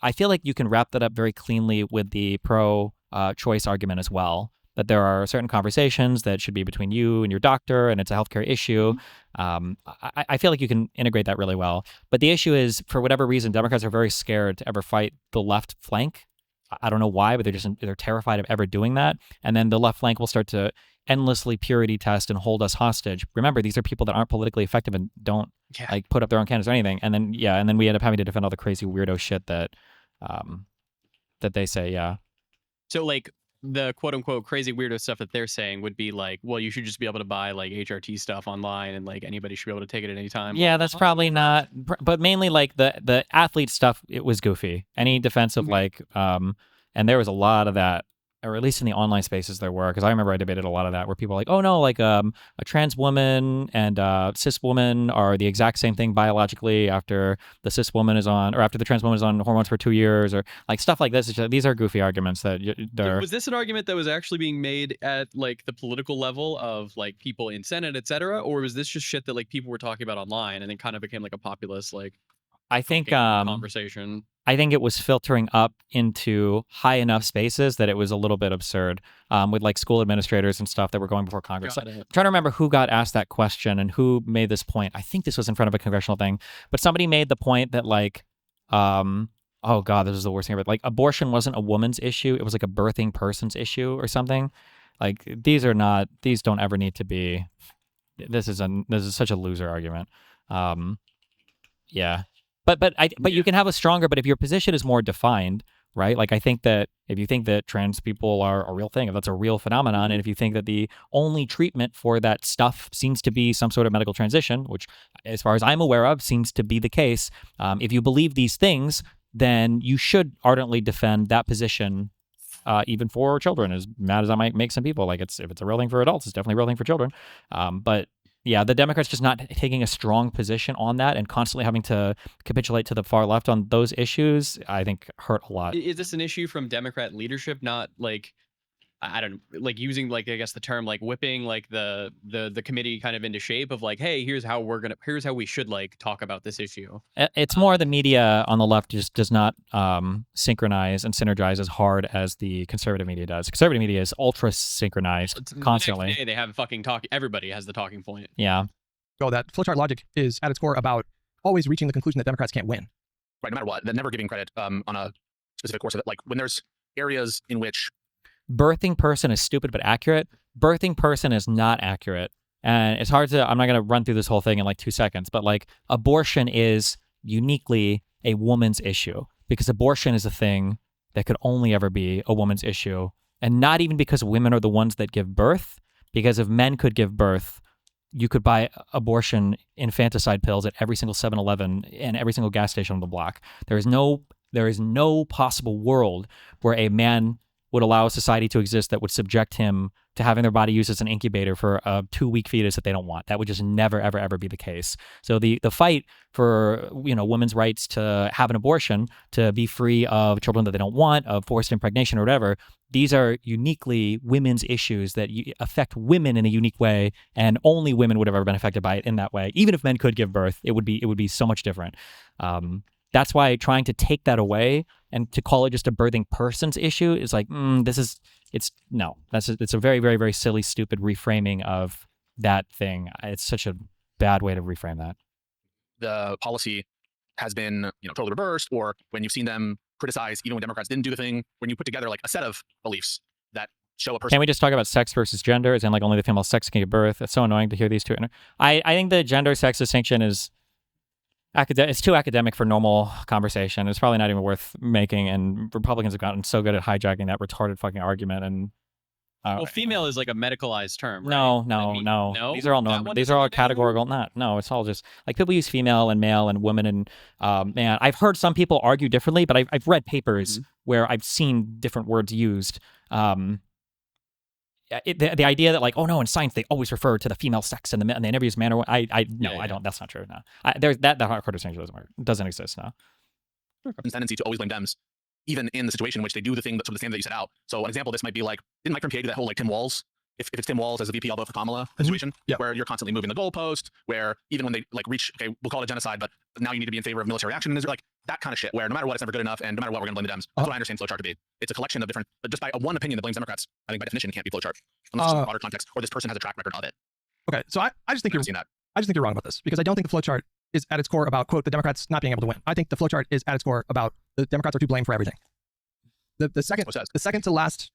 I feel like you can wrap that up very cleanly with the pro-choice argument as well. That there are certain conversations that should be between you and your doctor, and it's a healthcare issue. I feel like you can integrate that really well. But the issue is, for whatever reason, Democrats are very scared to ever fight the left flank. I don't know why, but they're terrified of ever doing that. And then the left flank will start to endlessly purity test and hold us hostage. Remember, these are people that aren't politically effective and don't put up their own candidates or anything. And then we end up having to defend all the crazy weirdo shit that they say. Yeah. So the quote unquote crazy weirdo stuff that they're saying would be well, you should just be able to buy HRT stuff online, and anybody should be able to take it at any time. Yeah, that's probably not, but mainly the athlete stuff, it was goofy. Any defense of and there was a lot of that, or at least in the online spaces there were, because I remember I debated a lot of that where people were oh no, a trans woman and cis woman are the exact same thing biologically after the cis woman is on, or after the trans woman is on hormones for 2 years, or stuff like this. These are goofy arguments that was this an argument that was actually being made at the political level of people in Senate, etc., or was this just shit that people were talking about online and then kind of became a populist I think conversation. I think it was filtering up into high enough spaces that it was a little bit absurd with like school administrators and stuff that were going before Congress. Got I'm it. trying to remember who got asked that question and who made this point. I think this was in front of a congressional thing, but somebody made the point that like, oh God, this is the worst thing ever. Like abortion wasn't a woman's issue. It was like a birthing person's issue or something. Like these don't ever need to be, this is such a loser argument. Yeah. But you can have a stronger, but if your position is more defined, right? Like I think that if you think that trans people are a real thing, if that's a real phenomenon, and if you think that the only treatment for that stuff seems to be some sort of medical transition, which as far as I'm aware of seems to be the case, if you believe these things, then you should ardently defend that position, even for children, as mad as I might make some people. Like if it's a real thing for adults, it's definitely a real thing for children. But yeah, the Democrats just not taking a strong position on that and constantly having to capitulate to the far left on those issues, I think hurt a lot. Is this an issue from Democrat leadership, not like, I don't like using like, I guess the term like whipping like the committee kind of into shape of like, hey, here's how we should like talk about this issue. It's more the media on the left just does not synchronize and synergize as hard as the conservative media does. Conservative media is ultra synchronized constantly. The next day they have fucking talk. Everybody has the talking point. Yeah. So that flowchart logic is at its core about always reaching the conclusion that Democrats can't win. Right, no matter what, that never giving credit on a specific course of it. Like when there's areas in which birthing person is stupid but accurate. Birthing person is not accurate. And it's hard to, I'm not going to run through this whole thing in like 2 seconds, but like abortion is uniquely a woman's issue because abortion is a thing that could only ever be a woman's issue. And not even because women are the ones that give birth, because if men could give birth, you could buy abortion infanticide pills at every single 7-Eleven and every single gas station on the block. There is no possible world where a man would allow a society to exist that would subject him to having their body used as an incubator for a 2-week fetus that they don't want. That would just never, ever, ever be the case. So the fight for, women's rights to have an abortion, to be free of children that they don't want, of forced impregnation or whatever, these are uniquely women's issues that affect women in a unique way, and only women would have ever been affected by it in that way. Even if men could give birth, it would be so much different. That's why trying to take that away and to call it just a birthing person's issue is like, it's a very, very, very silly, stupid reframing of that thing. It's such a bad way to reframe that. The policy has been, totally reversed, or when you've seen them criticize, even when Democrats didn't do the thing, when you put together like a set of beliefs that show a person. Can we just talk about sex versus gender? And like only the female sex can give birth. It's so annoying to hear these two. I think the gender sex distinction is it's too academic for normal conversation. It's probably not even worth making, and Republicans have gotten so good at hijacking that retarded fucking argument. And well, female is like a medicalized term, right? No. These are all these are all categorical. No, it's all just like people use female and male and woman and man. I've heard some people argue differently, but I've read papers where I've seen different words used. The idea that like, oh no, in science they always refer to the female sex and the interviews man or I don't. That's not true. No, there's that hardcore distinction doesn't exist now. Tendency to always blame Dems, even in the situation in which they do the thing, sort of the same that you set out. So an example of this might be like, didn't Mike from PA do that whole like Tim Walz? If it's Tim Walz as a VP, I'll vote for Kamala situation, where you're constantly moving the goalpost, where even when they like reach, okay, we'll call it genocide, but now you need to be in favor of military action. And there's like that kind of shit where no matter what, it's never good enough, and no matter what, we're gonna blame the Dems. That's what I understand flowchart to be. It's a collection of different, but just by one opinion that blames Democrats, I think by definition it can't be flowchart unless it's in a broader context, or this person has a track record of it. Okay, so I just think you're wrong about this, because I don't think the flowchart is at its core about, quote, the Democrats not being able to win. I think the flowchart is at its core about the Democrats are to blame for everything. The second to last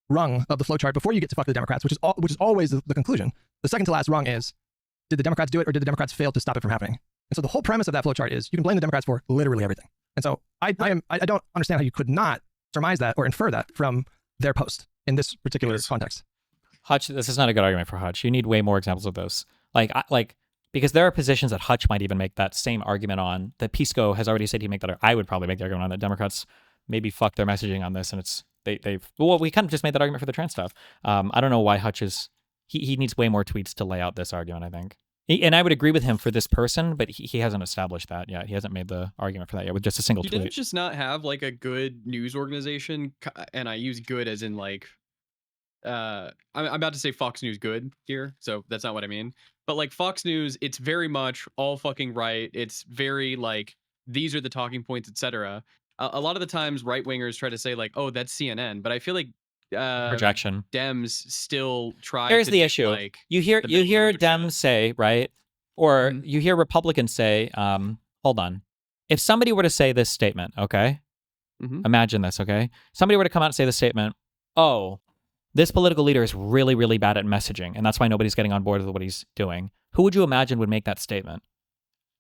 rung of the flowchart before you get to fuck the Democrats, which is always the conclusion. The second to last rung is, did the Democrats do it or did the Democrats fail to stop it from happening? And so the whole premise of that flowchart is you can blame the Democrats for literally everything. And so I don't understand how you could not surmise that or infer that from their post in this particular context. Hutch, this is not a good argument for Hutch. You need way more examples of this. Because there are positions that Hutch might even make that same argument on, that Pisco has already said he'd make that. I would probably make the argument on that Democrats maybe fuck their messaging on this, and it's we kind of just made that argument for the trans stuff. I don't know why Hutch is he needs way more tweets to lay out this argument, I think. And I would agree with him for this person, but he hasn't established that yet. He hasn't made the argument for that yet with just a single tweet. Did it just not have like a good news organization? And I use good as in like, I'm about to say Fox News good here, so that's not what I mean. But like Fox News, it's very much all fucking right. It's very like these are the talking points, etc. A lot of the times, right wingers try to say like, "Oh, that's CNN," but I feel like Projection. Dems still try. Here's to the do, issue. Like, You hear the Dems say, right? Or Mhm. you hear Republicans say, hold on. If somebody were to say this statement, okay? Mhm. Imagine this, okay? Somebody were to come out and say this statement, oh, this political leader is really, really bad at messaging, and that's why nobody's getting on board with what he's doing. Who would you imagine would make that statement?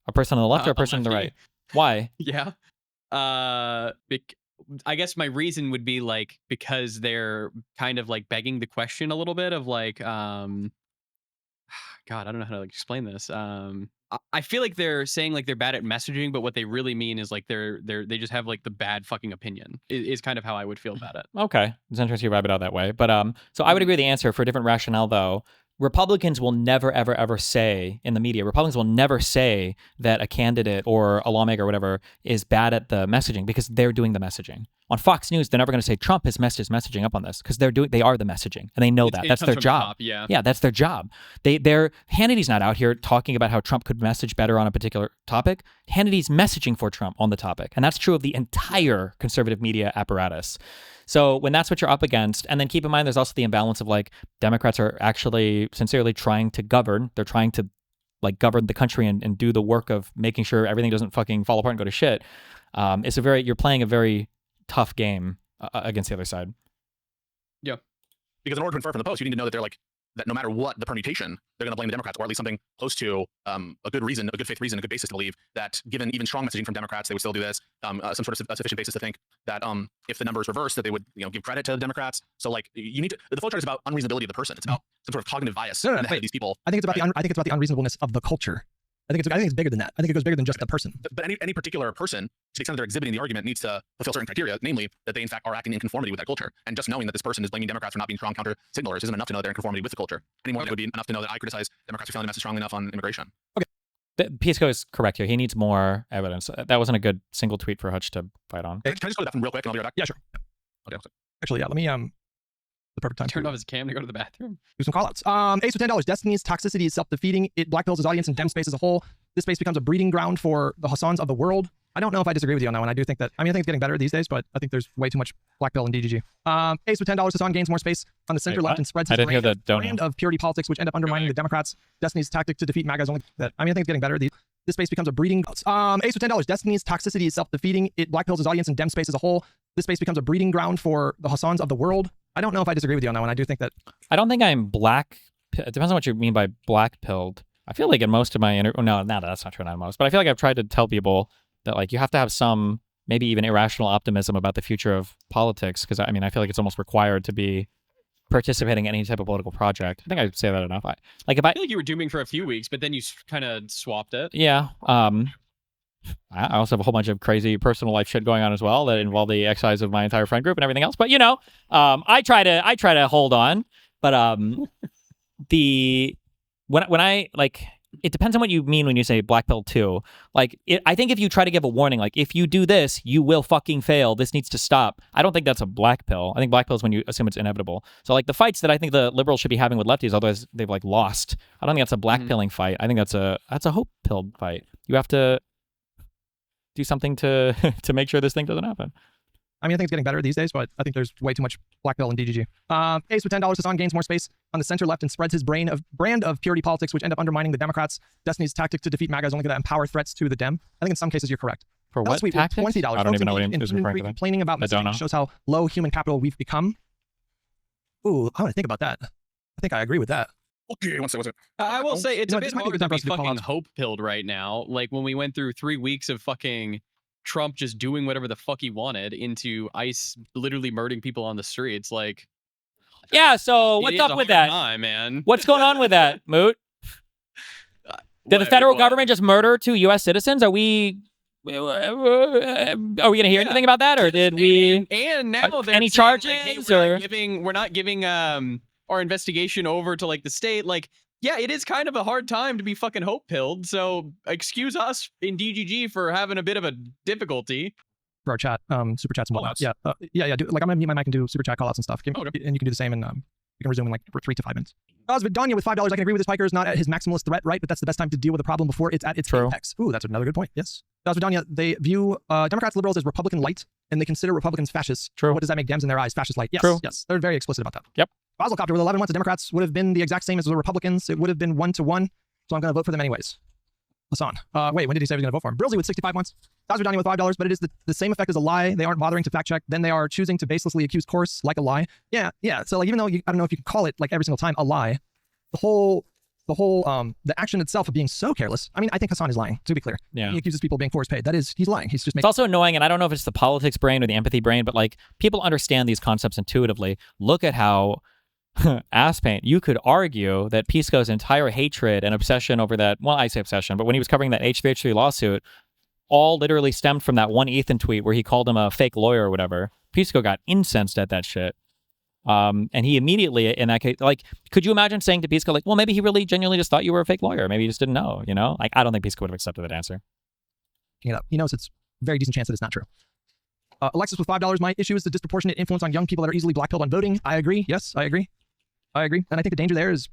A person on the left or a person on the lefty. right? Why? Yeah. I guess my reason would be like because they're kind of like begging the question a little bit of like, God, I don't know how to like explain this. I feel like they're saying like they're bad at messaging, but what they really mean is like they just have like the bad fucking opinion. Is kind of how I would feel about it. Okay. It's interesting you vibe it out that way. But so I would agree with the answer for a different rationale though. Republicans will never, ever, ever say in the media, Republicans will never say that a candidate or a lawmaker or whatever is bad at the messaging because they're doing the messaging. On Fox News, they're never going to say Trump has messed his messaging up on this because they are the messaging and they know that. It That's comes their from the job. top, yeah. Yeah, that's their job. Hannity's not out here talking about how Trump could message better on a particular topic. Hannity's messaging for Trump on the topic. And that's true of the entire conservative media apparatus. So when that's what you're up against, and then keep in mind there's also the imbalance of like Democrats are actually sincerely trying to govern. They're trying to like govern the country and do the work of making sure everything doesn't fucking fall apart and go to shit. You're playing a very tough game against the other side. Yeah. Because in order to infer from the post, you need to know that they're like, that no matter what the permutation, they're going to blame the Democrats, or at least something close to a good reason, a good faith reason, a good basis to believe that given even strong messaging from Democrats, they would still do this. Some sort of sufficient basis to think that if the numbers reverse, that they would give credit to the Democrats. So like you need to, the flow chart is about unreasonability of the person. It's about some sort of cognitive bias in the head of these people. I think it's about I think it's about the unreasonableness of the culture. I think it's bigger than that. I think it goes bigger than just the person. But any particular person, to the extent that they're exhibiting the argument, needs to fulfill certain criteria, namely that they in fact are acting in conformity with that culture. And just knowing that this person is blaming Democrats for not being strong counter signalers isn't enough to know they're in conformity with the culture. Any more than it would be enough to know that I criticize Democrats for feeling the message strongly enough on immigration. Pisco is correct here. He needs more evidence. That wasn't a good single tweet for Hutch to fight on. Can I just go to that one real quick and I'll be right back? Yeah, sure. Okay. Actually, yeah, let me the perfect time. Turned off his cam to go to the bathroom. Do some callouts. Ace with $10. Destiny's toxicity is self-defeating. It blackpills his audience and Dem space as a whole. This space becomes a breeding ground for the Hassans of the world. I don't know if I disagree with you on that one. I do think that, I think it's getting better these days, but I think there's way too much black pill in DGG. Ace with $10. Hassan gains more space on the center left and spreads his brand of purity politics, which end up undermining the Democrats. Destiny's tactic to defeat MAGA is only that. I think it's getting better. This space becomes a breeding. Ace with $10. Destiny's toxicity is self-defeating. It blackpills his audience and Dem space as a whole. This space becomes a breeding ground for the Hassans of the world. I don't know if I disagree with you on that one. I do think that. I don't think I'm black. It depends on what you mean by black pilled. I feel like in most of my no, that's not true, not most, but I feel like I've tried to tell people that like you have to have some maybe even irrational optimism about the future of politics, because I feel like it's almost required to be participating in any type of political project. I think I say that enough. I feel like you were dooming for a few weeks, but then you kind of swapped it. Yeah. I also have a whole bunch of crazy personal life shit going on as well that involve the exercise of my entire friend group and everything else. But I try to hold on. But when I like, it depends on what you mean when you say black pill too. Like, I think if you try to give a warning, like if you do this, you will fucking fail. This needs to stop. I don't think that's a black pill. I think black pill is when you assume it's inevitable. So like the fights that I think the liberals should be having with lefties, otherwise they've like lost. I don't think that's a black pilling fight. I think that's a hope pill fight. You have to do something to make sure this thing doesn't happen. I think it's getting better these days, but I think there's way too much black pill in DGG. Ace with $10. Hassan gains more space on the center left and spreads his brand of purity politics, which end up undermining the Democrats. Destiny's tactic to defeat MAGA is only going to empower threats to the Dem. I think in some cases you're correct. For what tactics? $20. I don't even know what he was referring to. Complaining about messaging shows how low human capital we've become. Ooh, I want to think about that. I think I agree with that. Okay, one second. I will say it's a bit hard to be fucking out. hope-pilled right now. Like when we went through 3 weeks of fucking Trump just doing whatever the fuck he wanted into ICE literally murdering people on the streets. Like, yeah. So what's up with that, man? What's going on with that, Moot? Did the federal government just murder 2 U.S. citizens? Are we going to hear anything about that, or did we? And now there's any charges? Like, hey, we're not giving our investigation over to like the state. Like, yeah, it is kind of a hard time to be fucking hope-pilled, so excuse us in DGG for having a bit of a difficulty. For our chat, super chats and whatnot. Yeah, yeah. I'm gonna mute my mic and do super chat callouts and stuff. And you can do the same, and we can resume in like 3 to 5 minutes. Vidania with $5. I can agree with this. Piker is not at his maximalist threat, right? But that's the best time to deal with a problem before it's at its apex. Ooh, that's another good point. Yes. Danya, they view Democrats, liberals as Republican light, and they consider Republicans fascists. True. What does that make Dems in their eyes? Fascist light. Yes. True. Yes. They're very explicit about that. Yep. Basilcopter with 11 months, the Democrats would have been the exact same as the Republicans. It would have been 1-1. So I'm going to vote for them anyways. Hasan. Wait, when did he say he was going to vote for him? Brilsey with 65 months. Danya with $5, but it is the same effect as a lie. They aren't bothering to fact check. Then they are choosing to baselessly accuse course like a lie. Yeah. So like, even though I don't know if you can call it like every single time a lie, the action itself of being so careless. I mean, I think Hasan is lying, to be clear. Yeah. He accuses people of being forced paid. That is, he's lying. He's just It's making. also annoying, and I don't know if it's the politics brain or the empathy brain, but like people understand these concepts intuitively. Look at how ass paint. You could argue that Pisco's entire hatred and obsession over that, well, I say obsession, but when he was covering that H3H3 lawsuit, all literally stemmed from that one Ethan tweet where he called him a fake lawyer or whatever. Pisco got incensed at that shit. And he immediately, in that case, like, could you imagine saying to Pisco, like, well, maybe he really genuinely just thought you were a fake lawyer. Maybe he just didn't know, you know? Like, I don't think Pisco would have accepted that answer. He knows it's a very decent chance that it's not true. Alexis with $5. My issue is the disproportionate influence on young people that are easily blackpilled on voting. I agree. Yes, I agree. And I think the danger there is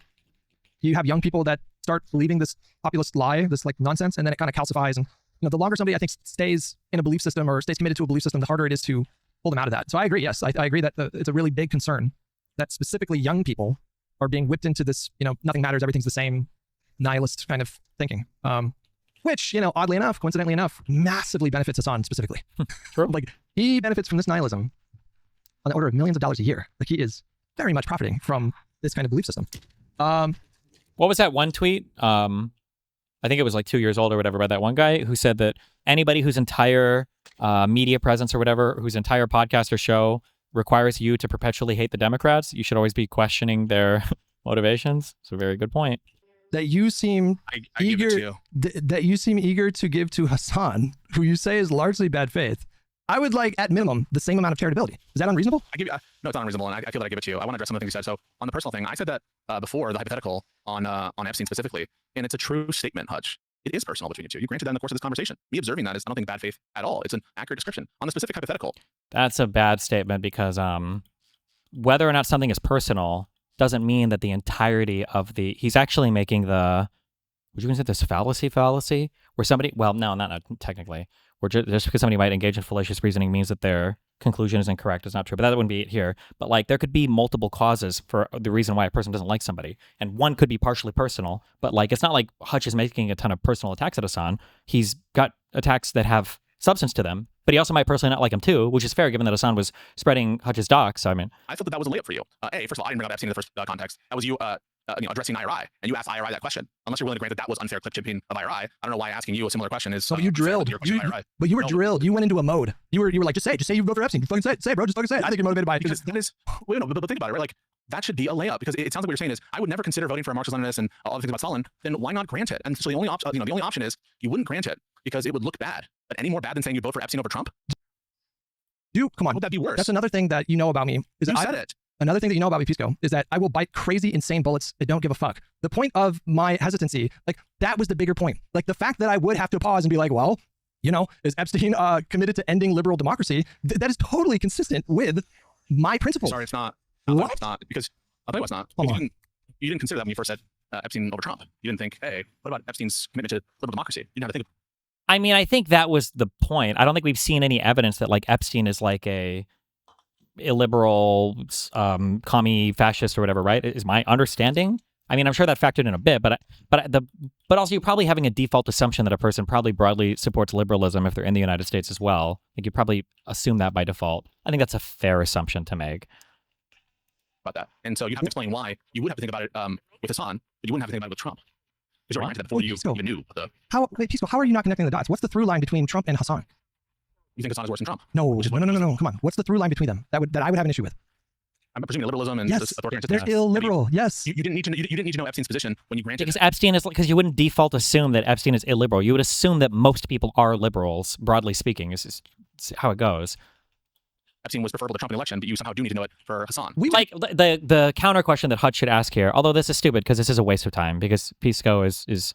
you have young people that start believing this populist lie, this like nonsense, and then it kind of calcifies. And the longer somebody I think stays in a belief system or stays committed to a belief system, the harder it is to pull them out of that. So I agree. Yes, I agree that it's a really big concern that specifically young people are being whipped into this, nothing matters, everything's the same, nihilist kind of thinking. Which, oddly enough, coincidentally enough, massively benefits Hasan specifically. True. Like, he benefits from this nihilism on the order of millions of dollars a year. Like, he is very much profiting from this kind of belief system. What was that one tweet? I think it was like 2 years old or whatever by that one guy who said that anybody whose entire media presence or whatever, whose entire podcast or show requires you to perpetually hate the Democrats, you should always be questioning their motivations. It's a very good point. That you seem I give it to you. that you seem eager to give to Hasan, who you say is largely bad faith. I would like, at minimum, the same amount of charitability. Is that unreasonable? I give you, no, it's not unreasonable, and I feel that I give it to you. I want to address some of the things you said. So on the personal thing, I said that before the hypothetical on Epstein specifically, and it's a true statement, Hutch. It is personal between you two. You granted that in the course of this conversation. Me observing that is, I don't think, bad faith at all. It's an accurate description on the specific hypothetical. That's a bad statement because whether or not something is personal doesn't mean that the entirety of he's actually making would you consider this fallacy where somebody, well, no, not technically, where just because somebody might engage in fallacious reasoning means that their conclusion is incorrect is not true, but that wouldn't be it here. But like, there could be multiple causes for the reason why a person doesn't like somebody, and one could be partially personal, but like, it's not like Hutch is making a ton of personal attacks at Hasan. He's got attacks that have substance to them, but he also might personally not like him too, which is fair given that Hasan was spreading Hutch's docs. So, I mean, I thought that was a layup for you. First of all, I didn't bring up Epstein in the first context. That was you addressing IRI, and you asked IRI that question. Unless you're willing to grant that was unfair clip chipping of IRI, I don't know why asking you a similar question is. So you drilled. But you were drilled. You went into a mode. You were like, just say you vote for Epstein. Fucking say it, bro. Just fucking say it. I think you're motivated by it. Because that is, wait, no, but think about it, right? Like, that should be a layup, because it sounds like what you're saying is, I would never consider voting for a Marxist-Leninist and all the things about Stalin. Then why not grant it? And so the only option is you wouldn't grant it because it would look bad. But any more bad than saying you vote for Epstein over Trump? Come on. Would that be worse? That's another thing that you know about me. Is You that said it. Another thing that you know about me, Pisco, is that I will bite crazy, insane bullets that don't give a fuck. The point of my hesitancy, like, that was the bigger point. Like, the fact that I would have to pause and be like, well, is Epstein committed to ending liberal democracy? That is totally consistent with my principles. Sorry, it's not. What? It's not, because I'll tell you what's not. Hold Because on. you didn't consider that when you first said Epstein over Trump. You didn't think, hey, what about Epstein's commitment to liberal democracy? You didn't have to think. I mean, I think that was the point. I don't think we've seen any evidence that like Epstein is like a illiberal, commie fascist or whatever, right? Is my understanding. I mean, I'm sure that factored in a bit, but also you're probably having a default assumption that a person probably broadly supports liberalism if they're in the United States as well. Like, you probably assume that by default. I think that's a fair assumption to make. About that. And so you'd have to explain why you would have to think about it with Hasan, but you wouldn't have to think about it with Trump. Because you already granted that before you even knew. Pisco, how are you not connecting the dots? What's the through line between Trump and Hasan? You think Hasan is worse than Trump? No. Come on. What's the through line between them that I would have an issue with? I'm presuming liberalism and Yes, authoritarianism. they're illiberal. Yes. You didn't need to know Epstein's position when you granted Because it. Epstein is, because you wouldn't default assume that Epstein is illiberal. You would assume that most people are liberals, broadly speaking. It's how it goes. Epstein was preferable to Trump in the election, but you somehow do need to know it for Hasan. Like the counter question that Hutch should ask here, although this is stupid because this is a waste of time because Pisco is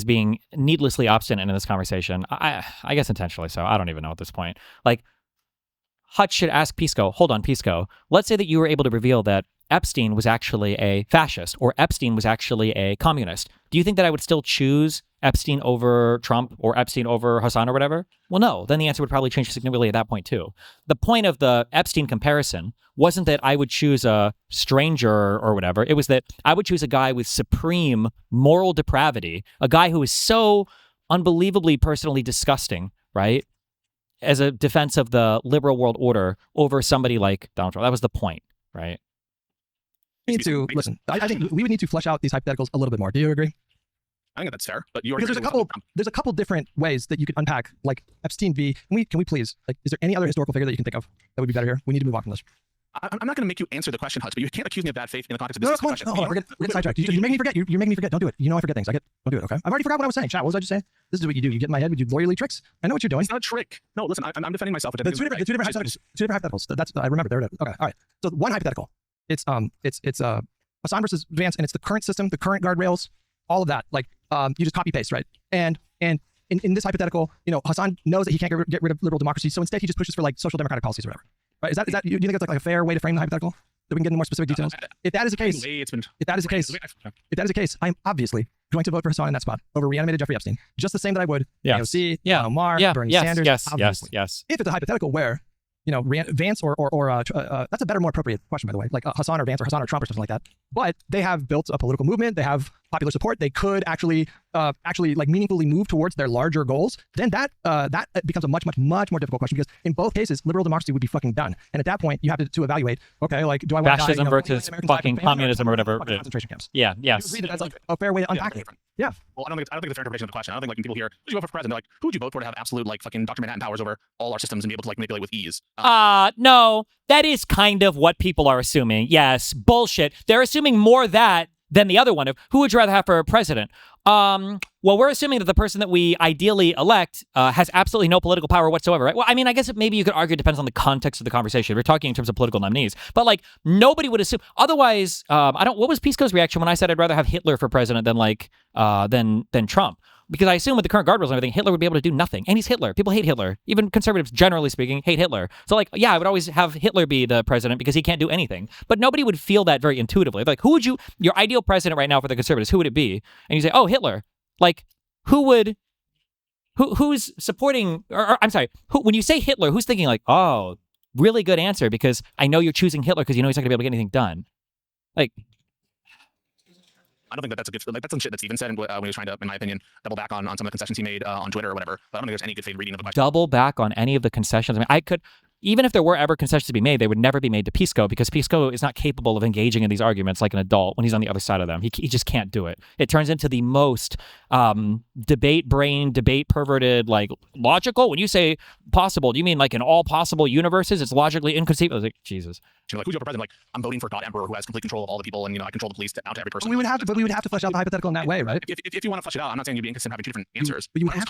being needlessly obstinate in this conversation. I guess intentionally so. I don't even know at this point. Like, Hutch should ask Pisco, hold on, Pisco, let's say that you were able to reveal that Epstein was actually a fascist or Epstein was actually a communist, do you think that I would still choose Epstein over Trump or Epstein over Hasan or whatever? Well, no. Then the answer would probably change significantly at that point too. The point of the Epstein comparison wasn't that I would choose a stranger or whatever. It was that I would choose a guy with supreme moral depravity, a guy who is so unbelievably personally disgusting, right? As a defense of the liberal world order over somebody like Donald Trump. That was the point, right? We need to listen. I think we would need to flesh out these hypotheticals a little bit more. Do you agree? I think that's fair, but you Because there's a couple different ways that you could unpack like Epstein v. Can we please, like, is there any other historical figure that you can think of that would be better here? We need to move on from this. I'm not going to make you answer the question, Hutch, but you can't accuse me of bad faith in the context of this No, discussion. come on. We're getting sidetracked. You're making me forget. You're making me forget. Don't do it. You know I forget things. Don't do it, okay? I've already forgot what I was saying. Chat, what was I just saying? This is what you do. You get in my head. We do lawyerly tricks. I know what you're doing. It's not a trick. No, listen, I'm defending myself. Two different hypotheticals. Two different hypotheticals. That's I remember. There it is. Okay, all right. So one hypothetical. It's Hasan versus Vance, and it's the current system, the current guardrails, all of that. Like you just copy paste, right? And in this hypothetical, Hasan knows that he can't get rid of liberal democracy, so instead he just pushes for like social democratic policies or whatever. Right? Is that do you think that's like a fair way to frame the hypothetical? That we can get into more specific details. If that is the case, I am obviously going to vote for Hasan in that spot over reanimated Jeffrey Epstein, just the same that I would AOC, Marx, Bernie Sanders. Yes. If it's a hypothetical where Vance or that's a better, more appropriate question, by the way, like Hasan or Vance or Hasan or Trump or something like that. But they have built a political movement. They have popular support. They could actually like meaningfully move towards their larger goals. Then that becomes a much more difficult question, because in both cases, liberal democracy would be fucking done. And at that point, you have to evaluate, okay, like, do I want fascism versus fucking communism or whatever? Concentration camps. Yeah. You agree that that's like a fair way to unpack it. Yeah. Well, I don't think it's a fair interpretation of the question. I don't think like when people hear, who would you vote for president? They're like, who would you vote for to have absolute like fucking Dr. Manhattan powers over all our systems and be able to like manipulate with ease? No, that is kind of what people are assuming. Yes, bullshit. They're assuming more that than the other one of who would you rather have for president. Well, we're assuming that the person that we ideally elect has absolutely no political power whatsoever, right? Well, I mean, I guess maybe you could argue it depends on the context of the conversation. We're talking in terms of political nominees, but like nobody would assume. Otherwise, what was Pisco's reaction when I said I'd rather have Hitler for president than like than Trump? Because I assume with the current guardrails and everything, Hitler would be able to do nothing. And he's Hitler. People hate Hitler. Even conservatives, generally speaking, hate Hitler. So like, yeah, I would always have Hitler be the president because he can't do anything. But nobody would feel that very intuitively. Like, your ideal president right now for the conservatives, who would it be? And you say, oh, Hitler. Like, who's supporting, or I'm sorry, when you say Hitler, who's thinking like, oh, really good answer because I know you're choosing Hitler because you know he's not going to be able to get anything done. Like, I don't think that's a good, like, that's some shit that Steven said when he was trying to, in my opinion, double back on some of the concessions he made on Twitter or whatever. But I don't think there's any good faith reading of the question. Double back on any of the concessions. I mean, I could, even if there were ever concessions to be made, they would never be made to Pisco because Pisco is not capable of engaging in these arguments like an adult when he's on the other side of them. He just can't do it. It turns into the most debate perverted, like logical. When you say possible, do you mean like in all possible universes, it's logically inconceivable? Like, Jesus. Like, who's your president? Like, I'm voting for God Emperor who has complete control of all the people, and I control the police out to every person. We would have to flesh out the hypothetical in that way, right? If you want to flesh it out, I'm not saying you'd be inconsistent having two different answers. But what I'm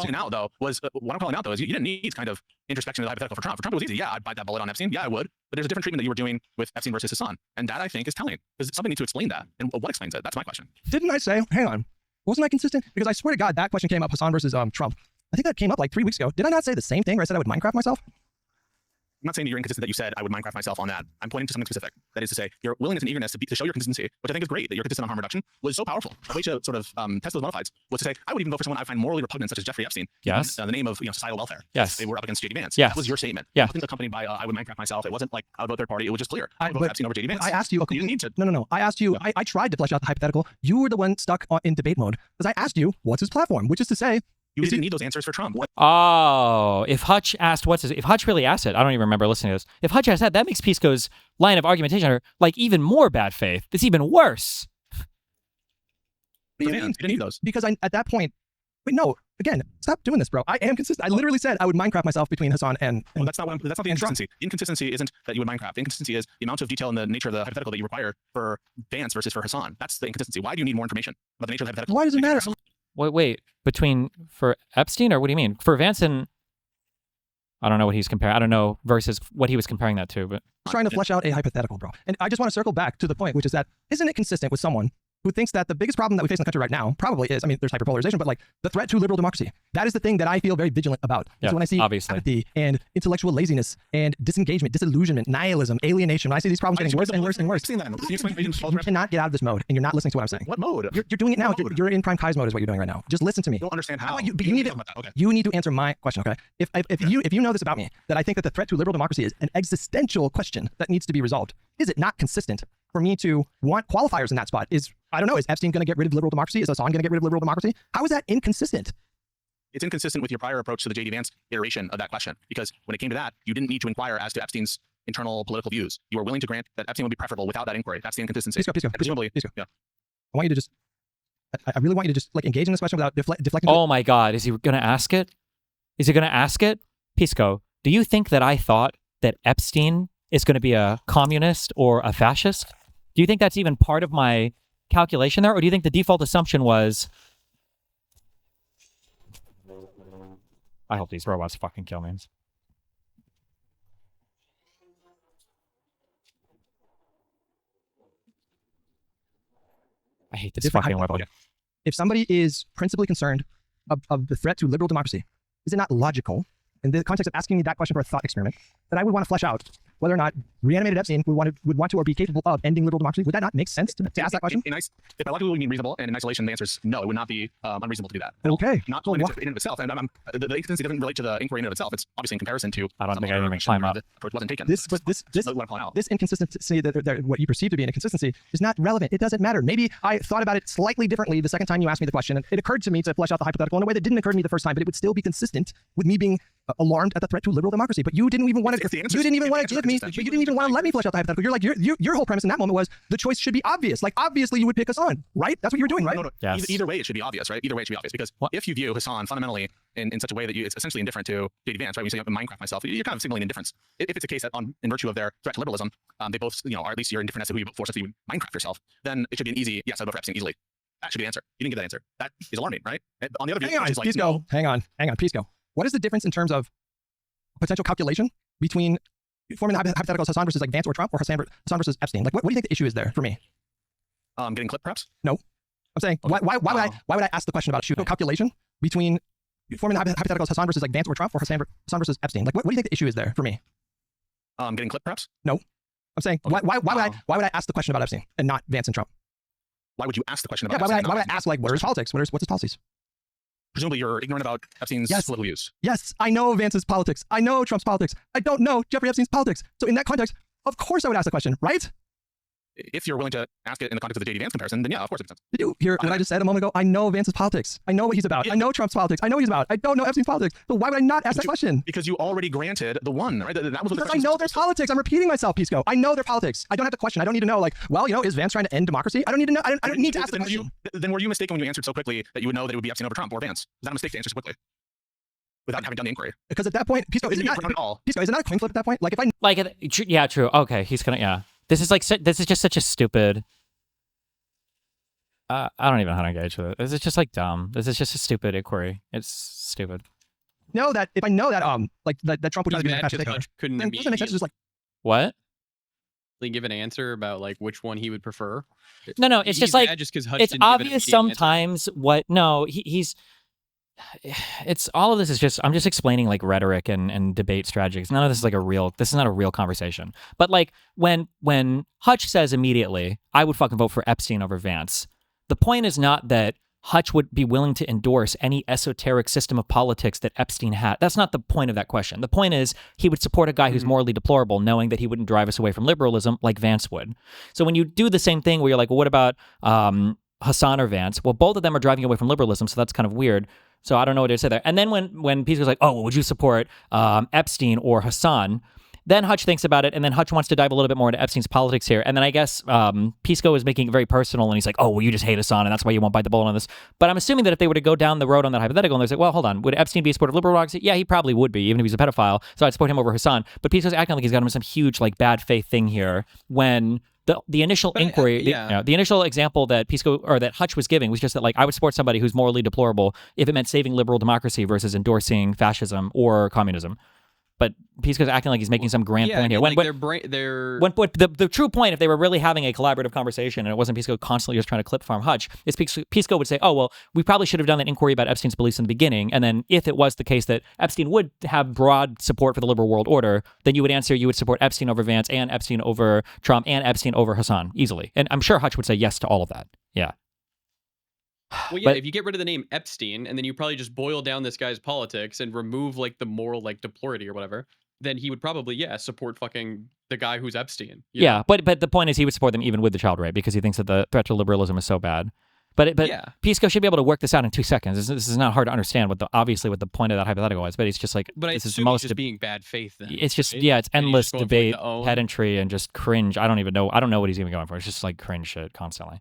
calling out though is you didn't need kind of introspection of the hypothetical for Trump. For Trump, it was easy. Yeah, I'd bite that bullet on Epstein. Yeah, I would. But there's a different treatment that you were doing with Epstein versus Hasan, and that I think is telling because somebody needs to explain that. And what explains it? That's my question. Didn't I say? Hang on, wasn't I consistent? Because I swear to God, that question came up. Hasan versus Trump. I think that came up like 3 weeks ago. Did I not say the same thing where I said I would Minecraft myself? I'm not saying that you're inconsistent that you said I would Minecraft myself on that. I'm pointing to something specific. That is to say, your willingness and eagerness to show your consistency, which I think is great, that you're consistent on harm reduction, was so powerful. A way to sort of test those bona fides was to say, I would even vote for someone I find morally repugnant, such as Jeffrey Epstein. Yes. In the name of societal welfare. Yes. They were up against J.D. Vance. Yes. That was your statement. Yeah. It wasn't accompanied by I would Minecraft myself. It wasn't like I would vote third party. It was just clear. I would vote Epstein over J.D. Vance. I asked you. You didn't need to. No. I asked you. I tried to flesh out the hypothetical. You were the one stuck in debate mode because I asked you, what's his platform? Which is to say, you didn't need those answers for Trump. Oh, if Hutch asked if Hutch really asked it, I don't even remember listening to this. If Hutch asked that makes Pisco's line of argumentation like even more bad faith. It's even worse. You didn't need those. Because at that point, wait, no, again, stop doing this, bro. I am consistent. I literally said I would Minecraft myself between Hasan and well, that's not the inconsistency. The inconsistency isn't that you would Minecraft. The inconsistency is the amount of detail and the nature of the hypothetical that you require for Vance versus for Hasan. That's the inconsistency. Why do you need more information about the nature of the hypothetical? Why does it matter? Wait, for Epstein, or what do you mean? For Vance and I don't know what he's comparing. I don't know versus what he was comparing that to, but I'm trying to flesh out a hypothetical, bro. And I just want to circle back to the point, which is that isn't it consistent with someone who thinks that the biggest problem that we face in the country right now probably is, I mean, there's hyperpolarization, but like the threat to liberal democracy. That is the thing that I feel very vigilant about. Yeah, so when I see obviously. apathy and intellectual laziness and disengagement, disillusionment, nihilism, alienation, when I see these problems getting worse and worse and worse, you cannot get out of this mode, and you're not listening to what I'm saying. What mode? You're doing it now. You're in prime Kai's mode is what you're doing right now. Just listen to me. I don't understand how. You need to, Okay. you need to answer my question, okay? If you know this about me, that I think that the threat to liberal democracy is an existential question that needs to be resolved, is it not consistent for me to want qualifiers in that spot? I don't know, is Epstein going to get rid of liberal democracy? Is Hasan going to get rid of liberal democracy? How is that inconsistent? It's inconsistent with your prior approach to the J.D. Vance iteration of that question, because when it came to that, you didn't need to inquire as to Epstein's internal political views. You were willing to grant that Epstein would be preferable without that inquiry. That's the inconsistency. Pisco. And presumably, I want you to just, I really want you to just like engage in this question without deflecting. Oh my God, is he going to ask it? Is he going to ask it? Pisco, do you think that I thought that Epstein is going to be a communist or a fascist? Do you think that's even part of my calculation there? Or do you think the default assumption was, I hope these robots fucking kill me. I hate this fucking web. If somebody is principally concerned of the threat to liberal democracy, is it not logical, in the context of asking me that question for a thought experiment, that I would want to flesh out whether or not reanimated Epstein would want to or be capable of ending liberal democracy? Would that not make sense to ask that question? If by logical we mean reasonable, and in isolation the answer is no, it would not be unreasonable to do that. Okay. Not in and of itself. And the inconsistency doesn't relate to the inquiry in and of itself. It's obviously in comparison to. I don't think I even climb up. The approach wasn't taken. This inconsistency that what you perceive to be an inconsistency is not relevant. It doesn't matter. Maybe I thought about it slightly differently the second time you asked me the question, and it occurred to me to flesh out the hypothetical in a way that didn't occur to me the first time, but it would still be consistent with me being alarmed at the threat to liberal democracy. But you didn't even want to. You didn't even want to give me. You didn't even want to let me flesh out the hypothetical. You're like your whole premise in that moment was the choice should be obvious. Like obviously you would pick Hasan, right? That's what you were doing, right? No. Yes. Either way it should be obvious, right? Either way it should be obvious, because if you view Hasan fundamentally in such a way that it's essentially indifferent to J.D. Vance, right? When you say I'm Minecraft myself, you're kind of signaling indifference. If it's a case that in virtue of their threat to liberalism, they both, or at least you're indifferent as to who you vote for, such that you would Minecraft yourself, then it should be an easy yes, I vote for Epstein easily. That should be the answer. You didn't give that answer. That is alarming, right? On the other view, which is like, Pisco, hang on, Pisco. What is the difference in terms of potential calculation between forming the hypotheticals Hasan versus like Vance or Trump, or Hasan versus Epstein? Like, what do you think the issue is there for me? Getting clipped, perhaps? No, I'm saying why would I ask the question about issue calculation between forming the hypotheticals Hasan versus like Vance or Trump, or Hasan versus Epstein? Like, what do you think the issue is there for me? Getting clipped, perhaps? No, I'm saying why would I ask the question about Epstein and not Vance and Trump? Why would you ask the question about? Why would I ask like what is politics? What's his policies? Presumably you're ignorant about Epstein's political views. Yes, I know Vance's politics. I know Trump's politics. I don't know Jeffrey Epstein's politics. So in that context, of course I would ask the question, right? If you're willing to ask it in the context of the J.D. Vance comparison, then yeah, of course it makes sense. Did you hear what I just said a moment ago? I know Vance's politics. I know what he's about. I know Trump's politics. I know what he's about. I don't know Epstein's politics. So why would I not ask that question? Because you already granted the one, right? That was because I know their politics. I'm repeating myself, Pisco. I know their politics. I don't have to question. I don't need to know, like, well, is Vance trying to end democracy? I don't need to know. I don't need to ask the question. Then were you mistaken when you answered so quickly that you would know that it would be Epstein over Trump or Vance? Is that a mistake to answer so quickly without having done the inquiry? Because at that point, Pisco, is it not a coin flip at that point? Like if I yeah, true. Okay, he's gonna This is just such a stupid. I don't even know how to engage with it. This is just like dumb. This is just a stupid inquiry. It's stupid. Know that if I know that that Trump would be Hutch couldn't then doesn't make sense. Just like what? Give an answer about like which one he would prefer. No, it's just like just because Hutch it's didn't give obvious sometimes what. No, he's. It's all of this is just I'm just explaining like rhetoric and debate strategies. None of this is like this is not a real conversation. But like when Hutch says immediately, I would fucking vote for Epstein over Vance. The point is not that Hutch would be willing to endorse any esoteric system of politics that Epstein had. That's not the point of that question. The point is he would support a guy who's morally deplorable, knowing that he wouldn't drive us away from liberalism like Vance would. So when you do the same thing where you're like, well, what about Hasan or Vance? Well, both of them are driving away from liberalism, so that's kind of weird. So I don't know what to say there. And then when Pisco's like, oh, well, would you support Epstein or Hasan? Then Hutch thinks about it, and then Hutch wants to dive a little bit more into Epstein's politics here. And then I guess Pisco is making it very personal, and he's like, oh, well, you just hate Hasan, and that's why you won't bite the bullet on this. But I'm assuming that if they were to go down the road on that hypothetical, and they're like, well, hold on, would Epstein be a supporter of liberal democracy? Yeah, he probably would be, even if he's a pedophile. So I'd support him over Hasan. But Pisco's acting like he's got him some huge like bad faith thing here when the initial inquiry, the initial example that Pisco or that Hutch was giving was just that like I would support somebody who's morally deplorable if it meant saving liberal democracy versus endorsing fascism or communism. but Pisco's acting like he's making some grand Yeah, point here. I mean, When, like they're when the true point, if they were really having a collaborative conversation and it wasn't Pisco constantly just trying to clip farm Hutch, is Pisco would say, oh, well, we probably should have done that inquiry about Epstein's beliefs in the beginning. And then if it was the case that Epstein would have broad support for the liberal world order, then you would answer you would support Epstein over Vance and Epstein over Trump and Epstein over Hasan easily. And I'm sure Hutch would say yes to all of that. Yeah. Well, yeah, But- if you get rid of the name Epstein and then you probably just boil down this guy's politics and remove like the moral like deplority or whatever, then he would probably support fucking the guy who's Epstein. you know? Yeah, but the point is he would support them even with the child rape because he thinks that the threat to liberalism is so bad. But Yeah. Pisco should be able to work this out in 2 seconds. This is not hard to understand what the point of that hypothetical was. But he's just like, But I this is assume most he's just being bad faith then. it's just right? it's And he's endless just going for, like, debate, the own. pedantry, and just cringe. I don't even know. I don't know what he's even going for. It's just like cringe shit constantly.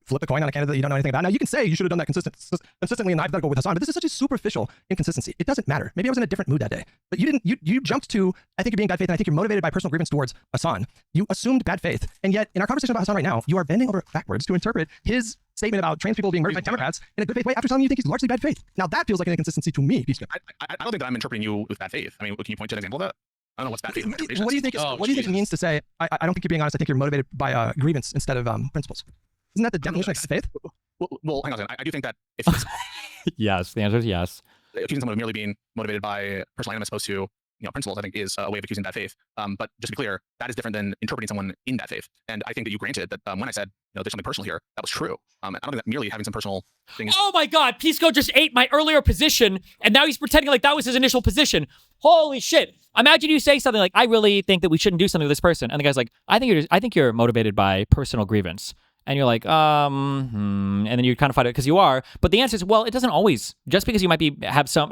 Flip a coin on a candidate that you don't know anything about. Now, you can say you should have done that consistently in the hypothetical with Hasan, but this is such a superficial inconsistency. It doesn't matter. Maybe I was in a different mood that day. But you jumped to, I think you're being bad faith, and I think you're motivated by personal grievance towards Hasan. You assumed bad faith. And yet, in our conversation about Hasan right now, you are bending over backwards to interpret his statement about trans people being murdered by Democrats in a good faith way after telling you think he's largely bad faith. Now, that feels like an inconsistency to me. I don't think that I'm interpreting you with bad faith. I mean, can you point to an example of that? I don't know what's bad faith. in interpretation. What do you think? Oh, What do you think it means to say? I don't think you're being honest. I think you're motivated by grievance instead of principles. Isn't that the definition of faith? Well, hang on a second. I do think that if Yes, the answer is yes. accusing someone of merely being motivated by personal animus opposed to principles, I think is a way of accusing bad faith. But just to be clear, that is different than interpreting someone in bad faith. And I think that you granted that when I said there's something personal here, that was true. And I don't think that merely having some personal things. Oh my God, Pisco just ate my earlier position, and now he's pretending like that was his initial position. Holy shit! Imagine you say something like, "I really think that we shouldn't do something with this person," and the guy's like, "I think you're motivated by personal grievance." And you're like, and then you kind of fight it because you are. But the answer is, well, it doesn't always. Just because you might have some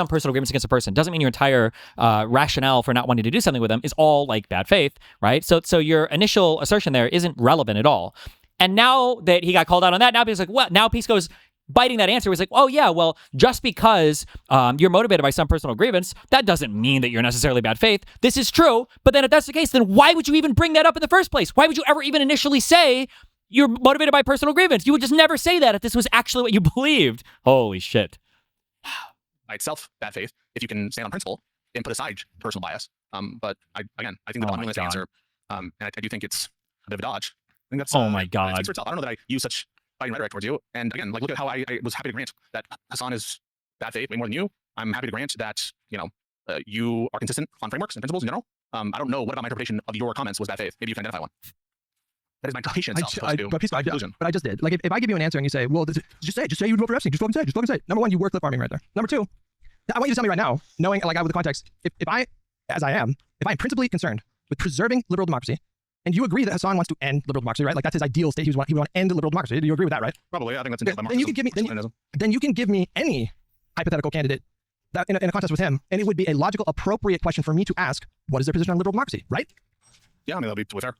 personal grievance against a person doesn't mean your entire rationale for not wanting to do something with them is all like bad faith, right? So your initial assertion there isn't relevant at all. And now that he got called out on that, now he's like, what? Now Pisco's biting that answer. He's like, oh yeah, well, just because you're motivated by some personal grievance, that doesn't mean that you're necessarily bad faith. This is true. But then if that's the case, then why would you even bring that up in the first place? Why would you ever even initially say you're motivated by personal grievance? You would just never say that if this was actually what you believed. Holy shit. By itself, bad faith, if you can stand on principle and put aside personal bias. But I think the bottomless answer, and I do think it's a bit of a dodge. I think that's Oh my God. it speaks for itself. I don't know that I use such fighting rhetoric towards you. And again, like look at how I was happy to grant that Hasan is bad faith way more than you. I'm happy to grant that you are consistent on frameworks and principles in general. I don't know what about my interpretation of your comments was bad faith. Maybe you can identify one. That is my interpretation itself. But I just did. Like if I give you an answer and you say, well, just say you'd vote for Epstein. Just fucking say. Number one, you were clip farming right there. Number two, I want you to tell me right now, knowing like with the context, if I am principally concerned with preserving liberal democracy, and you agree that Hasan wants to end liberal democracy, right? Like that's his ideal state. He would want to end liberal democracy. Do you agree with that, right? Probably. I think that's entailed by Then you can give me any hypothetical candidate that in a contest with him, and it would be a logical, appropriate question for me to ask: what is their position on liberal democracy, right? Yeah, I mean that'll be totally fair.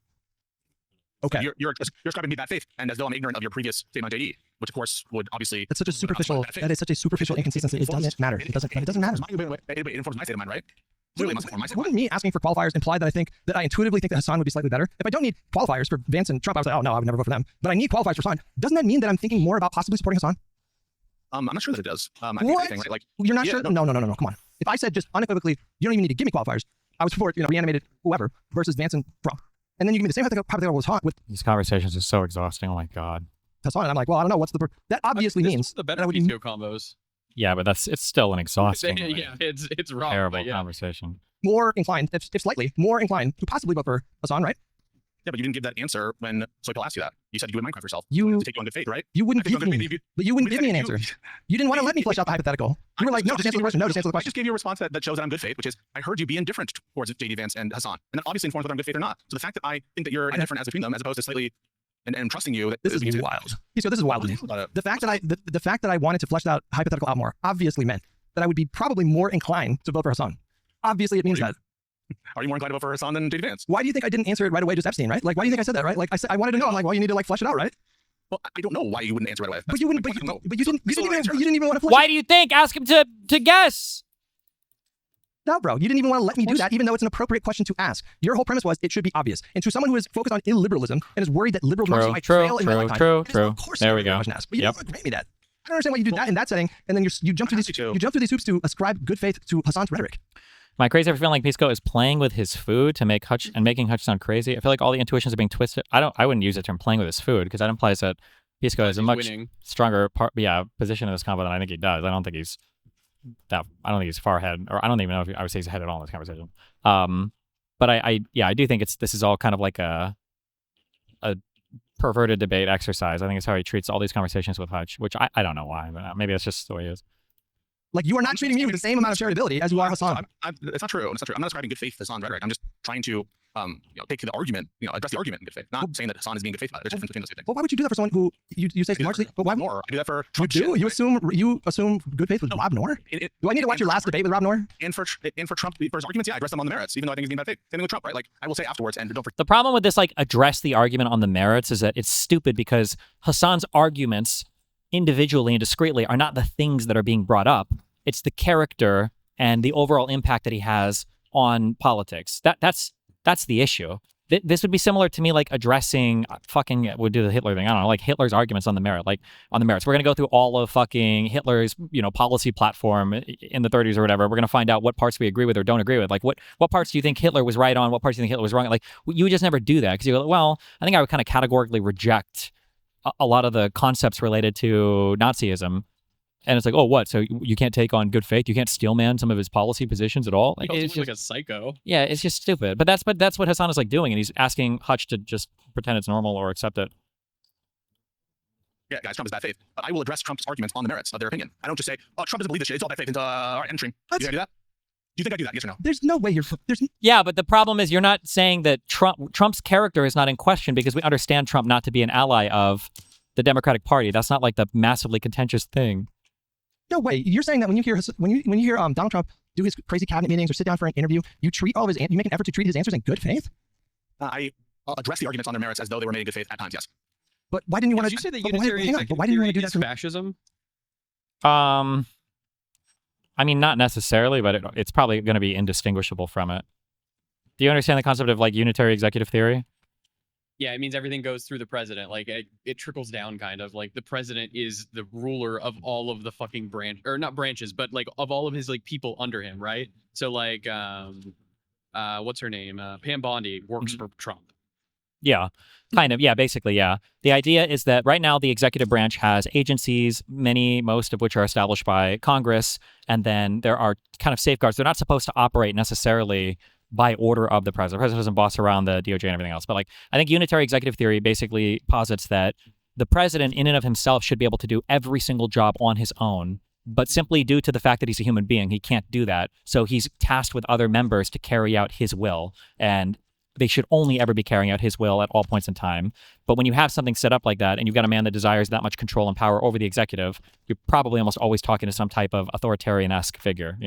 Okay. You're describing me bad faith, and as though I'm ignorant of your previous statement on JD, which of course would obviously. That's such a superficial. That is such a superficial inconsistency. It doesn't matter. It doesn't matter. It informs my state of mind, right? Clearly, it must inform my state of mind. Wouldn't me asking for qualifiers imply that I intuitively think that Hasan would be slightly better? If I don't need qualifiers for Vance and Trump, I was like, oh no, I would never vote for them. But I need qualifiers for Hasan. Doesn't that mean that I'm thinking more about possibly supporting Hasan? I'm not sure that it does. I think What? anything, right? Like You're not yeah, sure? No. Come on. If I said just unequivocally, you don't even need to give me qualifiers, I would support reanimated whoever versus Vance and Trump. And then you give me the same hypothetical with These conversations are so exhausting. Oh my God. Hasan, and I'm like, well, I don't know. That obviously means the better that I would Pisco combos. Yeah, but it's still an exhausting, Yeah, it's wrong. terrible but yeah. conversation. more inclined, if slightly more inclined, to possibly vote for Hasan, right? Yeah, but you didn't give that answer when Soypal asked you that. You said you would Minecraft yourself. You to take you on good faith, right? You wouldn't I think give on good me, faith, but you wouldn't give me an answer. You didn't want to let me flesh out the hypothetical. You were like, no, just answer the question. No, just answer the I question. just gave you a response that shows that I'm good faith, which is I heard you be indifferent towards JD Vance and Hasan, and that obviously informs whether I'm good faith or not. So the fact that I think that you're indifferent as between them, as opposed to slightly, and trusting you, that This is wild. Pisco, this is wild to me. The fact that I wanted to flesh out hypothetical out more obviously meant that I would be probably more inclined to vote for Hasan. Obviously, it means that. Are you more inclined to vote for Hasan than JD Vance? Why do you think I didn't answer it right away, just Epstein, right? Like, why do you think I said that, right? Like, I wanted to know. I'm like, well, you need to like flesh it out, right? Well, I don't know why you wouldn't answer right away. But you wouldn't. That's my point. But you didn't even want to flesh. Why do you think? Ask him to guess. No, bro, you didn't even want to let me do that, even though it's an appropriate question to ask. Your whole premise was it should be obvious. And to someone who is focused on illiberalism and is worried that liberal democracy might fail in my lifetime, it is, of course, There we a go. question to ask. But you didn't want to grant me that. I don't understand why you do that in that setting, and then you jump through these hoops to ascribe good faith to Hassan's rhetoric. Am I crazy for feeling like Pisco is playing with his food to make Hutch and making Hutch sound crazy? I feel like all the intuitions are being twisted. I wouldn't use the term playing with his food because that implies that Pisco has a much stronger position in this combo than I think he does. I don't think he's far ahead, or I don't even know if I would say he's ahead at all in this conversation. But I do think this is all kind of like a perverted debate exercise. I think it's how he treats all these conversations with Hutch, which I don't know why, but maybe that's just the way he is. Like, you are not treating me with the same amount of charitability as you are Hassan. It's not true. It's not true. I'm not ascribing good faith to Hassan's rhetoric. I'm just trying to take the argument, address the argument in good faith. Not saying that Hassan is being good faith about it. There's a difference between those two things. Well, why would you do that for someone who you say largely? But why more? I do that for Trump. You assume good faith with Rob Noor? Do I need to watch your last debate with Rob Noor? And for Trump, for his arguments, I address them on the merits, even though I think he's being bad faith. Same thing with Trump, right? Like, I will say afterwards, and don't forget. The problem with this, like, address the argument on the merits is that it's stupid because Hassan's arguments individually and discreetly are not the things that are being brought up. It's the character and the overall impact that he has on politics. That's the issue. This would be similar to me, like, addressing would do the Hitler thing. I don't know, like Hitler's arguments on the merits. We're going to go through all of fucking Hitler's, policy platform in the 30s or whatever. We're going to find out what parts we agree with or don't agree with. Like, what parts do you think Hitler was right on? What parts do you think Hitler was wrong? Like, you would just never do that because you go, well, I think I would kind of categorically reject a lot of the concepts related to Nazism. And it's like, oh, what? So you can't take on good faith? You can't Steelman some of his policy positions at all? Like, it's just like a psycho. Yeah, it's just stupid. But that's what Hassan is like doing, and he's asking Hutch to just pretend it's normal or accept it. Yeah, guys, Trump is bad faith. But I will address Trump's arguments on the merits of their opinion. I don't just say, oh, Trump doesn't believe this shit. It's all bad faith. And all right, entering. Do you think I do that? Do you think I do that? Yes or no? There's no way Yeah, but the problem is you're not saying that Trump's character is not in question because we understand Trump not to be an ally of the Democratic Party. That's not like the massively contentious thing. No way. You're saying that when you hear Donald Trump do his crazy cabinet meetings or sit down for an interview, you make an effort to treat his answers in good faith? I address the arguments on their merits as though they were made in good faith at times, yes. But why didn't you want to? Did you say that unitary executive why didn't you want to do that? Fascism? I mean, not necessarily, but it's probably going to be indistinguishable from it. Do you understand the concept of like unitary executive theory? Yeah, it means everything goes through the president. Like, it trickles down, kind of. Like, the president is the ruler of all of the fucking not branches, but like of all of his like people under him, right? So like, what's her name? Pam Bondi works for Trump. Yeah, kind of. Yeah, basically, yeah. The idea is that right now the executive branch has agencies, most of which are established by Congress, and then there are kind of safeguards. They're not supposed to operate necessarily by order of the president. The president doesn't boss around the DOJ and everything else. But like, I think unitary executive theory basically posits that the president in and of himself should be able to do every single job on his own, but simply due to the fact that he's a human being, he can't do that. So he's tasked with other members to carry out his will, and they should only ever be carrying out his will at all points in time. But when you have something set up like that, and you've got a man that desires that much control and power over the executive, you're probably almost always talking to some type of authoritarian-esque figure,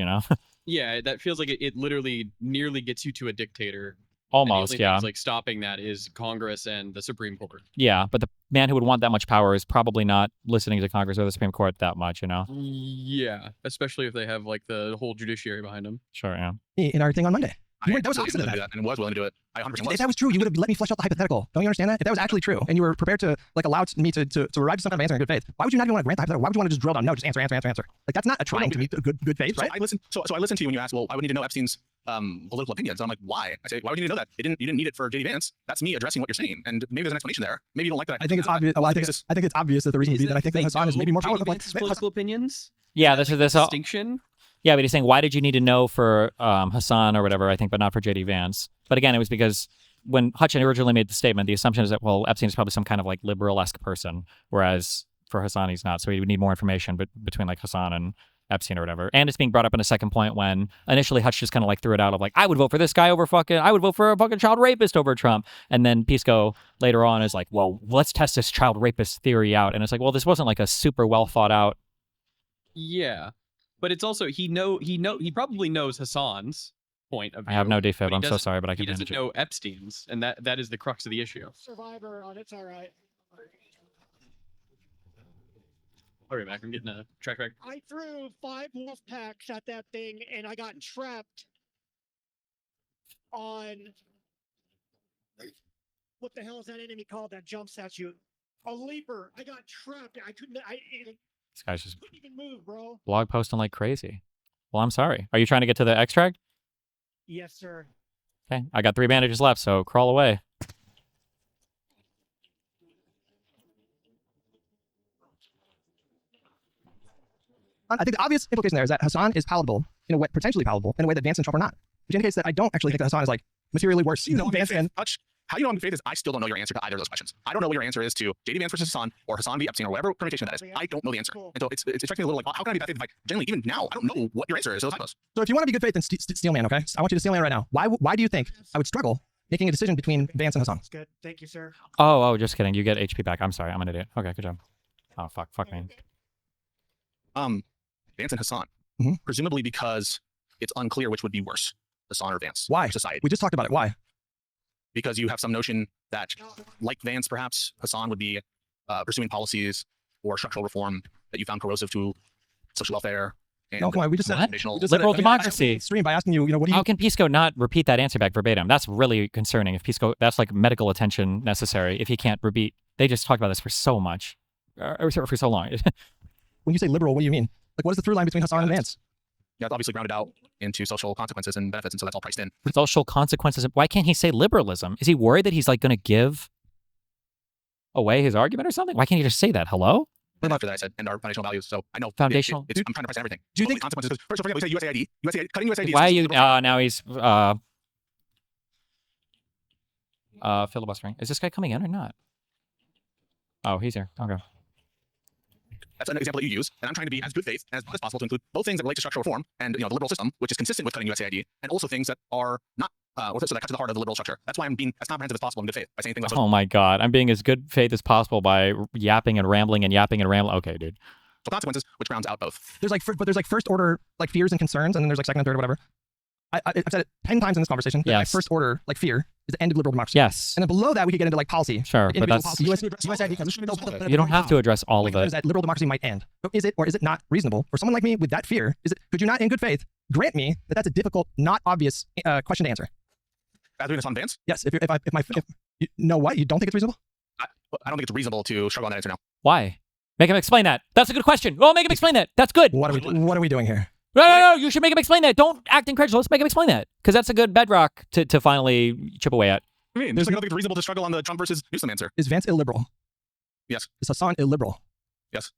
Yeah, that feels like it literally nearly gets you to a dictator. Almost, and yeah. Like stopping that is Congress and the Supreme Court. Yeah, but the man who would want that much power is probably not listening to Congress or the Supreme Court that much, Yeah, especially if they have like the whole judiciary behind them. Sure, yeah. In our thing on Monday. That was opposite of that. And was willing to do it. I 100% was. If that was true, you would have let me flesh out the hypothetical. Don't you understand that? If that was actually true, and you were prepared to like allow me to arrive to some kind of answer in good faith, why would you not even want to grant the hypothetical? Why would you want to just drill down? No, just answer. Like, that's not a trying to meet good faith, right? So I listened to you when you asked, well, I would need to know Epstein's political opinions. And I'm like, why? I say, why would you need to know that? You didn't need it for JD Vance. That's me addressing what you're saying. And maybe there's an explanation there. Maybe you don't like that. I think it's obvious. Well, I think it's obvious that the reason would be that I think that Hassan is maybe more powerful. Political opinions. Yeah, this distinction. Yeah, but he's saying, why did you need to know for Hasan or whatever, I think, but not for JD Vance? But again, it was because when Hutch originally made the statement, the assumption is that, well, Epstein is probably some kind of like liberal-esque person, whereas for Hasan, he's not. So he would need more information between like Hasan and Epstein or whatever. And it's being brought up in a second point when initially Hutch just kind of like threw it out of like, I would vote for this guy over I would vote for a fucking child rapist over Trump. And then Pisco later on is like, well, let's test this child rapist theory out. And it's like, well, this wasn't like a super well thought out. Yeah. But it's also he probably knows Hasan's point of view. I have no defib. I'm so sorry, but I can. He doesn't know Epstein's, and that is the crux of the issue. Survivor on it's all right. All right, Mac. I'm getting a track back. I threw 5 wolf packs at that thing, and I got trapped on what the hell is that enemy called that jumps at you? A leaper. I got trapped. I couldn't. This guy's just Couldn't even move, bro. blog posting like crazy. Well, I'm sorry. Are you trying to get to the extract? Yes, sir. Okay, I got 3 bandages left, so crawl away. I think the obvious implication there is that Hasan is palatable in a way, potentially palatable in a way that Vance and Trump are not, which indicates that I don't actually think that Hasan is like materially worse than Vance and Hutch, how you know I'm in good faith is I still don't know your answer to either of those questions. I don't know what your answer is to JD Vance versus Hasan or Hasan v. Epstein or whatever permutation that is. I don't know the answer. And so it strikes me a little like, how can I be bad faith if I genuinely, even now, I don't know what your answer is to those typos. So if you want to be good faith, then Steelman, okay? I want you to Steelman right now. Why do you think I would struggle making a decision between Vance and Hasan? That's good. Thank you, sir. Oh, just kidding. You get HP back. I'm sorry. I'm an idiot. Okay, good job. Oh, fuck me. Vance and Hasan, presumably because it's unclear which would be worse, Hasan or Vance. Why? For society. We just talked about it. Why? Because you have some notion that, like Vance, perhaps Hasan would be pursuing policies or structural reform that you found corrosive to social welfare. And No, come on. We just said Liberal democracy. Stream by asking you, what do you? How can Pisco not repeat that answer back verbatim? That's really concerning. If Pisco, that's like medical attention necessary. If he can't repeat, they just talked about this for so much, or for so long. When you say liberal, what do you mean? Like, what is the through line between Hasan and Vance? Yeah, it's obviously grounded out into social consequences and benefits, and so that's all priced in. Social consequences. Why can't he say liberalism? Is he worried that he's like going to give away his argument or something? Why can't he just say that? Hello? After that, I said, and our foundational values. So I know Foundational. I'm trying to price in everything. Do you think consequences? First, for example, you say USAID. Cutting USAID. Why are you? Now he's filibustering. Is this guy coming in or not? Oh, he's here. Okay. That's an example that you use, and I'm trying to be as good faith as possible to include both things that relate to structural reform and the liberal system, which is consistent with cutting USAID, and also things that are not, so that cut to the heart of the liberal structure. That's why I'm being as comprehensive as possible in good faith by saying things like. Oh my God, I'm being as good faith as possible by yapping and rambling and yapping and rambling. Okay, dude. So consequences, which rounds out both. There's like, but there's like first order like fears and concerns, and then there's like second and third or whatever. I've said it 10 times in this conversation. That my Yes. first order like fear is the end of liberal democracy. Yes. And then below that we could get into like policy. Sure, like but individual that's policy. USAID, you don't have to address all of it. that liberal democracy might end. So is it or is it not reasonable for someone like me with that fear? Could you not, in good faith, grant me that that's a difficult, not obvious question to answer? As doing this on Vance? Yes. If you know what, you don't think it's reasonable? I don't think it's reasonable to struggle on that answer now. Why? Make him explain that. That's a good question. Well, make him explain that. That's good. What are we doing here? No. You should make him explain that. Don't act incredulous. Make him explain that, because that's a good bedrock to finally chip away at. I mean, I don't think it's reasonable to struggle on the Trump versus Newsom answer. Is Vance illiberal? Yes. Is Hasan illiberal? Yes.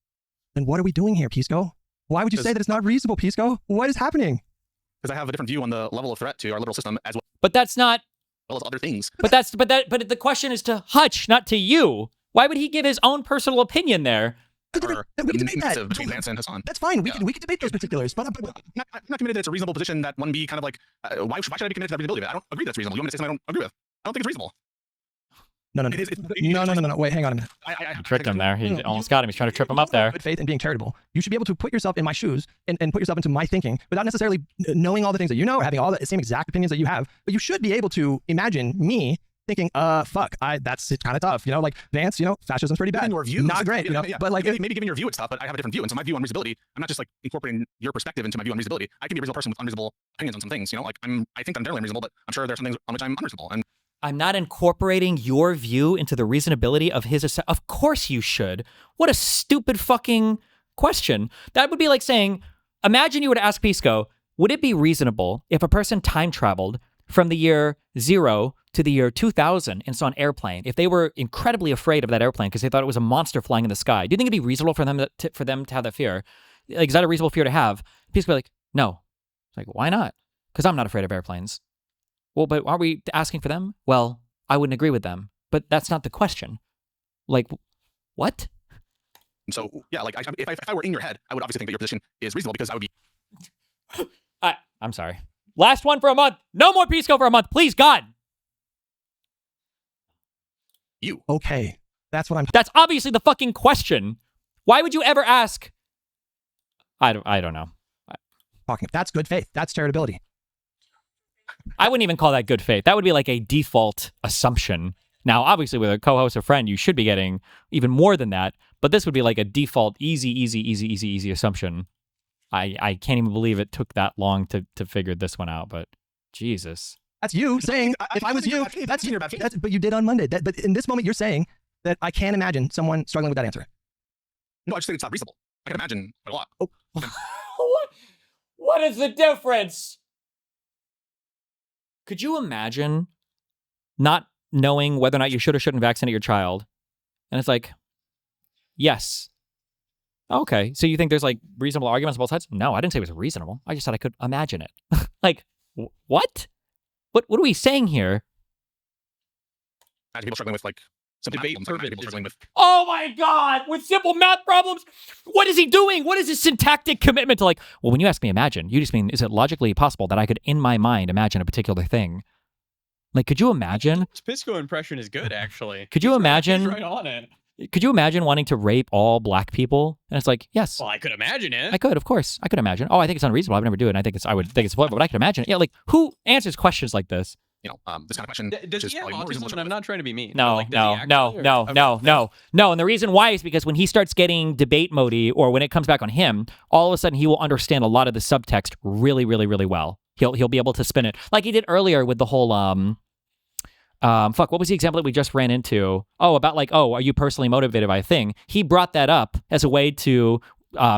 Then what are we doing here, Pisco? Why would you say that it's not reasonable, Pisco? What is happening? Because I have a different view on the level of threat to our liberal system as But that's not. well as other things. But the question is to Hutch, not to you. Why would he give his own personal opinion there? We can debate that. Between Vance and Hasan. That's fine. We can debate those particulars. But I'm not committed that it's a reasonable position that one be kind of like, why should I be committed to that reasonability? I don't agree that's reasonable. You want me to say something I don't agree with? I don't think it's reasonable. No. Wait, hang on a minute. I tricked him there. He almost got him. He's trying to trip him up there. Good faith and being charitable. You should be able to put yourself in my shoes and put yourself into my thinking without necessarily knowing all the things that you know or having all the same exact opinions that you have. But you should be able to imagine me thinking, fuck, that's kind of tough. Like Vance, fascism's pretty bad. Your views, not great, yeah. But like maybe giving your view it's tough, but I have a different view. And so my view on reasonability, I'm not just like incorporating your perspective into my view on reasonability. I can be a reasonable person with unreasonable opinions on some things. I think I'm generally unreasonable, but I'm sure there are some things on which I'm unreasonable. And I'm not incorporating your view into the reasonability of his. Of course you should. What a stupid fucking question. That would be like saying, imagine you were to ask Pisco, would it be reasonable if a person time traveled from the year 0 to the year 2000 and saw an airplane, if they were incredibly afraid of that airplane because they thought it was a monster flying in the sky? Do you think it'd be reasonable for them to have that fear? Like, is that a reasonable fear to have? Pisco would be like, no. It's like, why not? Because I'm not afraid of airplanes. Well, but are we asking for them? Well, I wouldn't agree with them, but that's not the question. Like, what? So, yeah, like if I were in your head, I would obviously think that your position is reasonable because I would be. I'm sorry. Last one for a month. No more Pisco for a month, please, God. You. Okay. That's That's obviously the fucking question. Why would you ever ask? I don't know. That's good faith. That's charitability. I wouldn't even call that good faith. That would be like a default assumption. Now, obviously, with a co-host or friend, you should be getting even more than that. But this would be like a default easy assumption. I can't even believe it took that long to figure this one out. But Jesus. That's you saying, if I was you, but you did on Monday. But in this moment, you're saying that I can't imagine someone struggling with that answer. No, I just think it's not reasonable. I can imagine a lot. What is the difference? Could you imagine not knowing whether or not you should or shouldn't vaccinate your child? And it's like, yes. Okay, so you think there's like reasonable arguments on both sides? No, I didn't say it was reasonable. I just said I could imagine it. Like, what? What are we saying here? Imagine people struggling with like simple Debate math problems, like, people struggling with Oh my God, with simple math problems? What is he doing? What is his syntactic commitment to like, well, when you ask me imagine, you just mean, is it logically possible that I could, in my mind, imagine a particular thing? Like, could you imagine? His Pisco impression is good, actually. Could you imagine? He's right on it. Could you imagine wanting to rape all black people? And it's like, yes. Well, I could imagine it. I could, of course. I could imagine. Oh, I think it's unreasonable. I would never do it. And I would think it's avoidable, but I could imagine it. Yeah, like, who answers questions like this? you know, this kind of question. Does he have autism? And I'm not trying to be mean. No, like, no. And the reason why is because when he starts getting debate mode-y, or when it comes back on him, all of a sudden he will understand a lot of the subtext really, really, really well. He'll be able to spin it like he did earlier with the whole what was the example that we just ran into? Oh, about like, oh, are you personally motivated by a thing? He brought that up as a way to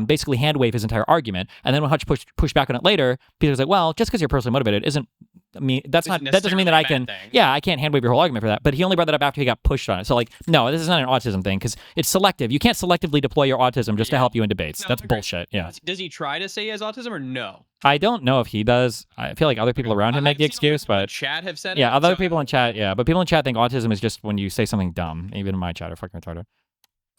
basically hand wave his entire argument. And then when Hutch pushed back on it later, Peter was like, well, just because you're personally motivated isn't that doesn't mean that I can I can't hand wave your whole argument for that. But he only brought that up after he got pushed on it. So like, no, this is not an autism thing because it's selective. You can't selectively deploy your autism just to help you in debates. No, that's bullshit. Yeah. Does he try to say he has autism or no? I don't know if he does. I feel like other people around him make the excuse, but chat have said yeah, other people in chat, yeah, but people in chat think autism is just when you say something dumb. Even in my chat are fucking retarded.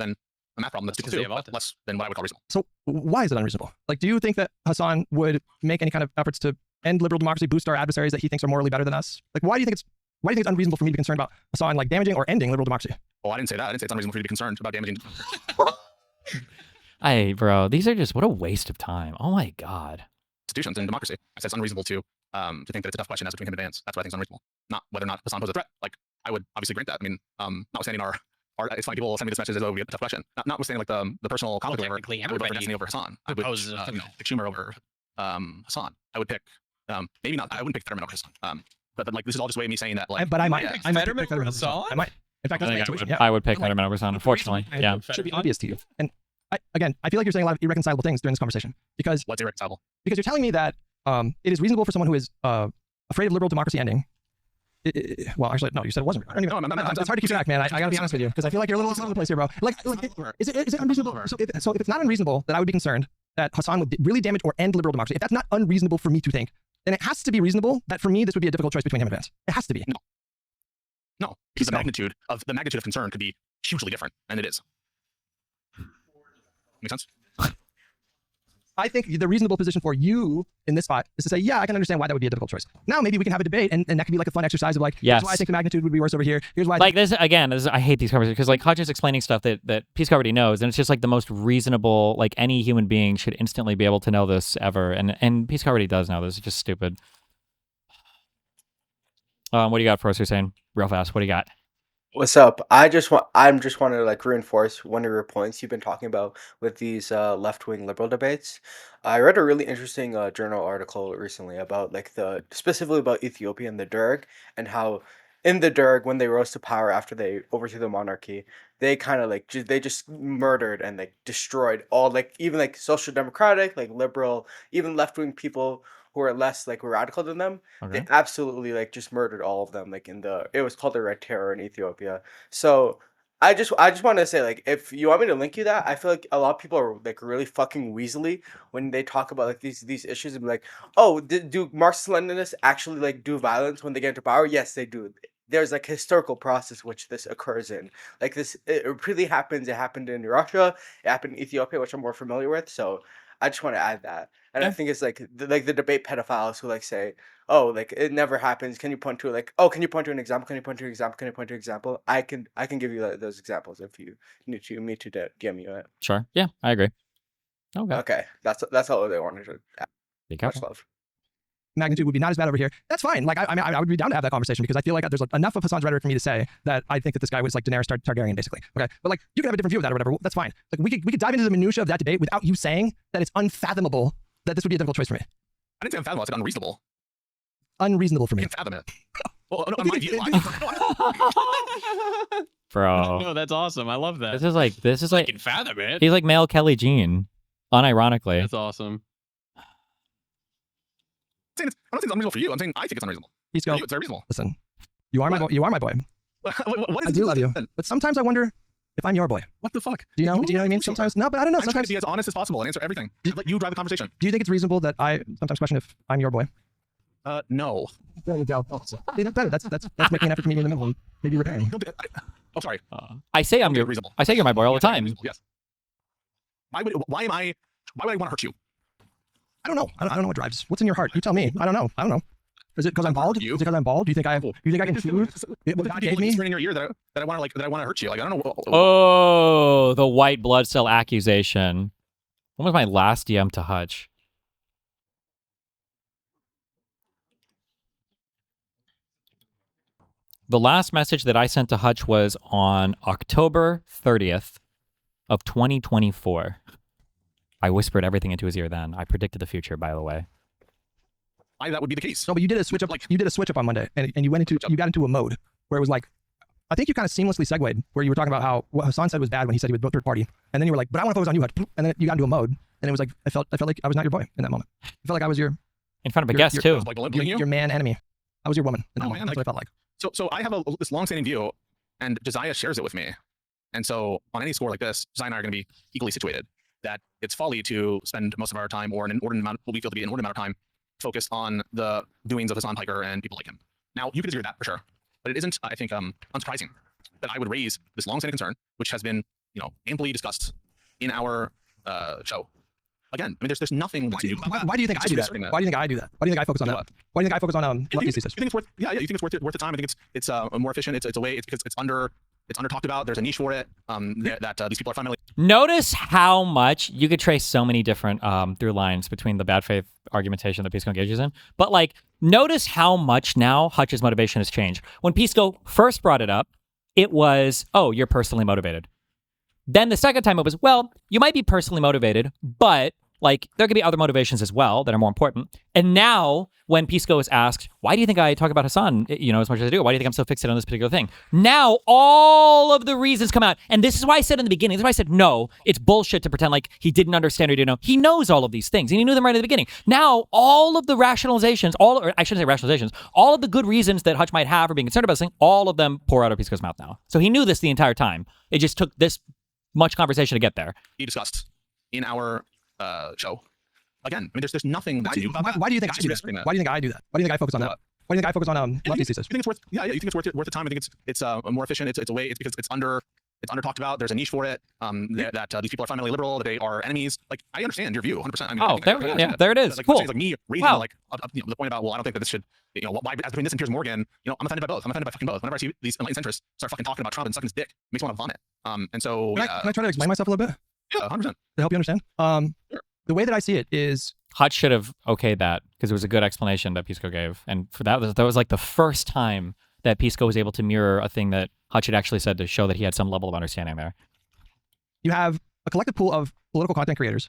Then a math problem that's because they have less than what I would call reasonable. So why is it unreasonable? Like, do you think that Hasan would make any kind of efforts to end liberal democracy, boost our adversaries that he thinks are morally better than us? Like, why do you think it's unreasonable for me to be concerned about Hasan like damaging or ending liberal democracy? Well, I didn't say that. I didn't say it's unreasonable for you to be concerned about damaging. Hey, bro, these are just what a waste of time. Oh my god. Institutions and democracy. I said it's unreasonable to think that it's a tough question as between him and Vance. That's what I think is unreasonable. Not whether or not Hasan poses a threat. Like, I would obviously grant that. I mean, notwithstanding our it's funny people send me this message as though we get a tough question. Notwithstanding like the personal conflict or whatever. I would vote for Destiny over Hasan. I would pick Schumer over Hasan. I would pick maybe not. I wouldn't pick Fetterman over Hasan. But like this is all just way of me saying that. Like, but I might. I might pick Fetterman over Hasan. I might. In fact, I would pick Fetterman over Hasan. Unfortunately, yeah, it should be obvious to you. And I feel like you're saying a lot of irreconcilable things during this conversation because what's irreconcilable? Because you're telling me that it is reasonable for someone who is afraid of liberal democracy ending. Well, actually, no. You said it wasn't. It's hard to keep track, man. I gotta be honest with you because I feel like you're a little all over the place here, bro. Is it unreasonable? So if it's not unreasonable, then I would be concerned that Hasan would really damage or end liberal democracy. If that's not unreasonable for me to think, then it has to be reasonable that for me this would be a difficult choice between him and Vance. It has to be. No, because the magnitude of concern could be hugely different, and it is. Make sense? I think the reasonable position for you in this spot is to say, yeah, I can understand why that would be a difficult choice. Now maybe we can have a debate, and that could be like a fun exercise of like, here's why I think the magnitude would be worse over here. Here's why. Like this again. I hate these conversations because like Hutch is explaining stuff that Pisco already knows, and it's just like the most reasonable. Like any human being should instantly be able to know this ever, and Pisco already does know this. It's just stupid. What do you got for us, Hussein? Real fast. What do you got? What's up? I'm just want to like reinforce one of your points you've been talking about with these left-wing liberal debates. I read a really interesting journal article recently about like specifically about Ethiopia and the Derg, and how in the Derg, when they rose to power after they overthrew the monarchy, they kind of like they just murdered and like destroyed all like even like social democratic, like liberal, even left-wing people who are less like radical than them. Okay. They absolutely like just murdered all of them. Like it was called the Red Terror in Ethiopia. So I just want to say, like, if you want me to link you that, I feel like a lot of people are like really fucking weaselly when they talk about like these issues and be like, oh, do Marxist-Leninists actually like do violence when they get into power? Yes, they do. There's like historical process which this occurs in. Like this, it really happens. It happened in Russia. It happened in Ethiopia, which I'm more familiar with. So I just want to add that. And I think it's like the debate pedophiles who like say, oh, like it never happens. Can you point to like, oh, can you point to an example? Can you point to an example? Can you point to an example? I can give you those examples if you need me to DM you it. Sure. Yeah, I agree. Okay. That's all they wanted to add. Much love. Magnitude would be not as bad over here. That's fine. Like I would be down to have that conversation because I feel like there's like, enough of Hasan's rhetoric for me to say that I think that this guy was like Daenerys Targaryen basically. Okay, but like you can have a different view of that or whatever. That's fine. Like we could dive into the minutia of that debate without you saying that it's unfathomable that this would be a difficult choice for me. I didn't say unfathomable. I said unreasonable. Unreasonable for me. I can't fathom it. Well, no, my view. Bro. No, that's awesome. I love that. This is like I can fathom it. He's like male Kelly Jean. Unironically. That's awesome. I'm not saying it's unreasonable for you. I'm saying I think it's unreasonable. Pisco, For you, it's very reasonable. listen, you are my boy. You are my boy. What I is do love you, but sometimes I wonder if I'm your boy. What the fuck? Do you know? Do you know what I mean? Sometimes, no, but I don't know. I'm trying Sometimes, to be as honest as possible and answer everything. Let you drive the conversation. do you think it's reasonable that I sometimes question if I'm your boy? No. There you go. See, that's better. That's making an effort to meet me in the middle and maybe repairing. Oh, sorry. I say I'm your reasonable. I say you're my boy all the time. Yes. Why would I want to hurt you? I don't know. I don't know what drives. What's in your heart? You tell me. I don't know. Is it because I'm bald? Is it because I'm bald? Do you think I can choose what God gave me? Whispering in your ear that I want to hurt you. Like I don't know. Oh, the white blood cell accusation. When was my last DM to Hutch? The last message that I sent to Hutch was on October 30th of 2024. I whispered everything into his ear then. I predicted the future, by the way. Why that would be the case? No, but you did a switch up. Like you did a switch up on Monday, and you got into a mode where it was like, I think you kind of seamlessly segued where you were talking about how what Hasan said was bad when he said he was third party, and then you were like, but I want to focus on you, Hutch. And then you got into a mode, and it was like I felt like I was not your boy in that moment. I felt like I was your in front of a guest too. Your man enemy. I was your woman. In that moment. That's what I felt like. So I have this long-standing view, and Josiah shares it with me. And so on any score like this, Josiah and I are going to be equally situated. That it's folly to spend most of our time, or an inordinate amount, what we feel to be an inordinate amount of time, focused on the doings of Hassan Piker and people like him. Now, you could disagree with that for sure, but it isn't, I think, unsurprising that I would raise this long-standing concern, which has been, amply discussed in our show. Again, I mean, there's nothing to do. Why do you think I do that? Why do you think I do that? Why do you think I focus on that? Why do you think I focus on Leftist thesis? You think it's worth? Yeah. You think it's worth the time? I think it's more efficient. It's a way. It's because it's under talked about. There's a niche for it. That these people are finally. Notice how much you could trace so many different through lines between the bad faith argumentation that Pisco engages in. But notice how much now Hutch's motivation has changed. When Pisco first brought it up, it was, oh, you're personally motivated. Then the second time it was, well, you might be personally motivated, but there could be other motivations as well that are more important. And now when Pisco is asked, why do you think I talk about Hasan, as much as I do? Why do you think I'm so fixated on this particular thing? Now all of the reasons come out. And this is why I said in the beginning, this is why I said, no, it's bullshit to pretend like he didn't understand or didn't know. He knows all of these things and he knew them right at the beginning. Now all of the rationalizations, or I shouldn't say rationalizations, all of the good reasons that Hutch might have for being concerned about this thing, all of them pour out of Pisco's mouth now. So he knew this the entire time. It just took this much conversation to get there. He discussed in our show. Again, I mean, there's nothing that's new about that. Why do you think I do that? Why do you think I do that? Why do you think I focus on that? Why do you think I focus on Leftist thesis? You think it's worth? Yeah. You think it's worth the time? I think it's more efficient. It's a way. It's because it's under talked about. There's a niche for it. That these people are fundamentally liberal. That they are enemies. I understand your view 100%. I mean, there it is. Cool. It's me raising the point about, well, I don't think that this should, why as between this and Piers Morgan, I'm offended by both. I'm offended by fucking both. Whenever I see these centrists start fucking talking about Trump and sucking his dick, it makes me want to vomit. And so can I try to explain myself a little bit? Yeah, 100%. To help you understand. Sure. The way that I see it is Hutch should have okayed that because it was a good explanation that Pisco gave. And for that was the first time that Pisco was able to mirror a thing that Hutch had actually said to show that he had some level of understanding there. You have a collective pool of political content creators,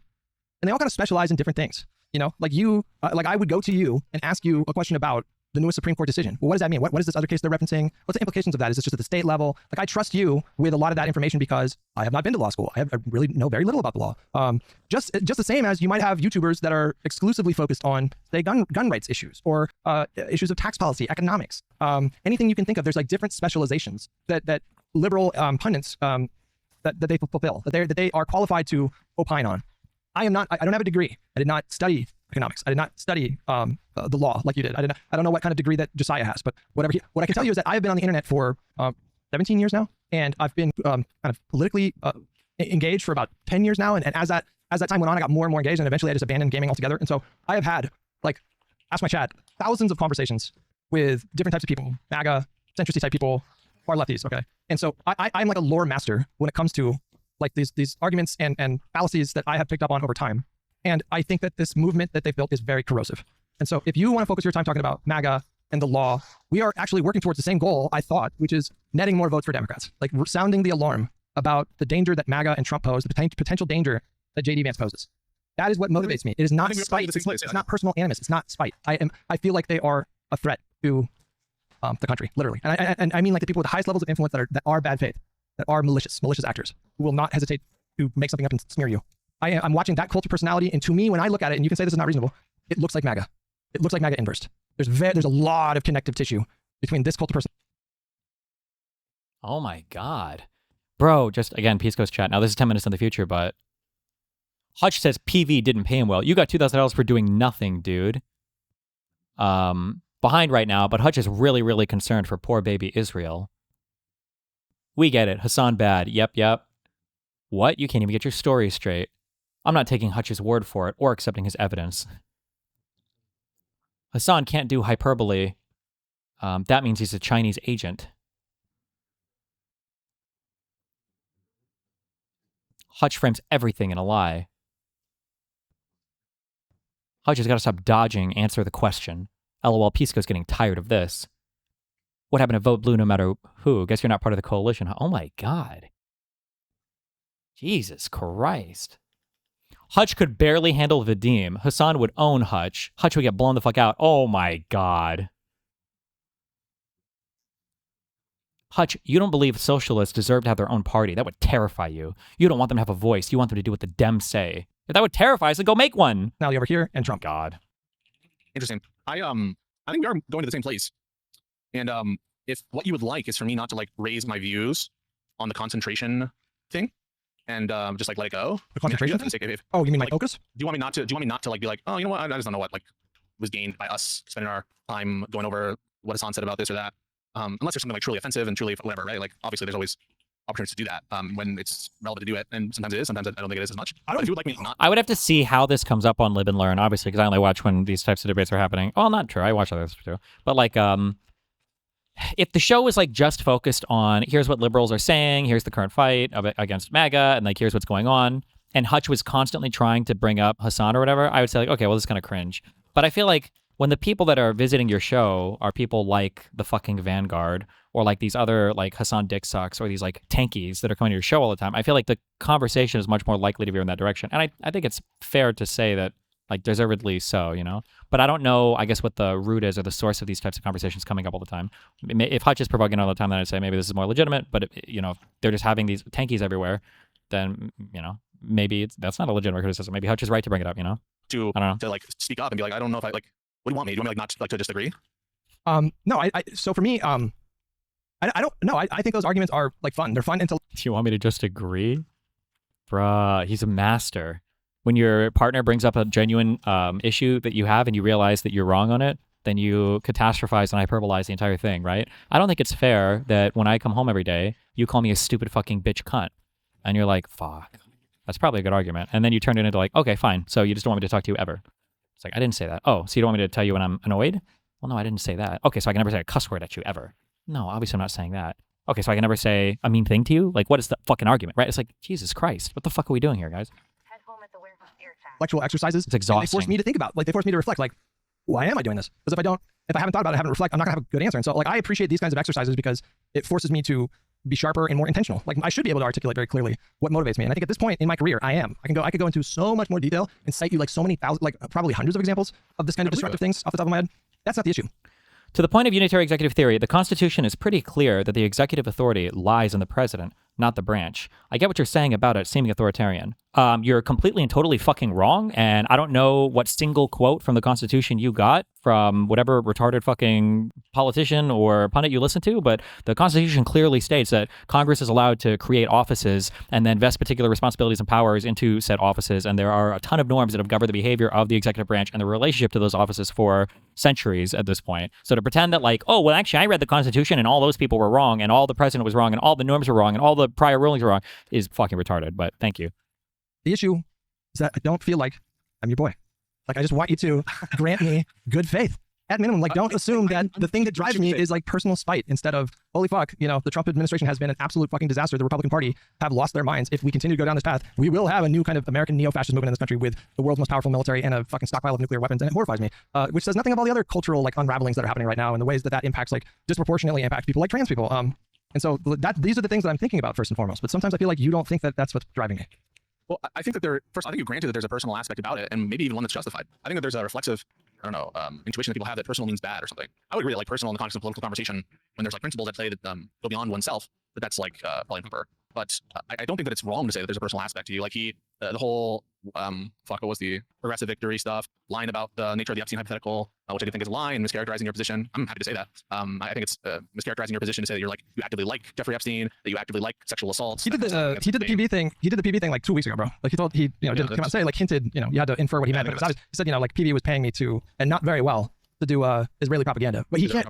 and they all kind of specialize in different things. I would go to you and ask you a question about the newest Supreme Court decision. Well, what does that mean? What is this other case they're referencing? What's the implications of that? Is this just at the state level? I trust you with a lot of that information because I have not been to law school. I really know very little about the law. Just the same as you might have YouTubers that are exclusively focused on, say, gun rights issues or issues of tax policy, economics, anything you can think of. There's different specializations that liberal pundits that they fulfill, that they are qualified to opine on. I don't have a degree. I did not study economics. I did not study the law like you did. I don't know what kind of degree that Josiah has, but what I can tell you is that I've been on the internet for 17 years now, and I've been kind of politically engaged for about 10 years now. And as that time went on, I got more and more engaged, and eventually I just abandoned gaming altogether. And so I have had, ask my chat, thousands of conversations with different types of people, MAGA, centristy type people, far lefties. Okay, and so I'm like a lore master when it comes to these arguments and fallacies that I have picked up on over time. And I think that this movement that they've built is very corrosive. And so if you want to focus your time talking about MAGA and the law, we are actually working towards the same goal, I thought, which is netting more votes for Democrats, sounding the alarm about the danger that MAGA and Trump pose, the potential danger that JD Vance poses. That is what motivates me. It is not spite. It's not personal animus. It's not spite. I feel like they are a threat to the country, literally. And I mean the people with the highest levels of influence that are bad faith, that are malicious actors who will not hesitate to make something up and smear you. I'm watching that cult of personality, and to me, when I look at it, and you can say this is not reasonable, it looks like MAGA. It looks like MAGA inversed. There's a lot of connective tissue between this cult of personality. Oh my God. Bro, just again, Pisco's chat. Now, this is 10 minutes in the future, but Hutch says PV didn't pay him well. You got $2,000 for doing nothing, dude. Behind right now, but Hutch is really, really concerned for poor baby Israel. We get it. Hasan bad. Yep. What? You can't even get your story straight. I'm not taking Hutch's word for it or accepting his evidence. Hasan can't do hyperbole. That means he's a Chinese agent. Hutch frames everything in a lie. Hutch has got to stop dodging, answer the question. LOL, Pisco's getting tired of this. What happened to vote blue no matter who? Guess you're not part of the coalition. Oh my God. Jesus Christ. Hutch could barely handle Vadim. Hasan would own Hutch. Hutch would get blown the fuck out. Oh my God. Hutch, you don't believe socialists deserve to have their own party. That would terrify you. You don't want them to have a voice. You want them to do what the Dems say. If that would terrify us, then go make one. Now over here and Trump. God. Interesting. I think we are going to the same place. And if what you would like is for me not to like raise my views on the concentration thing and just like let it go. The concentration thing? Oh, you mean like focus? Do you want me not to like be like, oh, you know what? I just don't know what like was gained by us spending our time going over what Hasan said about this or that. Unless there's something like truly offensive and truly whatever, right? Like obviously there's always opportunities to do that when it's relevant to do it, and sometimes it is. Sometimes I don't think it is as much. But if you would like me not, I would have to see how this comes up on Lib&Learn, obviously, because I only watch when these types of debates are happening. Oh, not true. I watch others too. But like, if the show was like just focused on here's what liberals are saying, here's the current fight against MAGA, and like here's what's going on, and Hutch was constantly trying to bring up Hasan or whatever, I would say like, okay, well, this is kind of cringe. But I feel like when the people that are visiting your show are people like the fucking Vanguard or like these other like Hasan Dick Sucks or these like tankies that are coming to your show all the time, I feel like the conversation is much more likely to veer in that direction. And I think it's fair to say that like deservedly so, you know? But I don't know, I guess, what the root is or the source of these types of conversations coming up all the time. If Hutch is provoking all the time, then I'd say maybe this is more legitimate. But, you know, if they're just having these tankies everywhere, then, you know, maybe that's not a legitimate criticism. Maybe Hutch is right to bring it up, you know? I don't know. To like speak up and be like, I don't know if I like, what do you want me? Do you want me like not to, like to disagree? No, so for me, I don't know. I think those arguments are like fun. They're fun until. Do you want me to just agree? Bruh, he's a master. When your partner brings up a genuine issue that you have and you realize that you're wrong on it, then you catastrophize and hyperbolize the entire thing, right? I don't think it's fair that when I come home every day, you call me a stupid fucking bitch cunt. And you're like, fuck. That's probably a good argument. And then you turn it into like, okay, fine. So you just don't want me to talk to you ever. It's like, I didn't say that. Oh, so you don't want me to tell you when I'm annoyed? Well, no, I didn't say that. Okay, so I can never say a cuss word at you ever. No, obviously I'm not saying that. Okay, so I can never say a mean thing to you? Like, what is the fucking argument, right? It's like, Jesus Christ, what the fuck are we doing here, guys? Intellectual exercises. It's exhausting. They force me to think about, like, they force me to reflect, like, why am I doing this? Because if I haven't thought about it, I haven't reflected, I'm not gonna have a good answer. And so, like, I appreciate these kinds of exercises because it forces me to be sharper and more intentional. Like, I should be able to articulate very clearly what motivates me. And I think at this point in my career, I am. I could go into so much more detail and cite you like so many thousands, like probably hundreds of examples of this kind of destructive things off the top of my head. That's not the issue. To the point of unitary executive theory, the Constitution is pretty clear that the executive authority lies in the president, not the branch. I get what you're saying about it seeming authoritarian. You're completely and totally fucking wrong, and I don't know what single quote from the Constitution you got from whatever retarded fucking politician or pundit you listen to, but the Constitution clearly states that Congress is allowed to create offices and then vest particular responsibilities and powers into said offices, and there are a ton of norms that have governed the behavior of the executive branch and the relationship to those offices for centuries at this point. So to pretend that like, oh, well, actually, I read the Constitution and all those people were wrong and all the president was wrong and all the norms were wrong and all the prior rulings were wrong is fucking retarded, but thank you. The issue is that I don't feel like I'm your boy. Like, I just want you to grant me good faith. At minimum, like, don't assume that the thing that drives me is like personal spite instead of, holy fuck, you know, the Trump administration has been an absolute fucking disaster. The Republican Party have lost their minds. If we continue to go down this path, we will have a new kind of American neo-fascist movement in this country with the world's most powerful military and a fucking stockpile of nuclear weapons. And it horrifies me, which says nothing of all the other cultural like unravelings that are happening right now and the ways that that impacts, like, disproportionately impacts people like trans people. And so these are the things that I'm thinking about first and foremost. But sometimes I feel like you don't think that that's what's driving me. Well, I think that I think you granted that there's a personal aspect about it, and maybe even one that's justified. I think that there's a reflexive, I don't know, intuition that people have that personal means bad or something. I would agree that like personal in the context of political conversation, when there's like principles that say that go beyond oneself, that's like probably improper. But I don't think that it's wrong to say that there's a personal aspect to you. Like he the whole what was the progressive victory stuff, lying about the nature of the Epstein hypothetical, which I do think is a lie and mischaracterizing your position. I'm happy to say that. I think it's mischaracterizing your position to say that you're like you actively like Jeffrey Epstein, that you actively like sexual assaults. He did the PV thing. He did the PV thing like 2 weeks ago, bro. Like he didn't come out and say, like hinted, you had to infer what he meant. He said, like PV was paying me to, and not very well, to do Israeli propaganda. But he can't.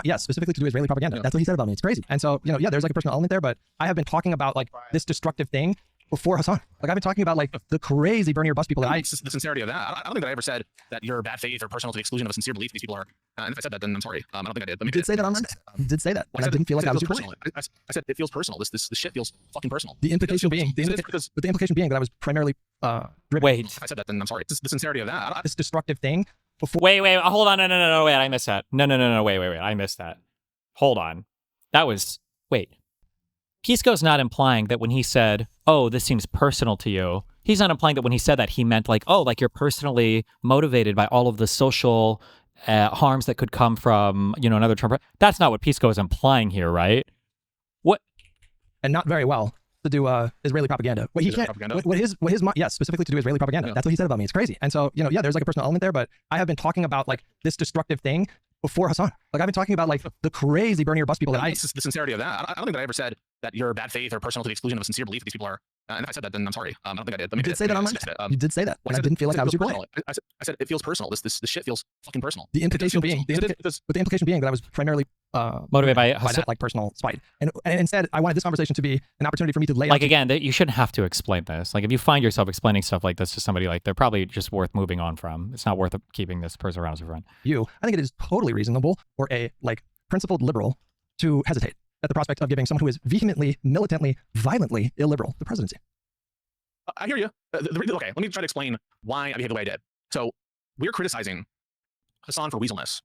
Yes, specifically to do Israeli propaganda. That's what he said about me. It's crazy. And so there's like a personal element there. But I have been talking about like this destructive thing before Hasan. Like I've been talking about like the crazy burn your bus people. The sincerity of that. I don't think that I ever said that you're bad faith or personal to the exclusion of a sincere belief these people are. And if I said that, then I'm sorry. I don't think I did. You did say that on Monday. You did say that, and I didn't feel like I was personal. I said it feels personal. This shit feels fucking personal. The implication being, the implication being that I was primarily Wait. If I said that, then I'm sorry. The sincerity of that. This destructive thing. Wait, hold on. No, wait, I missed that. No, wait, I missed that. Hold on. Wait. Pisco's not implying that when he said, oh, this seems personal to you, he's not implying that when he said that, he meant like, oh, like you're personally motivated by all of the social harms that could come from, another Trump. That's not what Pisco is implying here, right? What? And not very well to do Israeli propaganda. What he can't, yes, specifically to do Israeli propaganda. That's what he said about me. It's crazy. And so, there's like a personal element there, but I have been talking about like this destructive thing before Hasan. Like I've been talking about like the crazy burn your bus people. The sincerity of that. I don't think that I ever said that you're bad faith or personal to the exclusion of a sincere belief these people are. And if I said that, then I'm sorry. I don't think I did. You did say that on Monday. You did say that, and I didn't feel like I was your point. I said it feels personal. This shit feels fucking personal. The implication being, the implication being that I was primarily motivated by that like personal spite, and instead I wanted this conversation to be an opportunity for me to lay like again that you shouldn't have to explain this. Like if you find yourself explaining stuff like this to somebody, like they're probably just worth moving on from. It's not worth keeping this person around as a friend. I think it is totally reasonable for a like principled liberal to hesitate at the prospect of giving someone who is vehemently, militantly, violently illiberal the presidency. I hear you. Okay, let me try to explain why I behave the way I did. So we're criticizing Hasan for weaselness.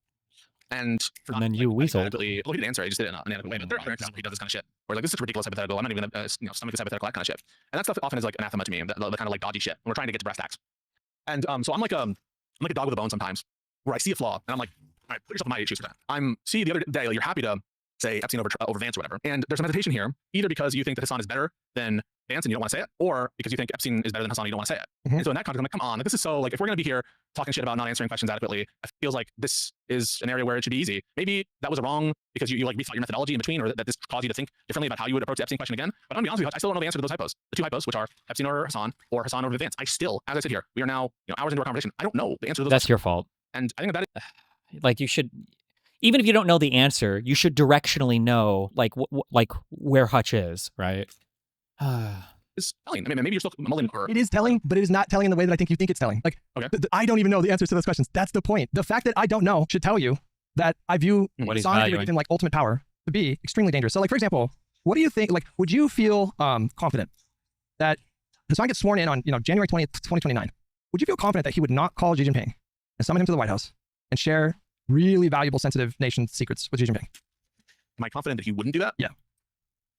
And then you weaseled. Well, he didn't answer. I just did it in an inadequate way. But there are other instances where he does this kind of shit. Or like, this is ridiculous hypothetical. I'm not even stomach this hypothetical, that kind of shit. And that stuff often is like anathema to me. The kind of like dodgy shit. When we're trying to get to brass tacks. And so I'm like a dog with a bone sometimes, where I see a flaw and I'm like, all right, put yourself in my shoes for that. See the other day, like, you're happy to say Epstein over Vance or whatever. And there's some hesitation here, either because you think that Hasan is better than Vance and you don't want to say it, or because you think Epstein is better than Hasan and you don't want to say it. And so in that context, I'm like, come on, like, this is so, like, if we're going to be here talking shit about not answering questions adequately, it feels like this is an area where it should be easy. Maybe that was wrong because you like rethought your methodology in between, or that this caused you to think differently about how you would approach the Epstein question again. But I'm going to be honest with you, I still don't know the answer to those hypos. The two hypos, which are Epstein or Hasan over Vance. I still, as I sit here, we are now hours into our conversation. I don't know the answer to those. That's your fault. And I think that like you should, even if you don't know the answer, you should directionally know like where Hutch is, right? It's telling. I mean, maybe you're still mulling over. It is telling, but it is not telling in the way that I think you think it's telling. Like, okay. I don't even know the answers to those questions. That's the point. The fact that I don't know should tell you that I view Hasan within like ultimate power to be extremely dangerous. So, like, for example, what do you think? Like, would you feel confident that Hasan gets sworn in on January 20th, 2029? Would you feel confident that he would not call Xi Jinping and summon him to the White House and share really valuable, sensitive nation secrets with Xi Jinping? Am I confident that he wouldn't do that? Yeah.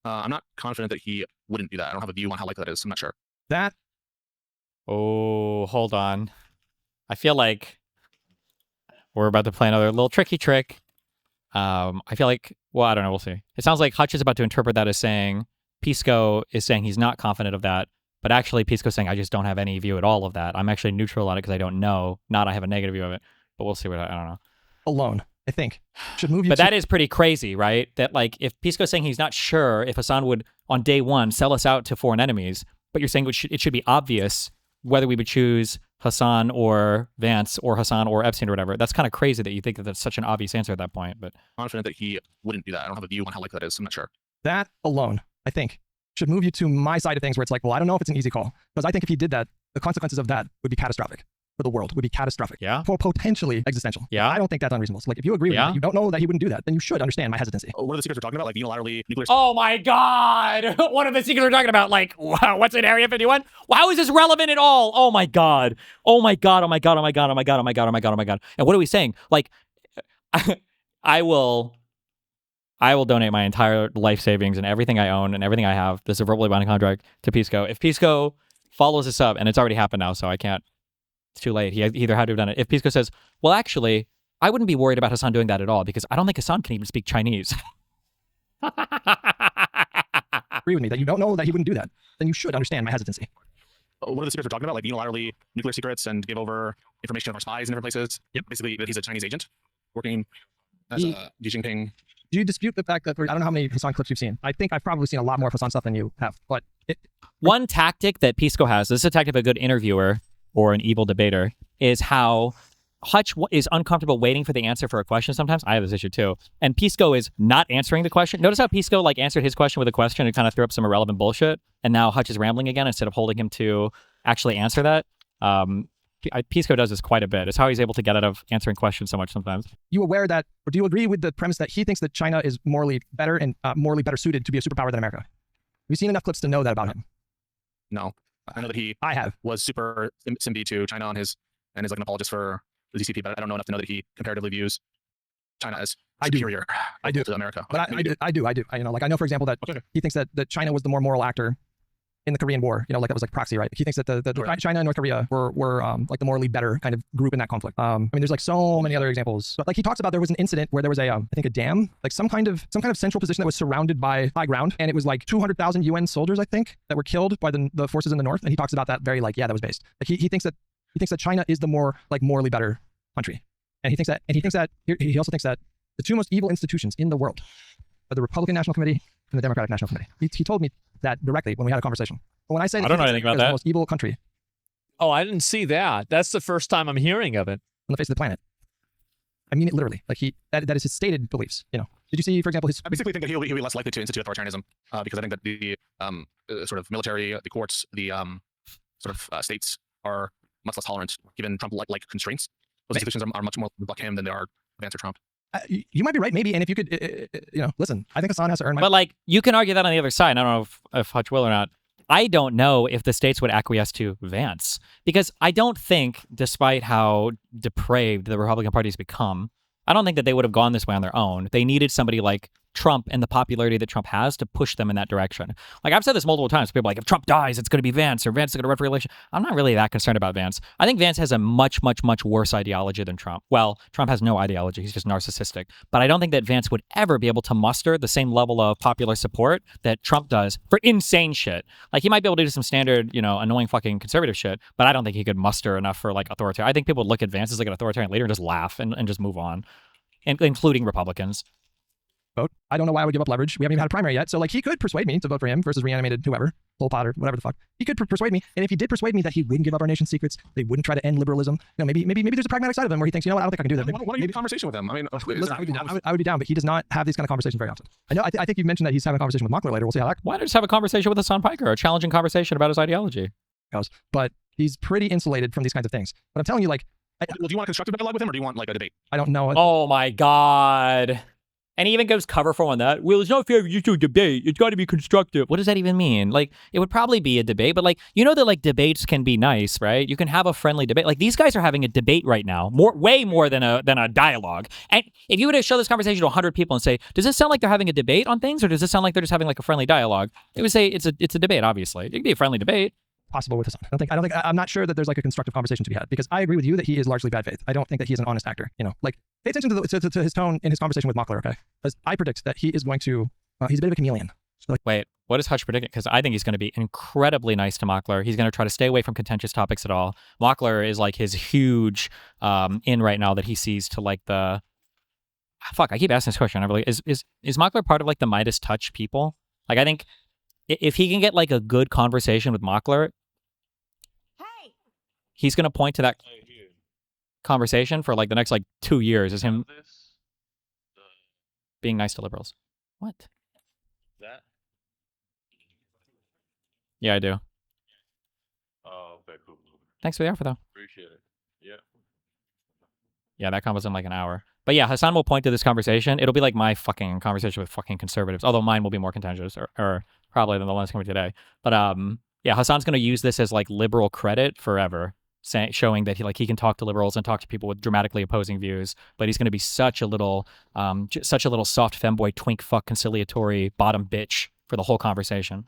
I'm not confident that he wouldn't do that. I don't have a view on how likely that is. I'm not sure. Oh, hold on. I feel like we're about to play another little tricky trick. I feel like, well, I don't know. We'll see. It sounds like Hutch is about to interpret that as saying Pisco is saying he's not confident of that, but actually Pisco's saying I just don't have any view at all of that. I'm actually neutral on it because I don't know. Not I have a negative view of it, but we'll see what I don't know. Alone, I think, should move you. But that is pretty crazy, right? That like if Pisco's saying he's not sure if Hasan would on day one sell us out to foreign enemies, but you're saying it should be obvious whether we would choose Hasan or Vance or Hasan or Epstein or whatever. That's kind of crazy that you think that that's such an obvious answer at that point. But confident that he wouldn't do that. I don't have a view on how likely that is. I'm not sure. That alone, I think, should move you to my side of things where it's like, well, I don't know if it's an easy call. Because I think if he did that, the consequences of that would be catastrophic for the world, would be catastrophic. Yeah. Potentially existential. Yeah. I don't think that's unreasonable. So like, if you agree with me, you don't know that he wouldn't do that, then you should understand my hesitancy. What are the secrets we're talking about? Like unilaterally nuclear. Oh my God. What are the secrets we're talking about? Like, wow, what's in Area 51? How is this relevant at all? Oh my God. Oh my God. Oh my God. Oh my God. Oh my God. Oh my God. Oh my God. Oh my God. And what are we saying? Like, I will donate my entire life savings and everything I own and everything I have. This is a verbally binding contract to Pisco. If Pisco follows this up, and it's already happened now, so I can't. It's too late. He either had to have done it. If Pisco says, well, actually, I wouldn't be worried about Hasan doing that at all because I don't think Hasan can even speak Chinese. Agree with me that you don't know that he wouldn't do that, then you should understand my hesitancy. what are the secrets we're talking about? Like unilaterally nuclear secrets and give over information of our spies in different places. Yep. Basically, that he's a Chinese agent working as Xi Jinping. Do you dispute the fact that I don't know how many Hasan clips you've seen? I think I've probably seen a lot more Hasan stuff than you have. But one tactic that Pisco has, this is a tactic of a good interviewer or an evil debater, is how Hutch is uncomfortable waiting for the answer for a question sometimes. I have this issue too. And Pisco is not answering the question. Notice how Pisco like answered his question with a question and kind of threw up some irrelevant bullshit. And now Hutch is rambling again instead of holding him to actually answer that. Pisco does this quite a bit. It's how he's able to get out of answering questions so much sometimes. You aware that, or do you agree with the premise that he thinks that China is morally better and morally better suited to be a superpower than America? Have you seen enough clips to know that about him? No. I know that he was super simby to China on his, and is like an apologist for the DCP, but I don't know enough to know that he comparatively views China as superior to America. But I do. You know, like I know, for example, that he thinks that China was the more moral actor in the Korean War. You know, like it was like proxy, right? He thinks that the China and North Korea were like the morally better kind of group in that conflict. I mean, there's like so many other examples. But like he talks about, there was an incident where there was I think a dam, like some kind of central position that was surrounded by high ground, and it was like 200,000 UN soldiers, I think, that were killed by the forces in the north. And he talks about that very like, yeah, that was based. Like he thinks that China is the more like morally better country, and he also thinks that the two most evil institutions in the world are the Republican National Committee and the Democratic National Committee. He told me that directly when we had a conversation. But when I say I don't know anything about that, the most evil country. Oh, I didn't see that. That's the first time I'm hearing of it. On the face of the planet. I mean it literally. Like that is his stated beliefs. You know, did you see, for example, I basically think that he'll be less likely to institute authoritarianism because I think that the sort of military, the courts, the sort of states are much less tolerant given Trump-like constraints. Those institutions are much more like him than they are of answer Trump. You might be right, maybe. And if you could, listen, I think Hasan has to earn my... But like, you can argue that on the other side. I don't know if Hutch will or not. I don't know if the states would acquiesce to Vance, because I don't think, despite how depraved the Republican Party has become, I don't think that they would have gone this way on their own. They needed somebody like Trump and the popularity that Trump has to push them in that direction. Like I've said this multiple times. People are like, if Trump dies, it's going to be Vance, or Vance is going to run for election. I'm not really that concerned about Vance. I think Vance has a much, much, much worse ideology than Trump. Well, Trump has no ideology. He's just narcissistic. But I don't think that Vance would ever be able to muster the same level of popular support that Trump does for insane shit. Like he might be able to do some standard, annoying fucking conservative shit, but I don't think he could muster enough for like authoritarian. I think people would look at Vance as like an authoritarian leader and just laugh and just move on, including Republicans. Vote. I don't know why I would give up leverage. We haven't even had a primary yet. So like he could persuade me to vote for him versus reanimated whoever, Pol Pot or whatever the fuck. He could persuade me. And if he did persuade me that he wouldn't give up our nation's secrets, they wouldn't try to end liberalism. Maybe there's a pragmatic side of him where he thinks, I don't think I can do that. Why don't you have a conversation with him? I mean, listen, I would be down, but he does not have these kind of conversations very often. I think you mentioned that he's having a conversation with Mockler later. We'll see how that. Why not just have a conversation with Hasan Piker, a challenging conversation about his ideology? goes. But he's pretty insulated from these kinds of things. But I'm telling you, like, well, do you want a constructive dialogue with him, or do you want like a debate? I don't know. Oh my God. And he even goes cover for on that. Well, it's not fair if you do debate. It's got to be constructive. What does that even mean? Like, it would probably be a debate, but like, you know that like debates can be nice, right? You can have a friendly debate. Like these guys are having a debate right now, way more than a dialogue. And if you were to show this conversation to 100 people and say, does this sound like they're having a debate on things, or does this sound like they're just having like a friendly dialogue? They would say it's a debate. Obviously, it could be a friendly debate. Possible with Hasan. I'm not sure that there's like a constructive conversation to be had, because I agree with you that he is largely bad faith. I don't think that he's an honest actor. You know, like pay attention to his tone in his conversation with Mockler, okay? Because I predict that he is going to, he's a bit of a chameleon. So like, wait, what is Hutch predicting? Because I think he's going to be incredibly nice to Mockler. He's going to try to stay away from contentious topics at all. Mockler is like his huge in right now that he sees to like the, fuck, I keep asking this question. I really, is Mockler part of like the Midas touch people? Like I think if he can get like a good conversation with Mockler, he's going to point to that conversation for like the next like 2 years as him being nice to liberals. What? That? Yeah, I do. Oh, okay, cool. Thanks for the offer, though. Appreciate it. Yeah. Yeah, that con was in like an hour. But yeah, Hasan will point to this conversation. It'll be like my fucking conversation with fucking conservatives, although mine will be more contentious or probably than the ones coming today. But yeah, Hasan's going to use this as like liberal credit forever. Showing that he can talk to liberals and talk to people with dramatically opposing views, but he's going to be such a little soft femboy twink fuck conciliatory bottom bitch for the whole conversation.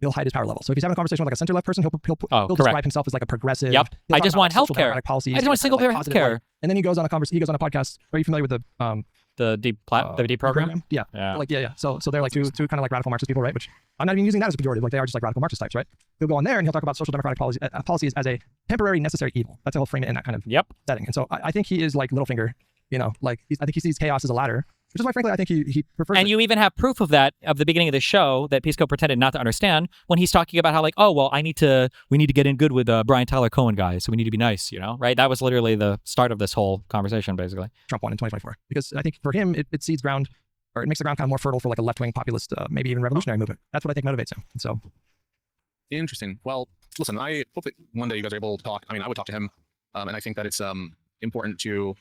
He'll hide his power level. So if he's having a conversation with like a center left person, he'll describe himself as like a progressive. Yep. I just want healthcare. Policies, I just want single payer healthcare. And then he goes on a podcast. Are you familiar with the the deprogram. Yeah. Yeah. Like yeah. So they're like two kind of like radical Marxist people, right? Which I'm not even using that as a pejorative. Like they are just like radical Marxist types, right? He'll go on there and he'll talk about social democratic policies as a temporary necessary evil. That's how he'll frame it in that kind of setting. And so I think he is like Littlefinger, you know, like I think he sees chaos as a ladder, which is why frankly I think he prefers. And you even have proof of that of the beginning of the show that Pisco pretended not to understand when he's talking about how like, oh well, we need to get in good with Brian Tyler Cohen guys, so we need to be nice, you know, right? That was literally the start of this whole conversation, basically. Trump won in 2024 because I think for him it seeds ground, or it makes the ground kind of more fertile for like a left-wing populist, maybe even revolutionary movement. That's what I think motivates him. And so interesting. Well, listen, I hope that one day you guys are able to talk. I mean, I would talk to him, and I think that it's important to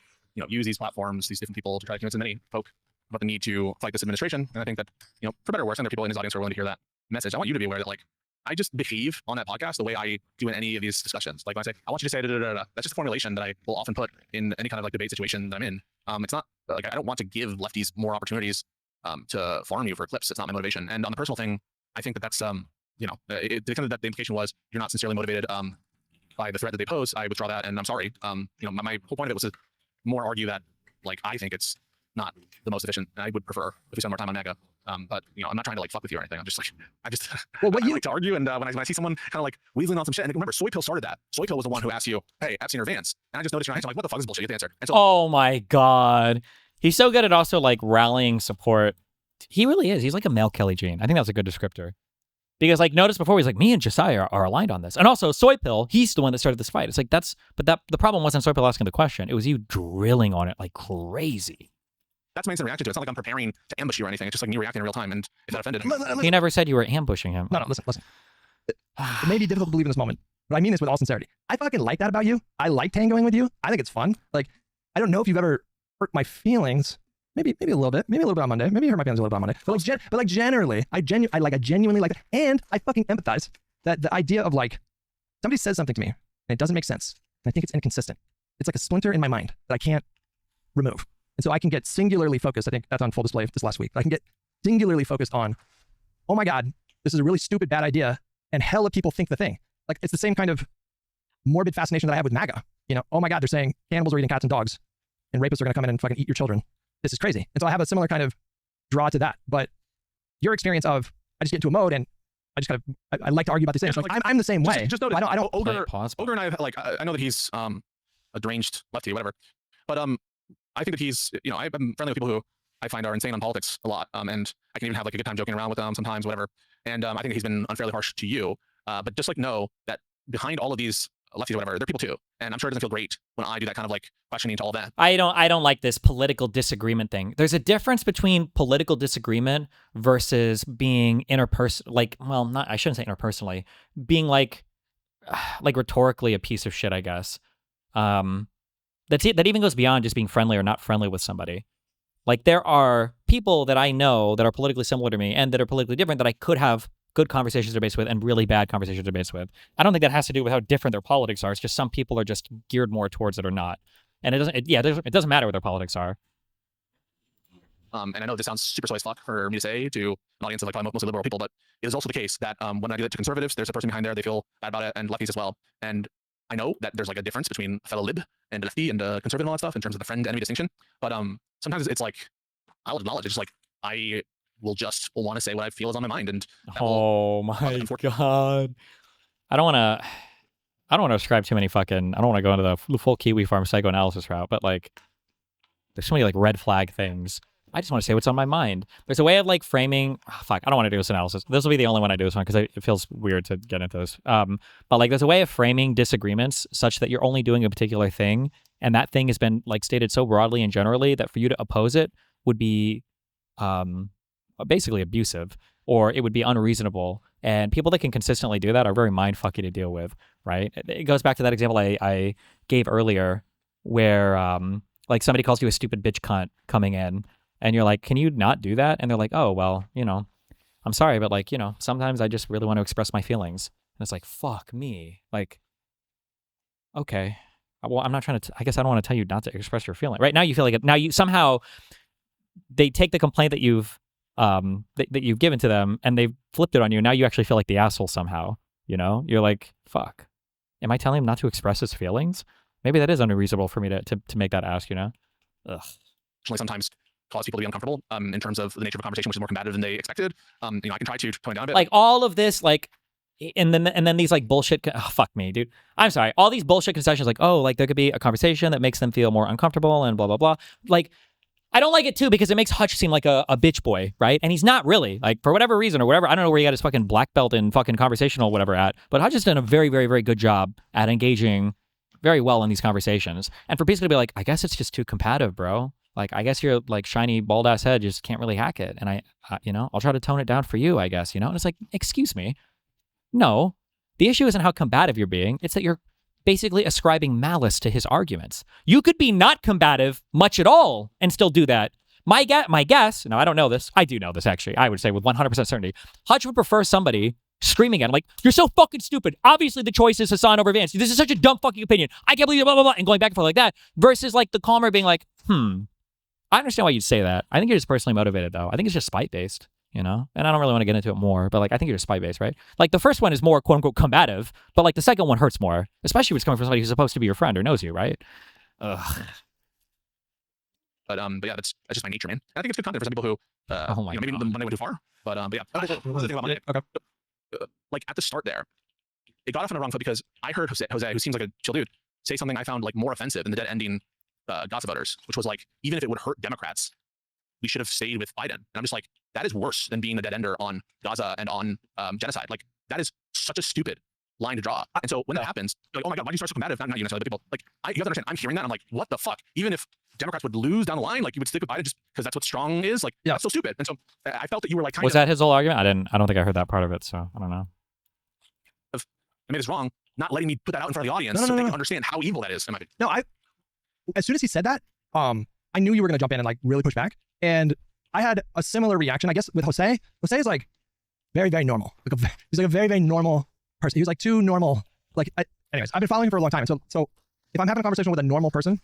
use these platforms, these different people to try to convince as many folk about the need to fight this administration. And I think that for better or worse, and there are people in his audience who are willing to hear that message. I want you to be aware that like I just behave on that podcast the way I do in any of these discussions. Like when I say I want you to say da, da, da, da, that's just a formulation that I will often put in any kind of like debate situation that I'm in. It's not like I don't want to give lefties more opportunities to farm you for clips. It's not my motivation. And on the personal thing, I think that that's the the implication was you're not sincerely motivated by the threat that they pose. I withdraw that, and I'm sorry. My whole point of it was to more argue that like I think it's not the most efficient. And I would prefer if we spend more time on MAGA. But I'm not trying to like fuck with you or anything. I'm just like I like to argue, and when I see someone kind of like weaseling on some shit, and remember, Soy Pill started that. Soy Pill was the one who asked you, hey, Epstein or Vance, and I just noticed your hands. I'm like, what the fuck is bullshit? You have to answer. And so, oh my god, he's so good at also like rallying support. He really is. He's like a male Kelly Jean. I think that's a good descriptor. Because like notice before he's like, me and Josiah are aligned on this. And also Soy Pill, he's the one that started this fight. It's like the problem wasn't Soy Pill asking the question. It was you drilling on it like crazy. That's my instant reaction to it. It's not like I'm preparing to ambush you or anything. It's just like me reacting in real time. And if that offended him. He never said you were ambushing him. No, listen. It may be difficult to believe in this moment, but I mean this with all sincerity. I fucking like that about you. I like tangoing with you. I think it's fun. Like, I don't know if you've ever hurt my feelings. Maybe a little bit. Maybe a little bit on Monday. Maybe you hurt my feelings a little bit on Monday. But like generally, I genuinely like it. And I fucking empathize that the idea of like, somebody says something to me and it doesn't make sense. And I think it's inconsistent. It's like a splinter in my mind that I can't remove. And so I can get singularly focused. I think that's on full display this last week. I can get singularly focused on, oh my God, this is a really stupid, bad idea. And hella people think the thing. Like it's the same kind of morbid fascination that I have with MAGA. Oh my God, they're saying cannibals are eating cats and dogs and rapists are going to come in and fucking eat your children. This is crazy. And so I have a similar kind of draw to that. But your experience of, I just get into a mode and I just kind of, I like to argue about these things. Like, I'm the same way. Just notice, I don't. Older and I like, I know that he's a deranged lefty, whatever. But I think that he's, I'm friendly with people who I find are insane on politics a lot. And I can even have like a good time joking around with them sometimes, whatever. And I think he's been unfairly harsh to you. But just like know that behind all of these lefties or whatever, they're people too. And I'm sure it doesn't feel great when I do that kind of like questioning to all that. I don't like this political disagreement thing. There's a difference between political disagreement versus being interpersonal, I shouldn't say interpersonally, being like rhetorically a piece of shit, I guess. That even goes beyond just being friendly or not friendly with somebody. Like there are people that I know that are politically similar to me and that are politically different that I could have good conversations debates with and really bad conversations debates with. I don't think that has to do with how different their politics are. It's just some people are just geared more towards it or not. And it doesn't matter what their politics are. And I know this sounds super slow as fuck for me to say to an audience of like probably mostly liberal people, but it is also the case that when I do that to conservatives, there's a person behind there, they feel bad about it, and lefties as well. And I know that there's like a difference between a fellow lib and a lefty and a conservative and all that stuff in terms of the friend-enemy distinction. But sometimes it's like, I'll acknowledge it's just like, I will want to say what I feel is on my mind. And oh my God. I don't want to ascribe too many I don't want to go into the full Kiwi Farm psychoanalysis route, but like, there's so many like red flag things. I just want to say what's on my mind. There's a way of like framing, I don't want to do this analysis. This will be the only one I do this one because it feels weird to get into this. But like there's a way of framing disagreements such that you're only doing a particular thing. And that thing has been like stated so broadly and generally that for you to oppose it would be basically abusive, or it would be unreasonable. And people that can consistently do that are very mindfucky to deal with, right? It goes back to that example I gave earlier where like somebody calls you a stupid bitch cunt coming in and you're like, can you not do that? And they're like, oh, well, I'm sorry, but like, sometimes I just really want to express my feelings. And it's like, fuck me. Like, okay. Well, I'm not trying to, I guess I don't want to tell you not to express your feeling. Right now you feel like now you somehow, they take the complaint that you've given to them and they've flipped it on you. Now you actually feel like the asshole somehow, you're like, fuck, am I telling him not to express his feelings? Maybe that is unreasonable for me to make that ask, Ugh. Sometimes cause people to be uncomfortable in terms of the nature of a conversation, which is more combative than they expected. I can try to tone it down a bit. Like all of this, like, and then these like bullshit. Oh, fuck me, dude. I'm sorry. All these bullshit concessions, like, oh, like there could be a conversation that makes them feel more uncomfortable and blah blah blah. Like, I don't like it too because it makes Hutch seem like a bitch boy, right? And he's not really. Like, for whatever reason or whatever, I don't know where he got his fucking black belt in fucking conversational whatever at, but Hutch has done a very, very, very good job at engaging very well in these conversations. And for Pisco to be like, I guess it's just too combative, bro. Like, I guess your like shiny bald ass head just can't really hack it. And I'll try to tone it down for you, I guess, And it's like, excuse me. No, the issue isn't how combative you're being. It's that you're basically ascribing malice to his arguments. You could be not combative much at all and still do that. My guess, no, I don't know this. I do know this actually. I would say with 100% certainty, Hutch would prefer somebody screaming at him like, you're so fucking stupid. Obviously the choice is Hasan over Vance. This is such a dumb fucking opinion. I can't believe it, blah, blah, blah, and going back and forth like that versus like the calmer being like, I understand why you'd say that. I think you're just personally motivated though. I think it's just spite-based. And I don't really want to get into it more, but like I think you're spite-based, right? Like the first one is more quote-unquote combative, but like the second one hurts more, especially if it's coming from somebody who's supposed to be your friend or knows you, right? Ugh. But yeah, that's just my nature, man. And I think it's good content for some people who, maybe the Monday went too far. But yeah, what was the thing about Monday? Okay. Like at the start there, it got off on the wrong foot because I heard Jose, who seems like a chill dude, say something I found like more offensive in the dead ending Gaza voters, which was like, even if it would hurt Democrats, we should have stayed with Biden. And I'm just like, that is worse than being a dead ender on Gaza and on genocide. Like that is such a stupid line to draw. And so when that happens, you're like, oh my God, why do you start so combative? Not you necessarily, but people like, you have to understand, I'm hearing that. I'm like, what the fuck? Even if Democrats would lose down the line, like you would stick with Biden just because that's what strong is. Like, that's so stupid. And so I felt that you were like, was that his whole argument? I don't think I heard that part of it. So I don't know. I made this wrong, not letting me put that out in front of the audience so they can understand how evil that is. No, as soon as he said that, I knew you were going to jump in and like really push back. And I had a similar reaction, I guess, with Jose. Jose is like very, very normal. He's like a very, very normal person. He was like too normal. Like, anyways, I've been following him for a long time. So if I'm having a conversation with a normal person,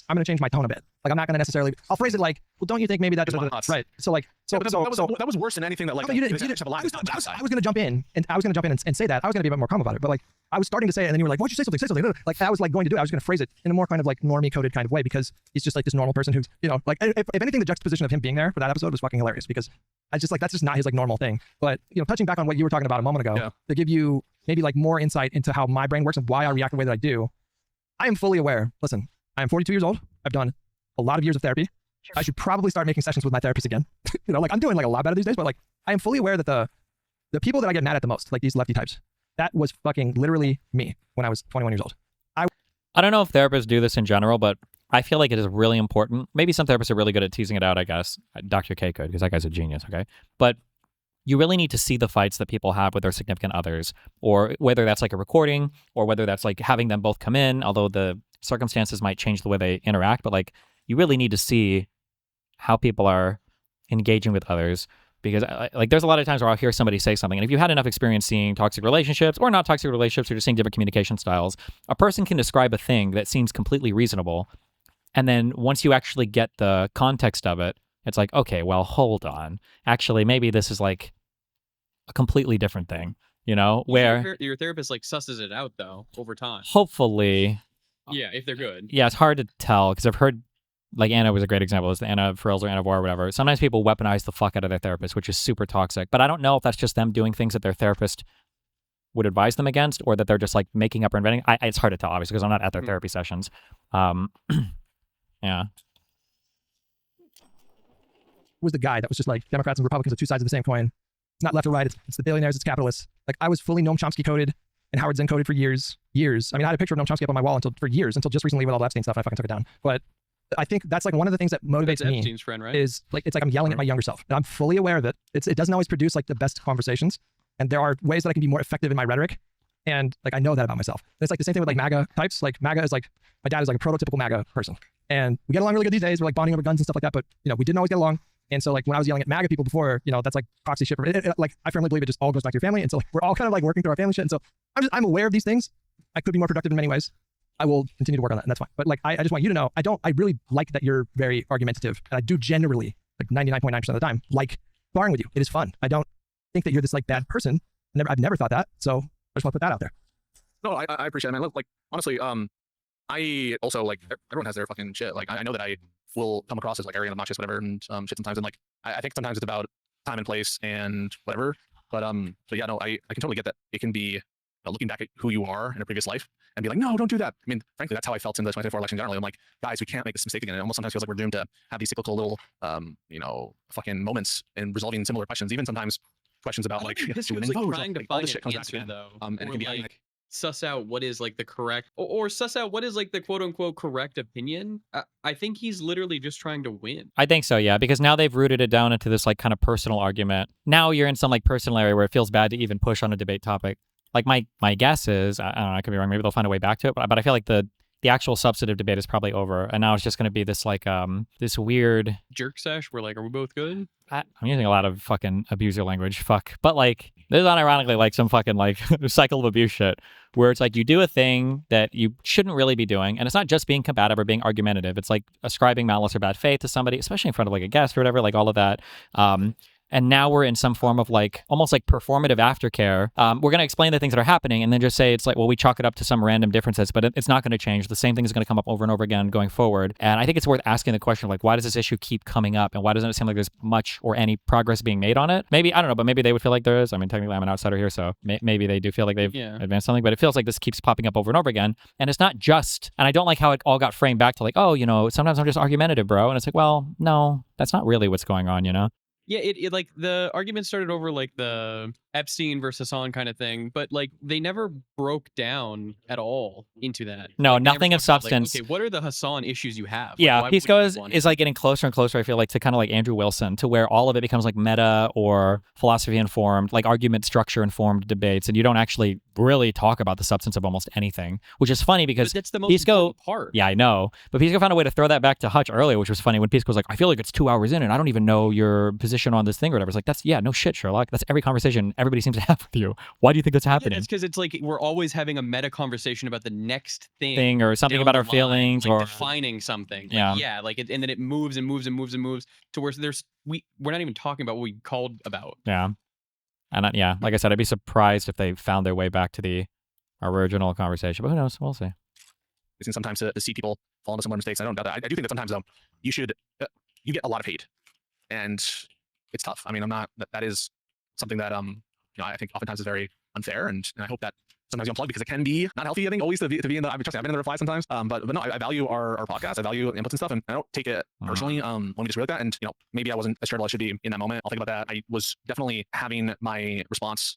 I'm going to change my tone a bit. Like, I'm not going to necessarily, I'll phrase it like, well, don't you think maybe that just, right. So like, that was worse than anything that like, I was going to jump in and say that. I was going to be a bit more calm about it. But like, I was starting to say it and then you were like, why don't you say something? Like I was like going to do it. I was going to phrase it in a more kind of like normie coded kind of way because he's just like this normal person who's, like if anything, the juxtaposition of him being there for that episode was fucking hilarious because I just like, that's just not his like normal thing. But touching back on what you were talking about a moment ago to give you maybe like more insight into how my brain works and why I react the way that I do. I am fully aware. Listen, I am 42 years old. I've done a lot of years of therapy. I should probably start making sessions with my therapist again. Like I'm doing like a lot better these days, but like I am fully aware that the people that I get mad at the most, like these lefty types, that was fucking literally me when I was 21 years old. I don't know if therapists do this in general, but I feel like it is really important. Maybe some therapists are really good at teasing it out, I guess. Dr. K could, because that guy's a genius, okay? But you really need to see the fights that people have with their significant others, or whether that's like a recording, or whether that's like having them both come in, although the circumstances might change the way they interact, but like you really need to see how people are engaging with others. Because like there's a lot of times where I'll hear somebody say something, and if you had enough experience seeing toxic relationships or not toxic relationships or just seeing different communication styles, a person can describe a thing that seems completely reasonable. And then once you actually get the context of it, it's like, okay, well, hold on. Actually, maybe this is like a completely different thing, where your therapist like susses it out though over time. Hopefully. Yeah, if they're good. Yeah, it's hard to tell because I've heard, like Anna was a great example, is the Anna Frills or Anna Var or whatever. Sometimes people weaponize the fuck out of their therapist, which is super toxic. But I don't know if that's just them doing things that their therapist would advise them against, or that they're just like making up or inventing. It's hard to tell, obviously, because I'm not at their therapy sessions. Yeah. Was the guy that was just like Democrats and Republicans are two sides of the same coin. It's not left or right. It's the billionaires, it's capitalists. Like I was fully Noam Chomsky coded and Howard Zinn coded for years. I mean, I had a picture of Noam Chomsky up on my wall until just recently with all the Epstein stuff. I fucking took it down. But I think that's like one of the things that motivates me. Epstein's friend, right? Is like it's like I'm yelling at my younger self, and I'm fully aware of it. It doesn't always produce like the best conversations, and there are ways that I can be more effective in my rhetoric, and like I know that about myself. And it's like the same thing with like MAGA types. Like MAGA is like my dad is like a prototypical MAGA person, and we get along really good these days. We're like bonding over guns and stuff like that, but we didn't always get along. And so like when I was yelling at MAGA people before, that's like proxy shit. Like I firmly believe it just all goes back to your family, and so like we're all kind of like working through our family shit. And so I'm aware of these things. I could be more productive in many ways. I will continue to work on that, and that's fine. But like, I just want you to know, I really like that you're very argumentative, and I do generally, like 99.9% of the time, like sparring with you. It is fun. I don't think that you're this like bad person. I've never thought that, so I just want to put that out there. No, I appreciate it, man. Like honestly, I also like everyone has their fucking shit. Like I know that I will come across as like arrogant, obnoxious, whatever, and shit sometimes. And like, I think sometimes it's about time and place and whatever. But yeah, no, I can totally get that. It can be looking back at who you are in a previous life and be like, no, don't do that. I mean, frankly, that's how I felt in the 2024 election generally. I'm like, guys, we can't make this mistake again. It almost sometimes feels like we're doomed to have these cyclical little, fucking moments in resolving similar questions. Even sometimes questions about like, Pisco's like trying to find an answer though, and it can be like suss out what is like the correct, or suss out what is like the quote unquote correct opinion. I think he's literally just trying to win. I think so, yeah, because now they've rooted it down into this like kind of personal argument. Now you're in some like personal area where it feels bad to even push on a debate topic. Like my guess is, I don't know, I could be wrong. Maybe they'll find a way back to it, but I feel like the actual substantive debate is probably over, and now it's just going to be this like this weird jerk sesh. We're like, are we both good? I'm using a lot of fucking abuser language, fuck. But like, there's unironically like some fucking like cycle of abuse shit where it's like you do a thing that you shouldn't really be doing, and it's not just being combative or being argumentative. It's like ascribing malice or bad faith to somebody, especially in front of like a guest or whatever, like all of that. And now we're in some form of like almost like performative aftercare. We're going to explain the things that are happening and then just say it's like, well, we chalk it up to some random differences, but it's not going to change. The same thing is going to come up over and over again going forward. And I think it's worth asking the question, like, why does this issue keep coming up? And why doesn't it seem like there's much or any progress being made on it? Maybe, I don't know, but maybe they would feel like there is. I mean, technically I'm an outsider here, so maybe they do feel like they've advanced something, but it feels like this keeps popping up over and over again. And it's not just, and I don't like how it all got framed back to like, oh, sometimes I'm just argumentative, bro. And it's like, well, no, that's not really what's going on, Yeah, it like the argument started over like the Epstein versus Hassan kind of thing, but like they never broke down at all into that. No, like, nothing of substance. Like, okay, what are the Hassan issues you have? Like, yeah, why Pisco wouldn't you want is like getting closer and closer, I feel like, to kind of like Andrew Wilson, to where all of it becomes like meta or philosophy informed, like argument structure informed debates, and you don't actually really talk about the substance of almost anything, which is funny because that's the most Pisco important part. Yeah, I know, but Pisco found a way to throw that back to Hutch earlier, which was funny when Pisco was like, I feel like it's 2 hours in and I don't even know your position on this thing or whatever. It's like, that's, yeah, no shit, Sherlock. That's every conversation everybody seems to have with you. Why do you think that's happening? Yeah, it's because it's like we're always having a meta conversation about the next thing or something down about the our line, feelings like or defining something. Yeah. Like, yeah, like and then it moves and moves and moves and moves to where we're not even talking about what we called about. Yeah. And like I said, I'd be surprised if they found their way back to the original conversation, but who knows? We'll see. Sometimes to see people fall into similar mistakes. I don't doubt that. I do think that sometimes though, you get a lot of hate, and it's tough. I mean, that is something that I think oftentimes is very unfair, and I hope that sometimes you unplug because it can be not healthy. I think always to be in the. I've been in the reply sometimes, but no, I value our podcast. I value inputs and stuff, and I don't take it personally when we disagree like that. And maybe I wasn't as charitable as I should be in that moment. I'll think about that. I was definitely having my response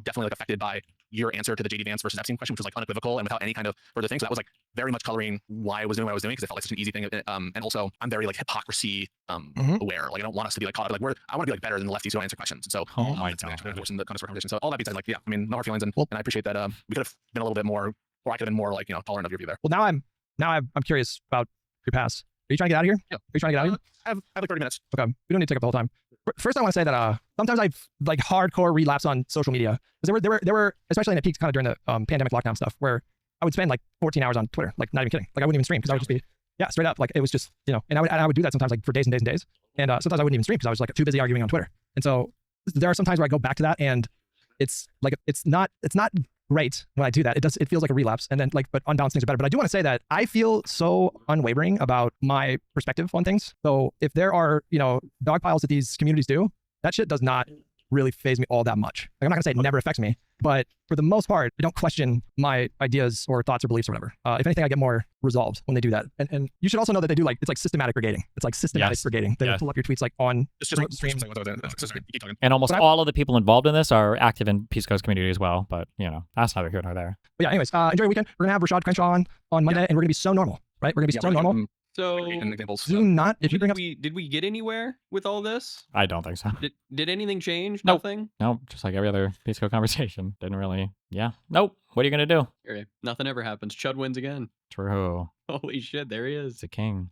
definitely like affected by your answer to the JD Vance versus Epstein question, which was like unequivocal and without any kind of further thing. So that was like very much coloring why I was doing what I was doing because it felt like such an easy thing. And also I'm very like hypocrisy aware. Like I don't want us to be like caught up. Like I want to be like better than the lefties who don't answer questions. And so that's in the conversation. So all that being said, like, yeah, I mean, no hard feelings, and I appreciate that. We could have been a little bit more, or I could have been more like tolerant of your view there. Well, now I'm curious about your past. Are you trying to get out of here? Yeah. Are you trying to get out of here? I have like 30 minutes. Okay. We don't need to take up the whole time. First, I want to say that sometimes I like hardcore relapse on social media. Because there were, especially in the peaks kind of during the pandemic lockdown stuff, where I would spend like 14 hours on Twitter, like not even kidding. Like I wouldn't even stream because I would just be, straight up. Like it was just, and I would do that sometimes like for days and days and days. And sometimes I wouldn't even stream because I was like too busy arguing on Twitter. And so there are some times where I go back to that and it's like, it's not great when I do that. It feels like a relapse, and then like, but unbalanced things are better. But I do want to say that I feel so unwavering about my perspective on things. So if there are, dog piles that these communities do, that shit does not really faze me all that much. Like I'm not gonna say it never affects me, but for the most part, I don't question my ideas or thoughts or beliefs or whatever. If anything, I get more resolved when they do that. And you should also know that they do it's like systematic brigading. It's like systematic brigading. They pull up your tweets like on stream. And almost all of the people involved in this are active in Pisco's community as well. But that's neither here nor there. But yeah, anyways, enjoy your weekend. We're gonna have Rashad Crenshaw on Monday, and we're gonna be so normal, right? We're gonna be so normal. So do not if you bring up. Did we get anywhere with all this? I don't think so. Did anything change? Nope. Nothing? Nope. Just like every other Pisco conversation. Didn't really. Yeah. Nope. What are you gonna do? Okay. Nothing ever happens. Chud wins again. True. Holy shit! There he is. The king.